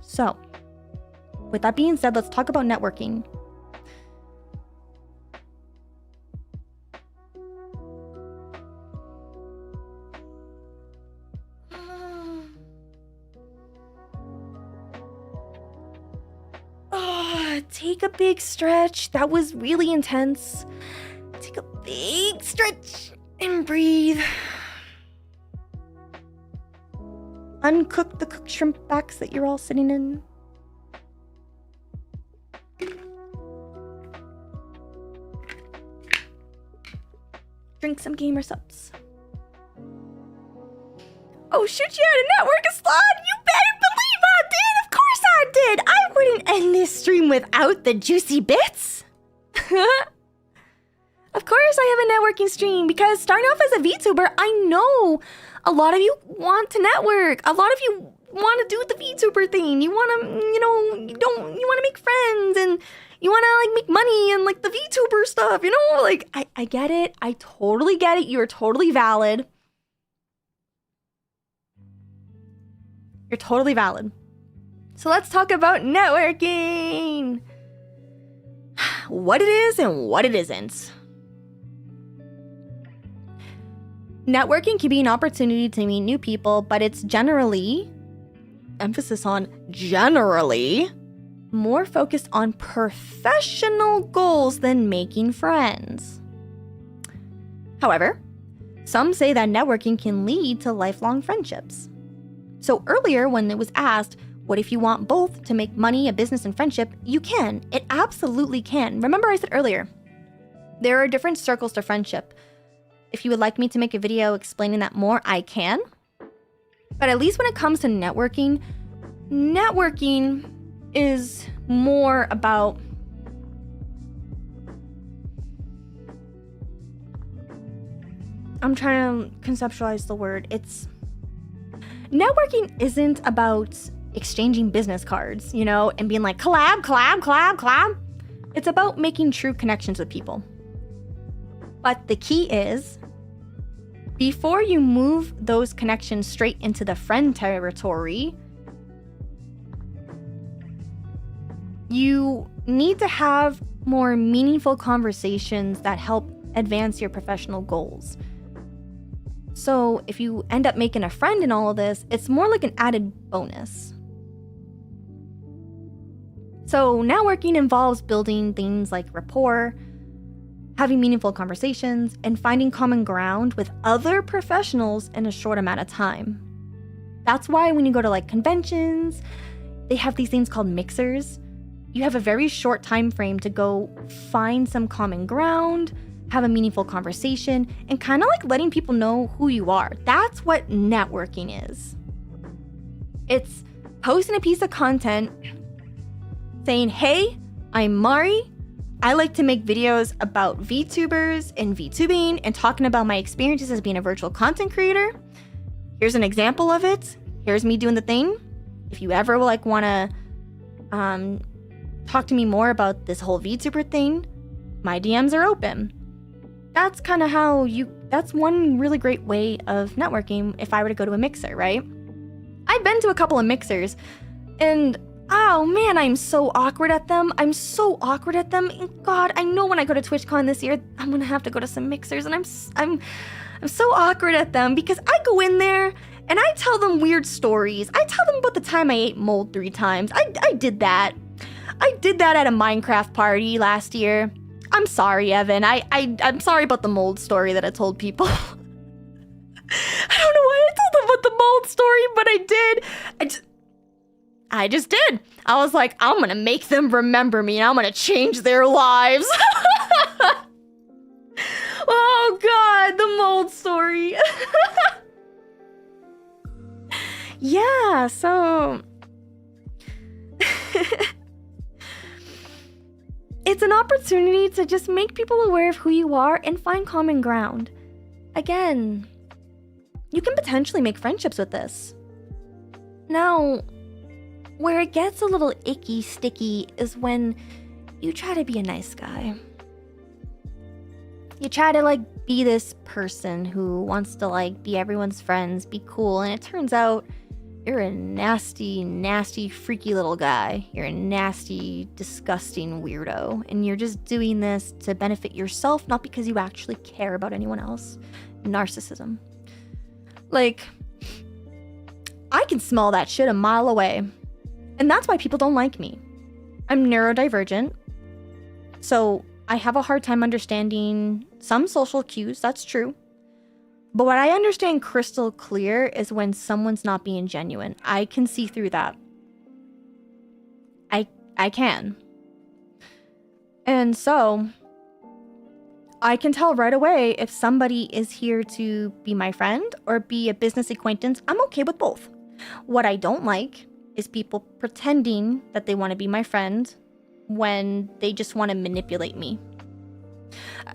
[SPEAKER 2] So, with that being said, let's talk about networking. Take a big stretch. That was really intense. Take a big stretch and breathe. Uncook the cooked shrimp backs that you're all sitting in. Drink some gamer subs. Oh shoot, you had a network slot? You better believe I did! Of course I did! I wouldn't end this stream without the juicy bits! Of course I have a networking stream, because starting off as a VTuber, I know a lot of you want to network. A lot of you want to do the VTuber thing. You want to, you want to make friends, and you want to make money and the VTuber stuff, I get it. I totally get it. You're totally valid. You're totally valid. So let's talk about networking. What it is and what it isn't. Networking can be an opportunity to meet new people, but it's generally, emphasis on generally, more focused on professional goals than making friends. However, some say that networking can lead to lifelong friendships. So earlier, when it was asked, what if you want both to make money, a business, and friendship? You can. It absolutely can. Remember I said earlier, there are different circles to friendship. If you would like me to make a video explaining that more, I can. But at least when it comes to networking is more about I'm trying to conceptualize the word. Networking isn't about exchanging business cards, and being like, collab, collab, collab, collab. It's about making true connections with people. But the key is, before you move those connections straight into the friend territory, you need to have more meaningful conversations that help advance your professional goals. So if you end up making a friend in all of this, it's more like an added bonus. So networking involves building things like rapport, having meaningful conversations, and finding common ground with other professionals in a short amount of time. That's why when you go to conventions, they have these things called mixers. You have a very short time frame to go find some common ground, have a meaningful conversation, and kind of letting people know who you are. That's what networking is. It's posting a piece of content saying, hey, I'm Mari. I like to make videos about VTubers and VTubing and talking about my experiences as being a virtual content creator. Here's an example of it. Here's me doing the thing. If you ever like want to talk to me more about this whole VTuber thing, my DMs are open. That's kind of how that's one really great way of networking if I were to go to a mixer, right? I've been to a couple of mixers and oh man, I'm so awkward at them. And God, I know when I go to TwitchCon this year, I'm going to have to go to some mixers and I'm so awkward at them because I go in there and I tell them weird stories. I tell them about the time I ate mold 3 times. I did that. I did that at a Minecraft party last year. I'm sorry, Evan. I'm sorry about the mold story that I told people. I don't know why I told them about the mold story, but I did. I just did. I was like, I'm gonna make them remember me and I'm gonna change their lives. Oh God, the mold story. Yeah, so it's an opportunity to just make people aware of who you are and find common ground. Again, you can potentially make friendships with this. Now, where it gets a little icky, sticky is when you try to be a nice guy. You try to like be this person who wants to like be everyone's friends, be cool, and it turns out you're a nasty, nasty, freaky little guy. You're a nasty, disgusting weirdo. And you're just doing this to benefit yourself, not because you actually care about anyone else. Narcissism. Like, I can smell that shit a mile away. And that's why people don't like me. I'm neurodivergent. So I have a hard time understanding some social cues, that's true. But what I understand crystal clear is when someone's not being genuine. I can see through that. I can. And so I can tell right away if somebody is here to be my friend or be a business acquaintance. I'm okay with both. What I don't like is people pretending that they want to be my friend when they just want to manipulate me.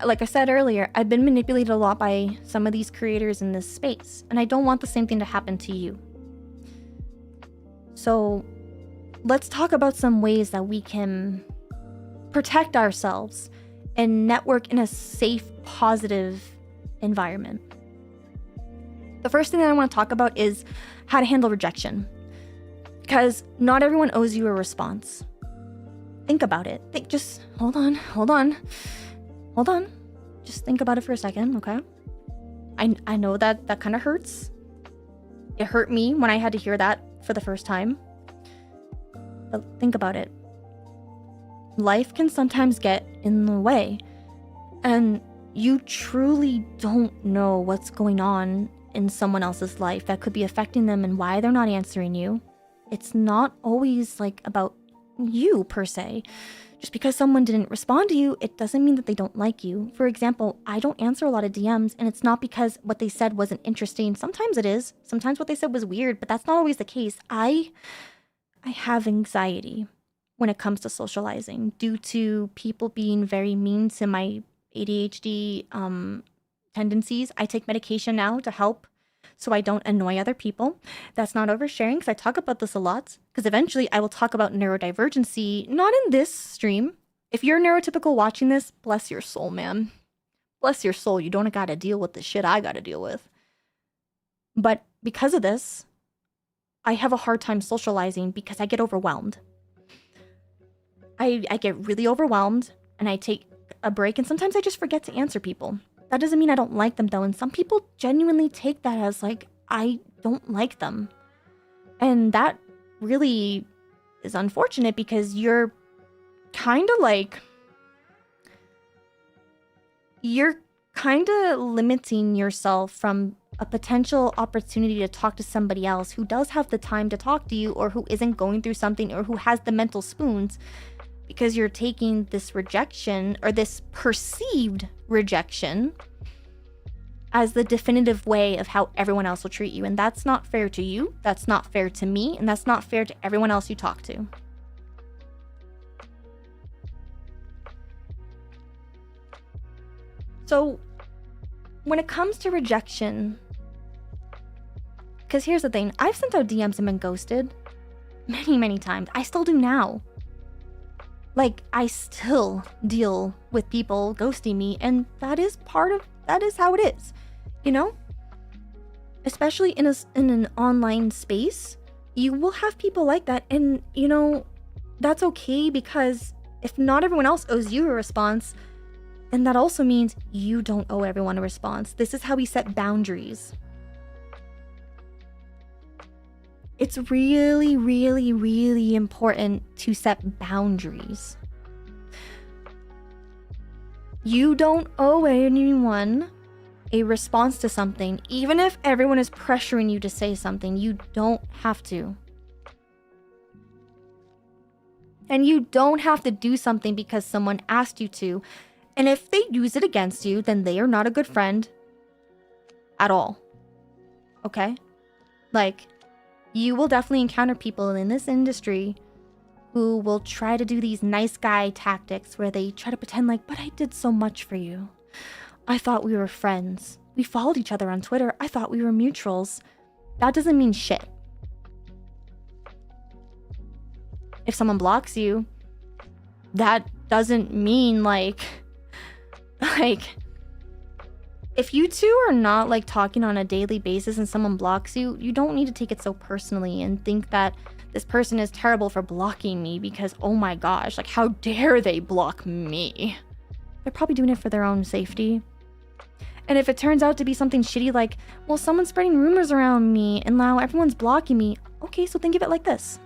[SPEAKER 2] Like I said earlier, I've been manipulated a lot by some of these creators in this space, and I don't want the same thing to happen to you. So let's talk about some ways that we can protect ourselves and network in a safe, positive environment. The first thing that I want to talk about is how to handle rejection. Because not everyone owes you a response. Think about it. Just hold on. Just think about it for a second, okay? I know that kind of hurts. It hurt me when I had to hear that for the first time. But think about it. Life can sometimes get in the way. And you truly don't know what's going on in someone else's life that could be affecting them and why they're not answering you. It's not always like about you per se. Just because someone didn't respond to you, it doesn't mean that they don't like you. For example, I don't answer a lot of DMs, and it's not because what they said wasn't interesting. Sometimes it is. Sometimes what they said was weird, but that's not always the case. I have anxiety when it comes to socializing due to people being very mean to my ADHD tendencies. I take medication now to help so I don't annoy other people. That's not oversharing because I talk about this a lot, because eventually I will talk about neurodivergency, not in this stream. If you're neurotypical watching this, bless your soul, man. Bless your soul. You don't gotta deal with the shit I gotta deal with. But because of this, I have a hard time socializing because I get overwhelmed. I get really overwhelmed and I take a break, and sometimes I just forget to answer people. That doesn't mean I don't like them though, and some people genuinely take that as like, I don't like them. And that really is unfortunate because you're kind of limiting yourself from a potential opportunity to talk to somebody else who does have the time to talk to you, or who isn't going through something, or who has the mental spoons, because you're taking this rejection or this perceived rejection as the definitive way of how everyone else will treat you. And that's not fair to you, that's not fair to me, and that's not fair to everyone else you talk to. So when it comes to rejection, because here's the thing, I've sent out DMs and been ghosted many times. I still do now. Like, I still deal with people ghosting me, and that is how it is, you know? Especially in an online space, you will have people like that, and you know, that's okay, because if not everyone else owes you a response, then that also means you don't owe everyone a response. This is how we set boundaries. It's really important to set boundaries. You don't owe anyone a response to something. Even if everyone is pressuring you to say something, you don't have to. And you don't have to do something because someone asked you to. And if they use it against you, then they are not a good friend at all. Okay? Like, you will definitely encounter people in this industry who will try to do these nice guy tactics where they try to pretend like, but I did so much for you. I thought we were friends. We followed each other on Twitter. I thought we were mutuals. That doesn't mean shit. If someone blocks you, that doesn't mean like, if you two are not like talking on a daily basis and someone blocks you, you don't need to take it so personally and think that this person is terrible for blocking me because, oh my gosh, like how dare they block me? They're probably doing it for their own safety. And if it turns out to be something shitty like, well, someone's spreading rumors around me and now everyone's blocking me. Okay, so think of it like this.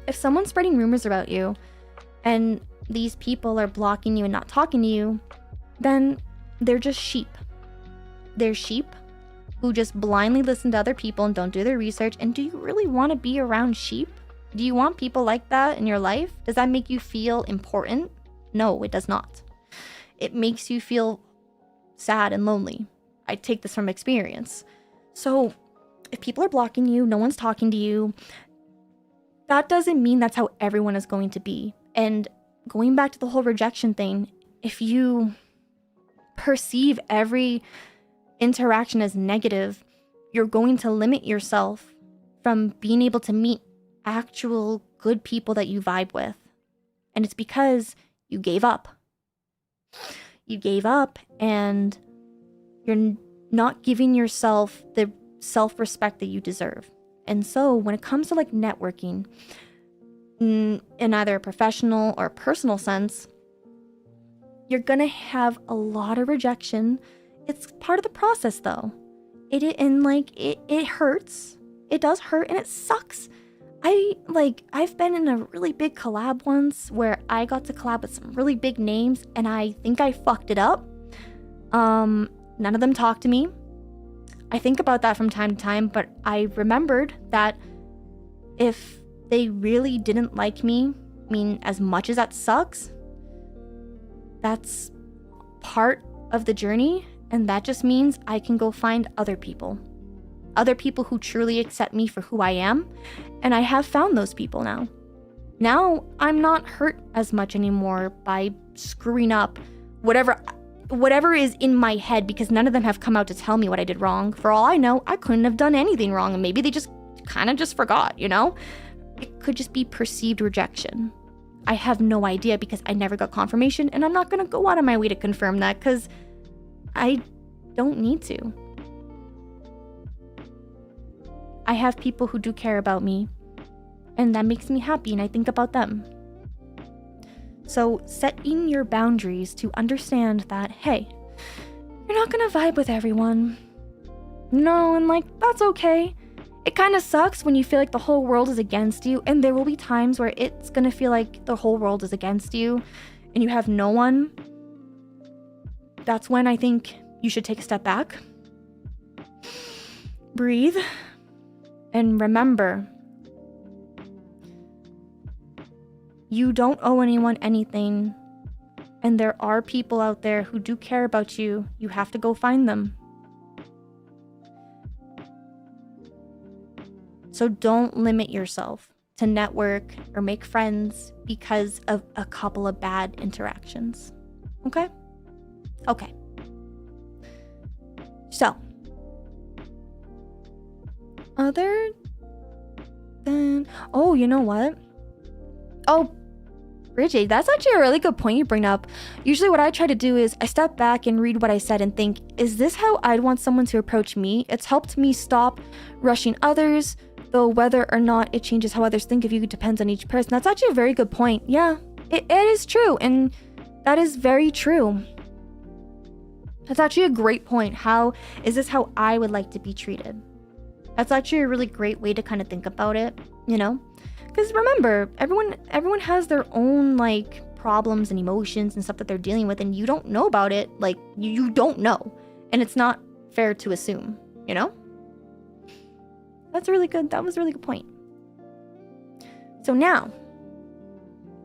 [SPEAKER 2] If someone's spreading rumors about you and these people are blocking you and not talking to you, then they're just sheep. They're sheep who just blindly listen to other people and don't do their research. And do you really want to be around sheep? Do you want people like that in your life? Does that make you feel important? No, it does not. It makes you feel sad and lonely. I take this from experience. So if people are blocking you, no one's talking to you, that doesn't mean that's how everyone is going to be. And going back to the whole rejection thing, if you perceive every interaction as negative, you're going to limit yourself from being able to meet actual good people that you vibe with. And it's because you gave up. You gave up and you're not giving yourself the self-respect that you deserve. And so when it comes to like networking, in either a professional or personal sense, you're gonna have a lot of rejection. It's part of the process though. It hurts. It does hurt and it sucks. I've been in a really big collab once where I got to collab with some really big names and I think I fucked it up. None of them talked to me. I think about that from time to time, but I remembered that if they really didn't like me, I mean, as much as that sucks, that's part of the journey, and that just means I can go find other people who truly accept me for who I am, and I have found those people now. Now I'm not hurt as much anymore by screwing up whatever is in my head, because none of them have come out to tell me what I did wrong. For all I know, I couldn't have done anything wrong, and maybe they just kind of just forgot, you know? It could just be perceived rejection. I have no idea because I never got confirmation, and I'm not gonna go out of my way to confirm that because I don't need to. I have people who do care about me, and that makes me happy, and I think about them. So setting your boundaries to understand that, hey, you're not gonna vibe with everyone. No, and like, that's okay. It kind of sucks when you feel like the whole world is against you, and there will be times where it's gonna feel like the whole world is against you and you have no one. That's when I think you should take a step back, breathe, and remember, you don't owe anyone anything, and there are people out there who do care about you. You have to go find them.
[SPEAKER 1] So don't limit yourself to network or make friends because of a couple of bad interactions. Okay? Okay. So, other than, oh, you know what? Oh, Bridget, that's actually a really good point you bring up. Usually what I try to do is I step back and read what I said and think, is this how I'd want someone to approach me? It's helped me stop rushing others, though whether or not it changes how others think of you depends on each person. That's actually a very good point. Yeah, it is true. And that is very true. That's actually a great point. How is this how I would like to be treated? That's actually a really great way to kind of think about it, you know? Because remember, everyone has their own like problems and emotions and stuff that they're dealing with, and you don't know about it. Like you don't know, and it's not fair to assume, you know? That's really good. That was a really good point. So now,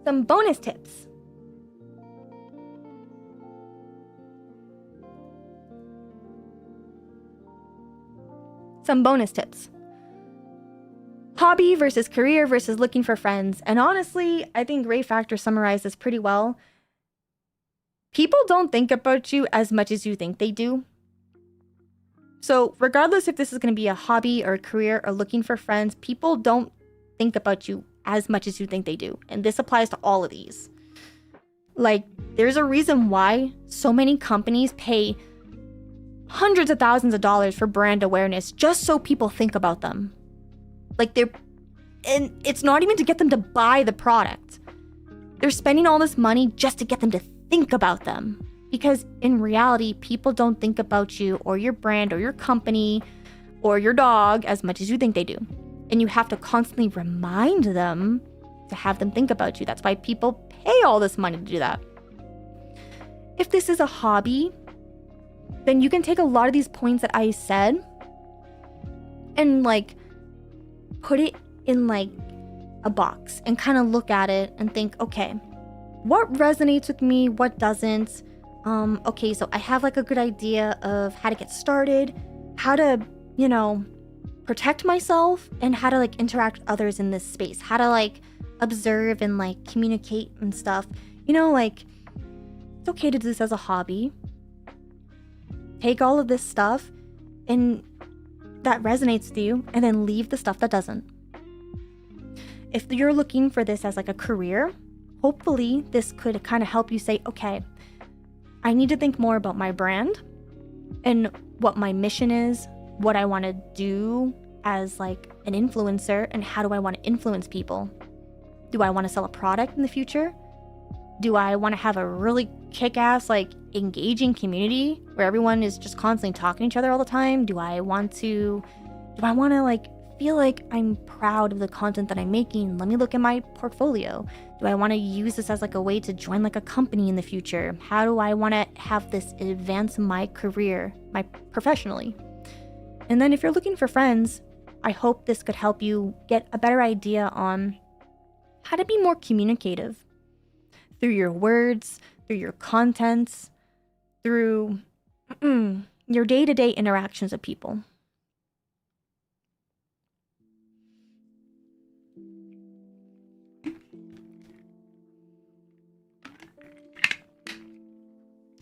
[SPEAKER 1] some bonus tips. Some bonus tips. Hobby versus career versus looking for friends. And honestly, I think Ray Factor summarized this pretty well. People don't think about you as much as you think they do. So regardless if this is going to be a hobby or a career or looking for friends, people don't think about you as much as you think they do. And this applies to all of these. Like, there's a reason why so many companies pay hundreds of thousands of dollars for brand awareness just so people think about them. Like and it's not even to get them to buy the product. They're spending all this money just to get them to think about them. Because in reality, people don't think about you or your brand or your company or your dog as much as you think they do. And you have to constantly remind them to have them think about you. That's why people pay all this money to do that. If this is a hobby, then you can take a lot of these points that I said and like put it in like a box and kind of look at it and think, okay, what resonates with me? What doesn't? Okay, so I have like a good idea of how to get started, how to, you know, protect myself, and how to like interact with others in this space, how to like observe and like communicate and stuff. You know, like it's okay to do this as a hobby. Take all of this stuff and that resonates with you, and then leave the stuff that doesn't. If you're looking for this as like a career, hopefully this could kind of help you say, okay, I need to think more about my brand and what my mission is, what I want to do as like an influencer, and how do I want to influence people? Do I want to sell a product in the future? Do I want to have a really kick-ass, like, engaging community where everyone is just constantly talking to each other all the time? Do I want to, like, feel like I'm proud of the content that I'm making? Let me look at my portfolio. Do I want to use this as, like, a way to join, like, a company in the future? How do I want to have this advance my career, professionally? And then if you're looking for friends, I hope this could help you get a better idea on how to be more communicative. Through your words, through your contents, through your day-to-day interactions with people.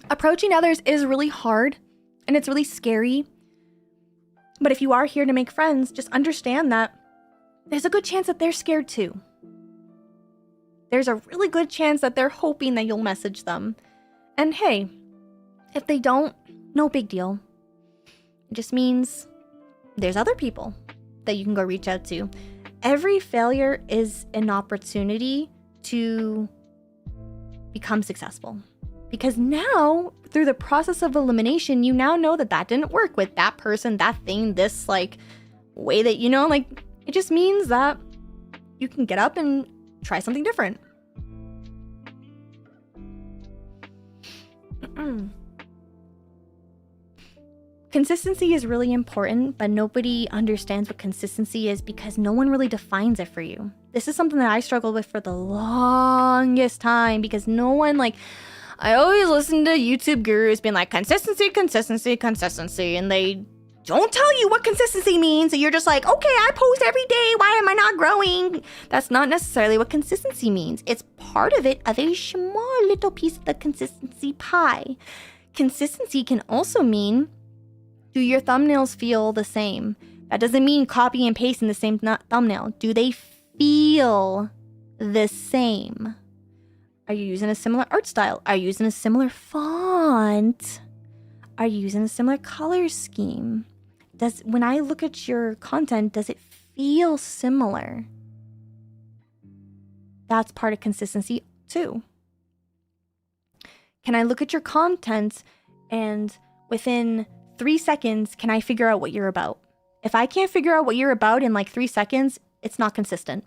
[SPEAKER 1] Approaching others is really hard, and it's really scary. But if you are here to make friends, just understand that there's a good chance that they're scared too. There's a really good chance that they're hoping that you'll message them. And hey, if they don't, no big deal. It just means there's other people that you can go reach out to. Every failure is an opportunity to become successful. Because now, through the process of elimination, you now know that didn't work with that person, that thing, this like way that, you know, like it just means that you can get up and try something different. Consistency is really important, but nobody understands what consistency is because no one really defines it for you. This is something that I struggled with for the longest time because no one, like, I always listen to YouTube gurus being like, consistency, consistency, consistency, and they
[SPEAKER 2] don't tell you what consistency means. And you're just like, okay, I post every day. Why am I not growing? That's not necessarily what consistency means. It's part of it, a very small little piece of the consistency pie. Consistency can also mean, do your thumbnails feel the same? That doesn't mean copy and paste in the same thumbnail. Do they feel the same? Are you using a similar art style? Are you using a similar font? Are you using a similar color scheme? When I look at your content, does it feel similar? That's part of consistency too. Can I look at your content and within 3 seconds, can I figure out what you're about? If I can't figure out what you're about in like 3 seconds, it's not consistent.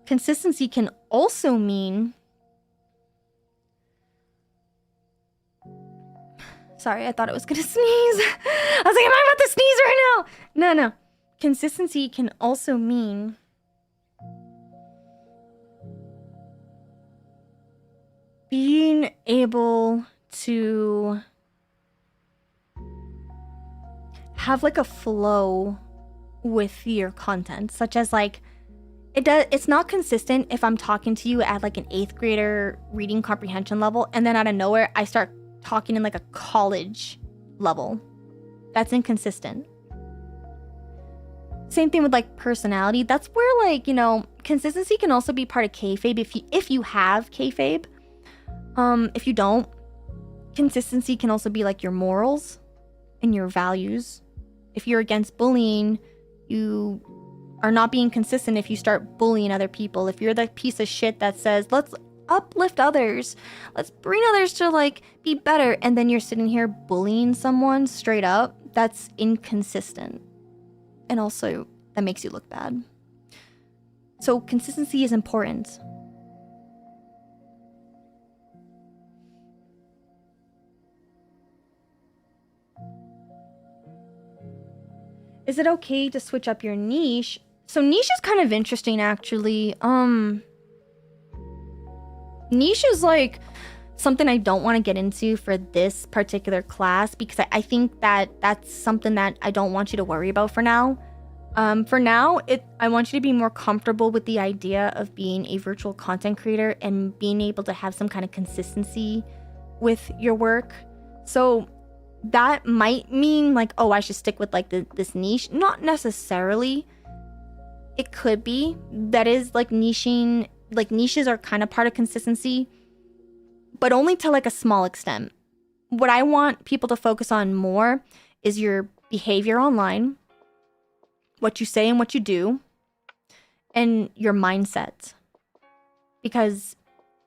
[SPEAKER 2] Consistency can also mean... Sorry, I thought I was gonna sneeze. I was like, am I about to sneeze right now? No. Consistency can also mean being able to have like a flow with your content, such as like it's not consistent if I'm talking to you at like an 8th grader reading comprehension level and then out of nowhere I start talking in like a college level. That's inconsistent. Same thing with like personality. That's where like, you know, consistency can also be part of kayfabe if you have kayfabe. If you don't, consistency can also be like your morals and your values. If you're against bullying, you are not being consistent if you start bullying other people. If you're the piece of shit that says, let's uplift others, let's bring others to like be better, and then you're sitting here bullying someone straight up, that's inconsistent. And also, that makes you look bad. So consistency is important. Is it okay to switch up your niche? So niche is kind of interesting, actually. Niche is like something I don't want to get into for this particular class because I think that that's something that I don't want you to worry about for now. For now, I want you to be more comfortable with the idea of being a virtual content creator and being able to have some kind of consistency with your work. So that might mean like, oh, I should stick with like this niche. Not necessarily. It could be. That is like niching. Like niches are kind of part of consistency, but only to like a small extent. What I want people to focus on more is your behavior online, what you say and what you do, and your mindset. Because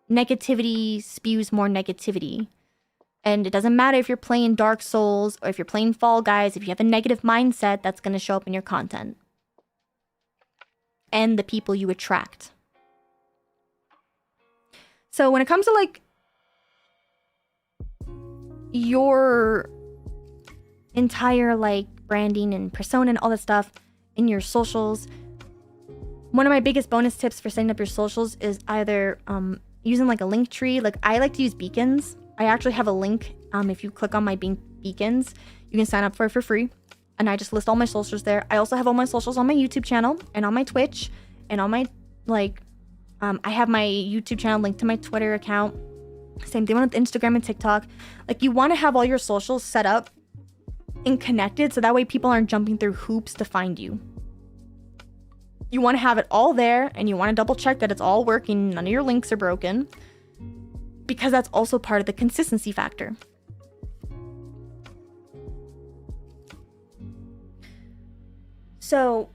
[SPEAKER 2] negativity spews more negativity. And it doesn't matter if you're playing Dark Souls or if you're playing Fall Guys, if you have a negative mindset, that's going to show up in your content. And the people you attract. So when it comes to like your entire like branding and persona and all that stuff in your socials, one of my biggest bonus tips for setting up your socials is either using like a link tree. Like I like to use beacons. I actually have a link. If you click on my beacons, you can sign up for it for free. And I just list all my socials there. I also have all my socials on my YouTube channel and on my Twitch and on my like, I have my YouTube channel linked to my Twitter account. Same thing with Instagram and TikTok. Like you want to have all your socials set up and connected so that way people aren't jumping through hoops to find you. You want to have it all there and you want to double check that it's all working. None of your links are broken. Because that's also part of the consistency factor. So,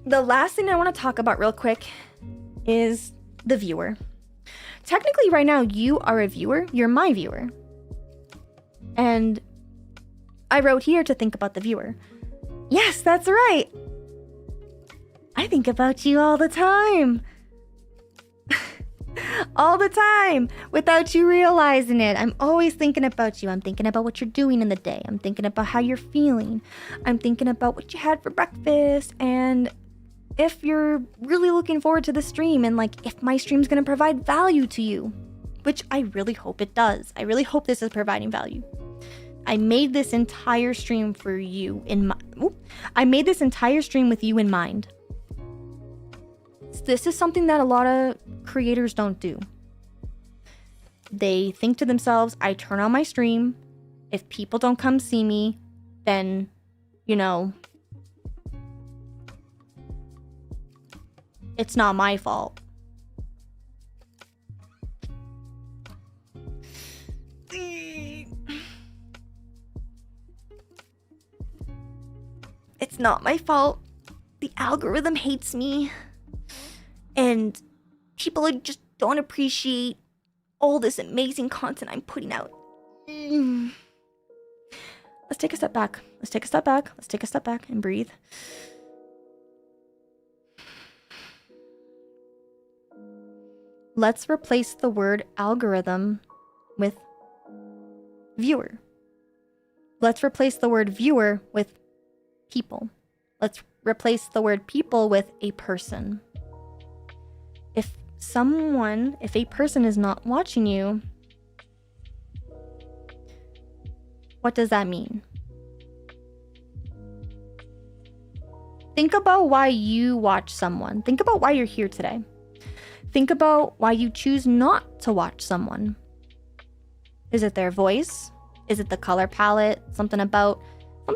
[SPEAKER 2] the last thing I want to talk about real quick is the viewer. Technically, right now, you are a viewer. You're my viewer. And I wrote here to think about the viewer. Yes, that's right. I think about you all the time. All the time without you realizing it. I'm always thinking about you. I'm thinking about what you're doing in the day. I'm thinking about how you're feeling. I'm thinking about what you had for breakfast and if you're really looking forward to the stream and like if my stream's gonna provide value to you. which I really hope it does. I really hope this is providing value. I made this entire stream for you I made this entire stream with you in mind. This is something that a lot of creators don't do. They think to themselves, I turn on my stream. If people don't come see me, then, you know, it's not my fault. It's not my fault. The algorithm hates me. And people just don't appreciate all this amazing content I'm putting out. Let's take a step back. Let's take a step back. Let's take a step back and breathe. Let's replace the word algorithm with viewer. Let's replace the word viewer with people. Let's replace the word people with a person. If a person is not watching you, what does that mean? Think about why you watch someone. Think about why you're here today. Think about why you choose not to watch someone. Is it their voice? Is it the color palette? Something about,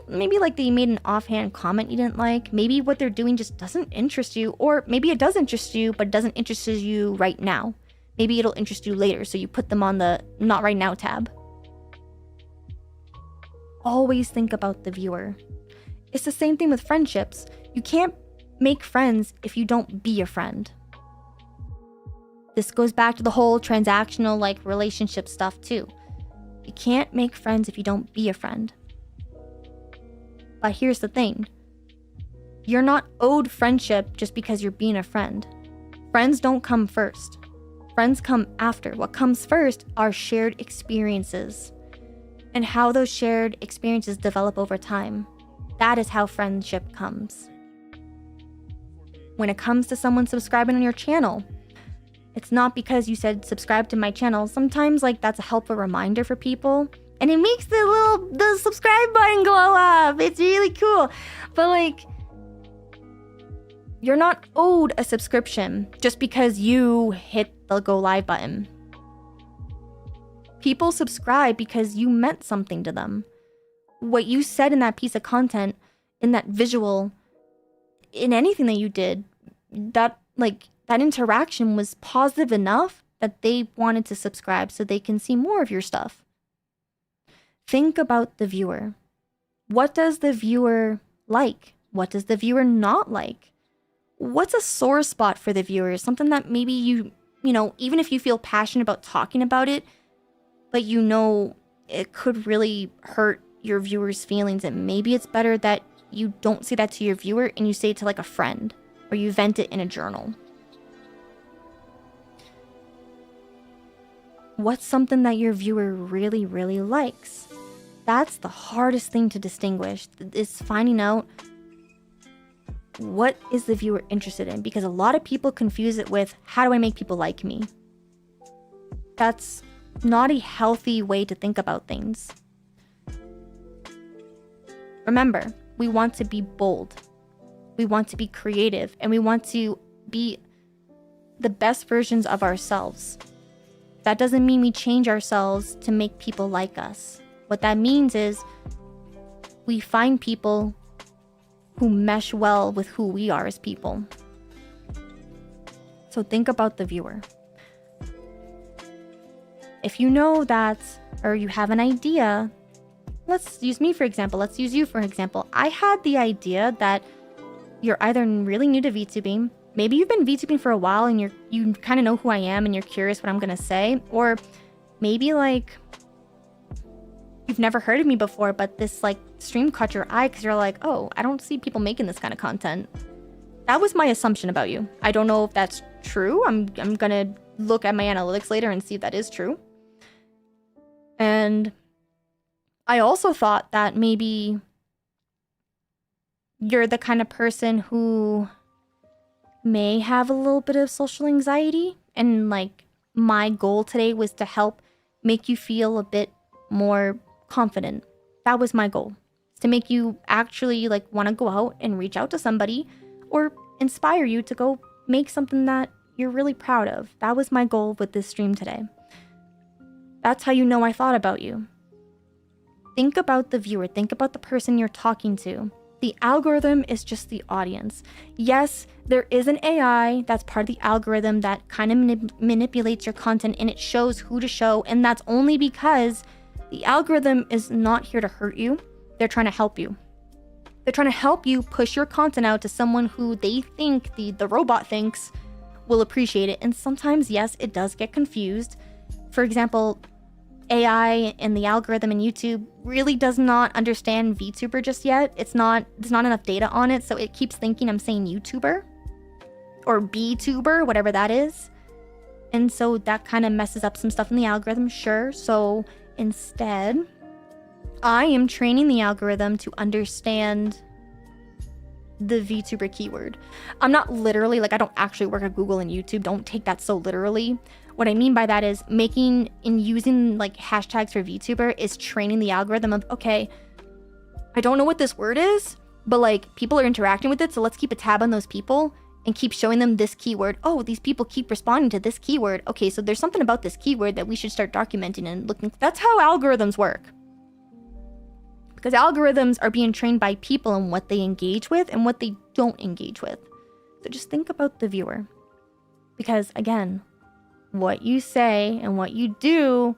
[SPEAKER 2] maybe like they made an offhand comment you didn't like. Maybe what they're doing just doesn't interest you. Or maybe it does interest you, but it doesn't interest you right now. Maybe it'll interest you later, so you put them on the not right now tab. Always think about the viewer. It's the same thing with friendships. You can't make friends if you don't be a friend. This goes back to the whole transactional like relationship stuff too. You can't make friends if you don't be a friend. But here's the thing. You're not owed friendship just because you're being a friend. Friends don't come first. Friends come after. What comes first are shared experiences and how those shared experiences develop over time. That is how friendship comes. When it comes to someone subscribing on your channel, it's not because you said subscribe to my channel. Sometimes like that's a helpful reminder for people. And it makes the subscribe button glow up. It's really cool. But like, you're not owed a subscription just because you hit the go live button. People subscribe because you meant something to them. What you said in that piece of content, in that visual, in anything that you did, that interaction was positive enough that they wanted to subscribe so they can see more of your stuff. Think about the viewer. What does the viewer like? What does the viewer not like? What's a sore spot for the viewer? Something that maybe you know, even if you feel passionate about talking about it, but you know it could really hurt your viewers' feelings, and maybe it's better that you don't say that to your viewer and you say it to like a friend, or you vent it in a journal. What's something that your viewer really, really likes? That's the hardest thing to distinguish, is finding out what is the viewer interested in, because a lot of people confuse it with, how do I make people like me? That's not a healthy way to think about things. Remember, we want to be bold. We want to be creative, and we want to be the best versions of ourselves. That doesn't mean we change ourselves to make people like us. What that means is we find people who mesh well with who we are as people. So think about the viewer. If you know that, or you have an idea, let's use me for example, let's use you for example. I had the idea that you're either really new to VTubing, maybe you've been VTubing for a while and you kind of know who I am and you're curious what I'm gonna say, or maybe like you've never heard of me before, but this like stream caught your eye because you're like, oh, I don't see people making this kind of content. That was my assumption about you. I don't know if that's true. I'm gonna look at my analytics later and see if that is true. And I also thought that maybe you're the kind of person who may have a little bit of social anxiety and like
[SPEAKER 1] my goal today was to help make you feel a bit more confident. That was my goal. To make you actually like want to go out and reach out to somebody or inspire you to go make something that you're really proud of. That was my goal with this stream today. That's how you know I thought about you. Think about the viewer. Think about the person you're talking to. The algorithm is just the audience. Yes, there is an AI that's part of the algorithm that kind of manipulates your content, and it shows who to show, and that's only because the algorithm is not here to hurt you. They're trying to help you. They're trying to help you push your content out to someone who they think, the robot thinks, will appreciate it. And sometimes, yes, it does get confused. For example, AI and the algorithm in YouTube really does not understand VTuber just yet. There's not enough data on it, so it keeps thinking I'm saying YouTuber or BTuber, whatever that is. And so that kind of messes up some stuff in the algorithm, sure. So instead, I am training the algorithm to understand the VTuber keyword. I'm not literally, like, I don't actually work at Google and YouTube. Don't take that so literally. What I mean by that is making and using like hashtags for VTuber is training the algorithm of, okay, I don't know what this word is, but like people are interacting with it, so let's keep a tab on those people and keep showing them this keyword. Oh, these people keep responding to this keyword. Okay, so there's something about this keyword that we should start documenting and looking. That's how algorithms work. Because algorithms are being trained by people and what they engage with and what they don't engage with. So just think about the viewer. Because again, what you say and what you do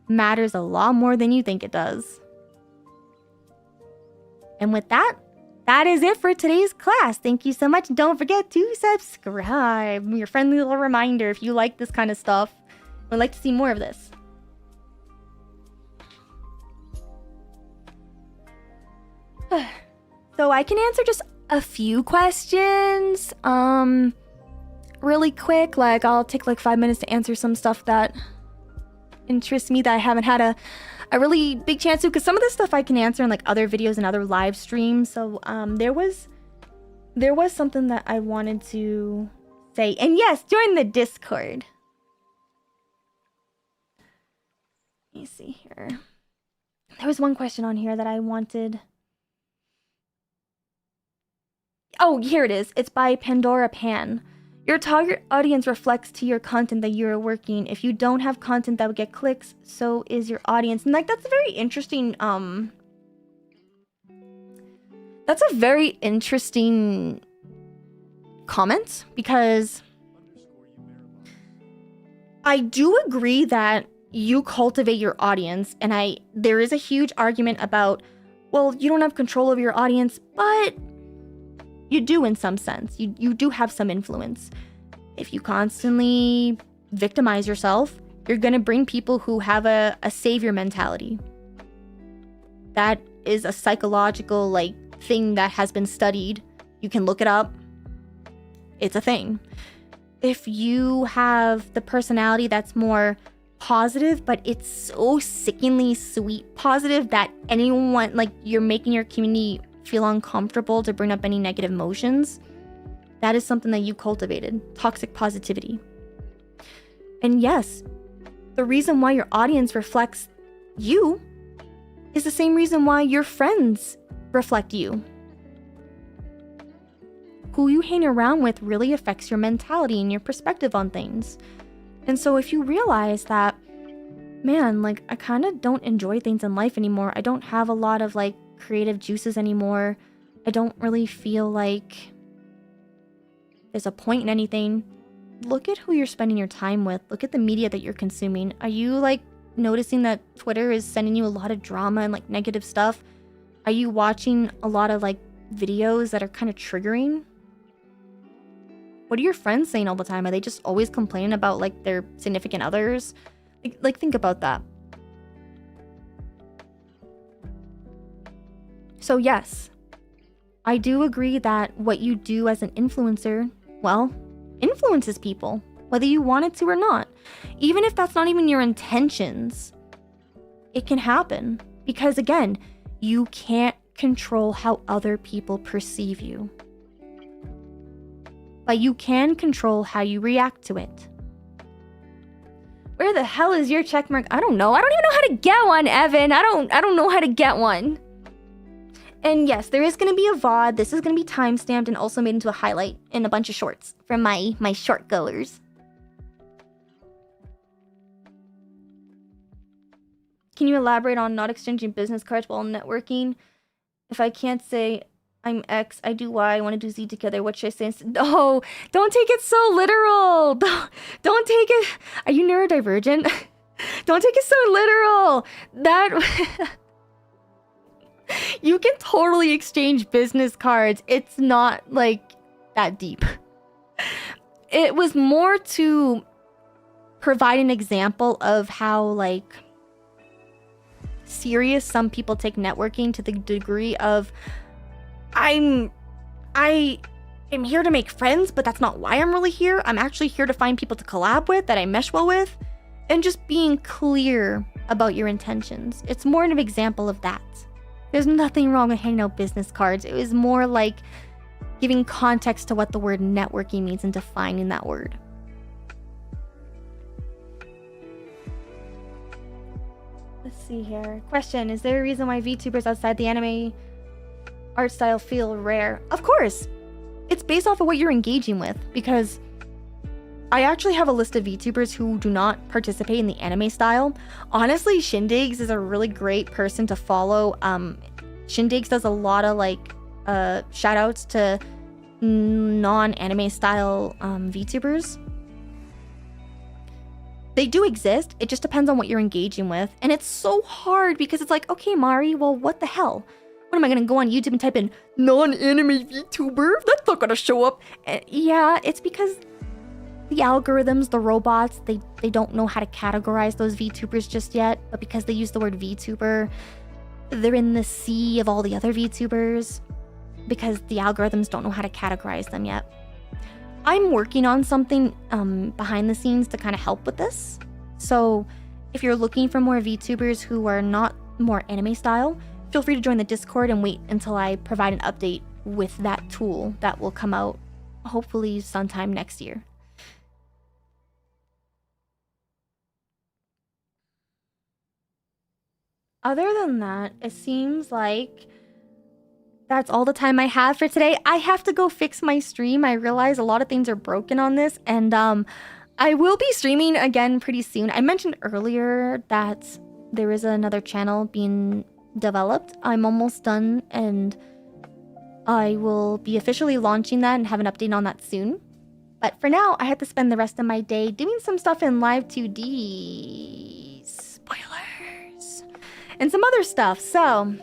[SPEAKER 1] matters a lot more than you think it does. And with that, that is it for today's class. Thank you so much. Don't forget to subscribe. Your friendly little reminder if you like this kind of stuff and would like to see more of this. So I can answer just a few questions. Really quick, like I'll take like 5 minutes to answer some stuff that interests me that I haven't had a really big chance to, because some of this stuff I can answer in like other videos and other live streams. So there was something that I wanted to say, and yes, join the Discord. Let me see here. There was one question on here that I wanted. Oh, here it is. It's by Pandora Pan. Your target audience reflects to your content that you're working. If you don't have content that would get clicks, so is your audience. And like that's a very interesting comment, because I do agree that you cultivate your audience, and there is a huge argument about, well, you don't have control over your audience, but you do in some sense. You do have some influence. If you constantly victimize yourself, you're going to bring people who have a savior mentality. That is a psychological like thing that has been studied. You can look it up. It's a thing. If you have the personality that's more positive, but it's so sickeningly sweet positive that anyone, like, you're making your community feel uncomfortable to bring up any negative emotions, that is something that you cultivated. Toxic positivity. And yes, the reason why your audience reflects you is the same reason why your friends reflect you. Who you hang around with really affects your mentality and your perspective on things. And so if you realize that, man, like, I kind of don't enjoy things in life anymore. I don't have a lot of like creative juices anymore. I don't really feel like there's a point in anything. Look at who you're spending your time with. Look at the media that you're consuming. Are you like noticing that Twitter is sending you a lot of drama and like negative stuff? Are you watching a lot of like videos that are kind of triggering? What are your friends saying all the time? Are they just always complaining about like their significant others? Like think about that. So yes, I do agree that what you do as an influencer, well, influences people, whether you want it to or not. Even if that's not even your intentions, it can happen. Because again, you can't control how other people perceive you. But you can control how you react to it.
[SPEAKER 2] Where the hell is your check mark? I don't know. I don't even know how to get one, Evan. I don't know how to get one. And yes, there is going to be a VOD. This is going to be timestamped and also made into a highlight in a bunch of shorts from my short goers. Can you elaborate on not exchanging business cards while networking? If I can't say I'm X, I do Y, I want to do Z together, what should I say? No, don't take it so literal. Don't take it... Are you neurodivergent? Don't take it so literal. That... You can totally exchange business cards. It's not, like, that deep. It was more to provide an example of how, like, serious some people take networking, to the degree of I am here to make friends, but that's not why I'm really here. I'm actually here to find people to collab with that I mesh well with, and just being clear about your intentions. It's more an example of that. There's nothing wrong with handing out business cards. It was more like giving context to what the word networking means and defining that word. Let's see here. Question, is there a reason why VTubers outside the anime art style feel rare? Of course. It's based off of what you're engaging with, because I actually have a list of VTubers who do not participate in the anime style. Honestly, Shindigs is a really great person to follow. Shindigs does a lot of like shout outs to non-anime style VTubers. They do exist. It just depends on what you're engaging with. And it's so hard because it's like, okay, Mari, well, what the hell? What am I gonna go on YouTube and type in non-anime VTuber? That's not gonna show up. Yeah, it's because the algorithms, the robots, they don't know how to categorize those VTubers just yet. But because they use the word VTuber, they're in the sea of all the other VTubers because the algorithms don't know how to categorize them yet. I'm working on something behind the scenes to kind of help with this. So if you're looking for more VTubers who are not more anime style, feel free to join the Discord and wait until I provide an update with that tool that will come out hopefully sometime next year. Other than that, it seems like that's all the time I have for today. I have to go fix my stream. I realize a lot of things are broken on this, and I will be streaming again pretty soon. I mentioned earlier that there is another channel being developed. I'm almost done, and I will be officially launching that and have an update on that soon. But for now, I have to spend the rest of my day doing some stuff in Live 2D. Spoilers. And some other stuff. So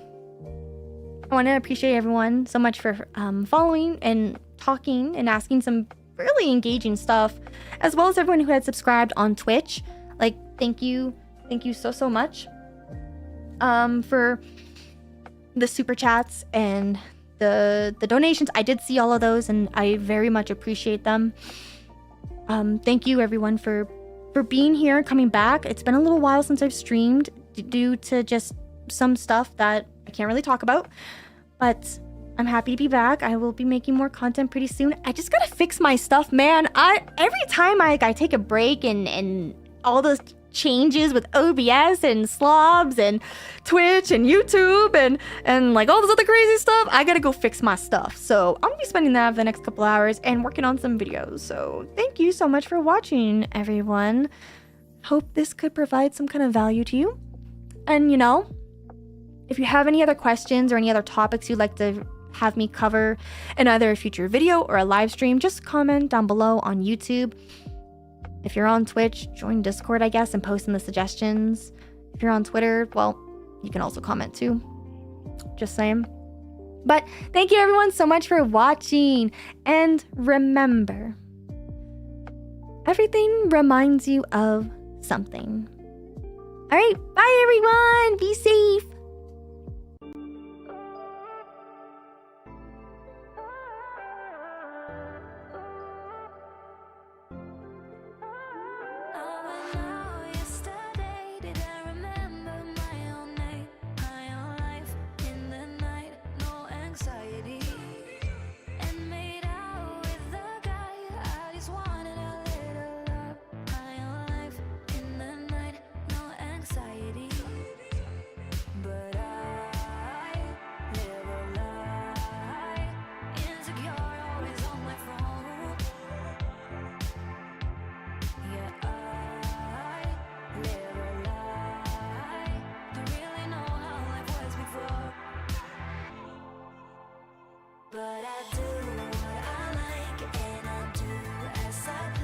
[SPEAKER 2] I want to appreciate everyone so much for following and talking and asking some really engaging stuff, as well as everyone who had subscribed on Twitch. Like, thank you so much for the super chats and the donations. I did see all of those, and I very much appreciate them. Thank you everyone for being here and coming back. It's been a little while since I've streamed due to just some stuff that I can't really talk about, but I'm happy to be back. I will be making more content pretty soon. I just gotta fix my stuff, man. Every time I take a break and all those changes with OBS and slobs and Twitch and YouTube and like all this other crazy stuff, I gotta go fix my stuff. So I'm gonna be spending that for the next couple hours and working on some videos. So thank you so much for watching, everyone. Hope this could provide some kind of value to you. And you know, if you have any other questions or any other topics you'd like to have me cover in either a future video or a live stream, just comment down below on YouTube. If you're on Twitch, join Discord, I guess, and post in the suggestions. If you're on Twitter, well, you can also comment too. Just saying. But thank you everyone so much for watching. And remember, everything reminds you of something. All right, bye everyone. Be safe.
[SPEAKER 4] In the I do what I like, and I do as I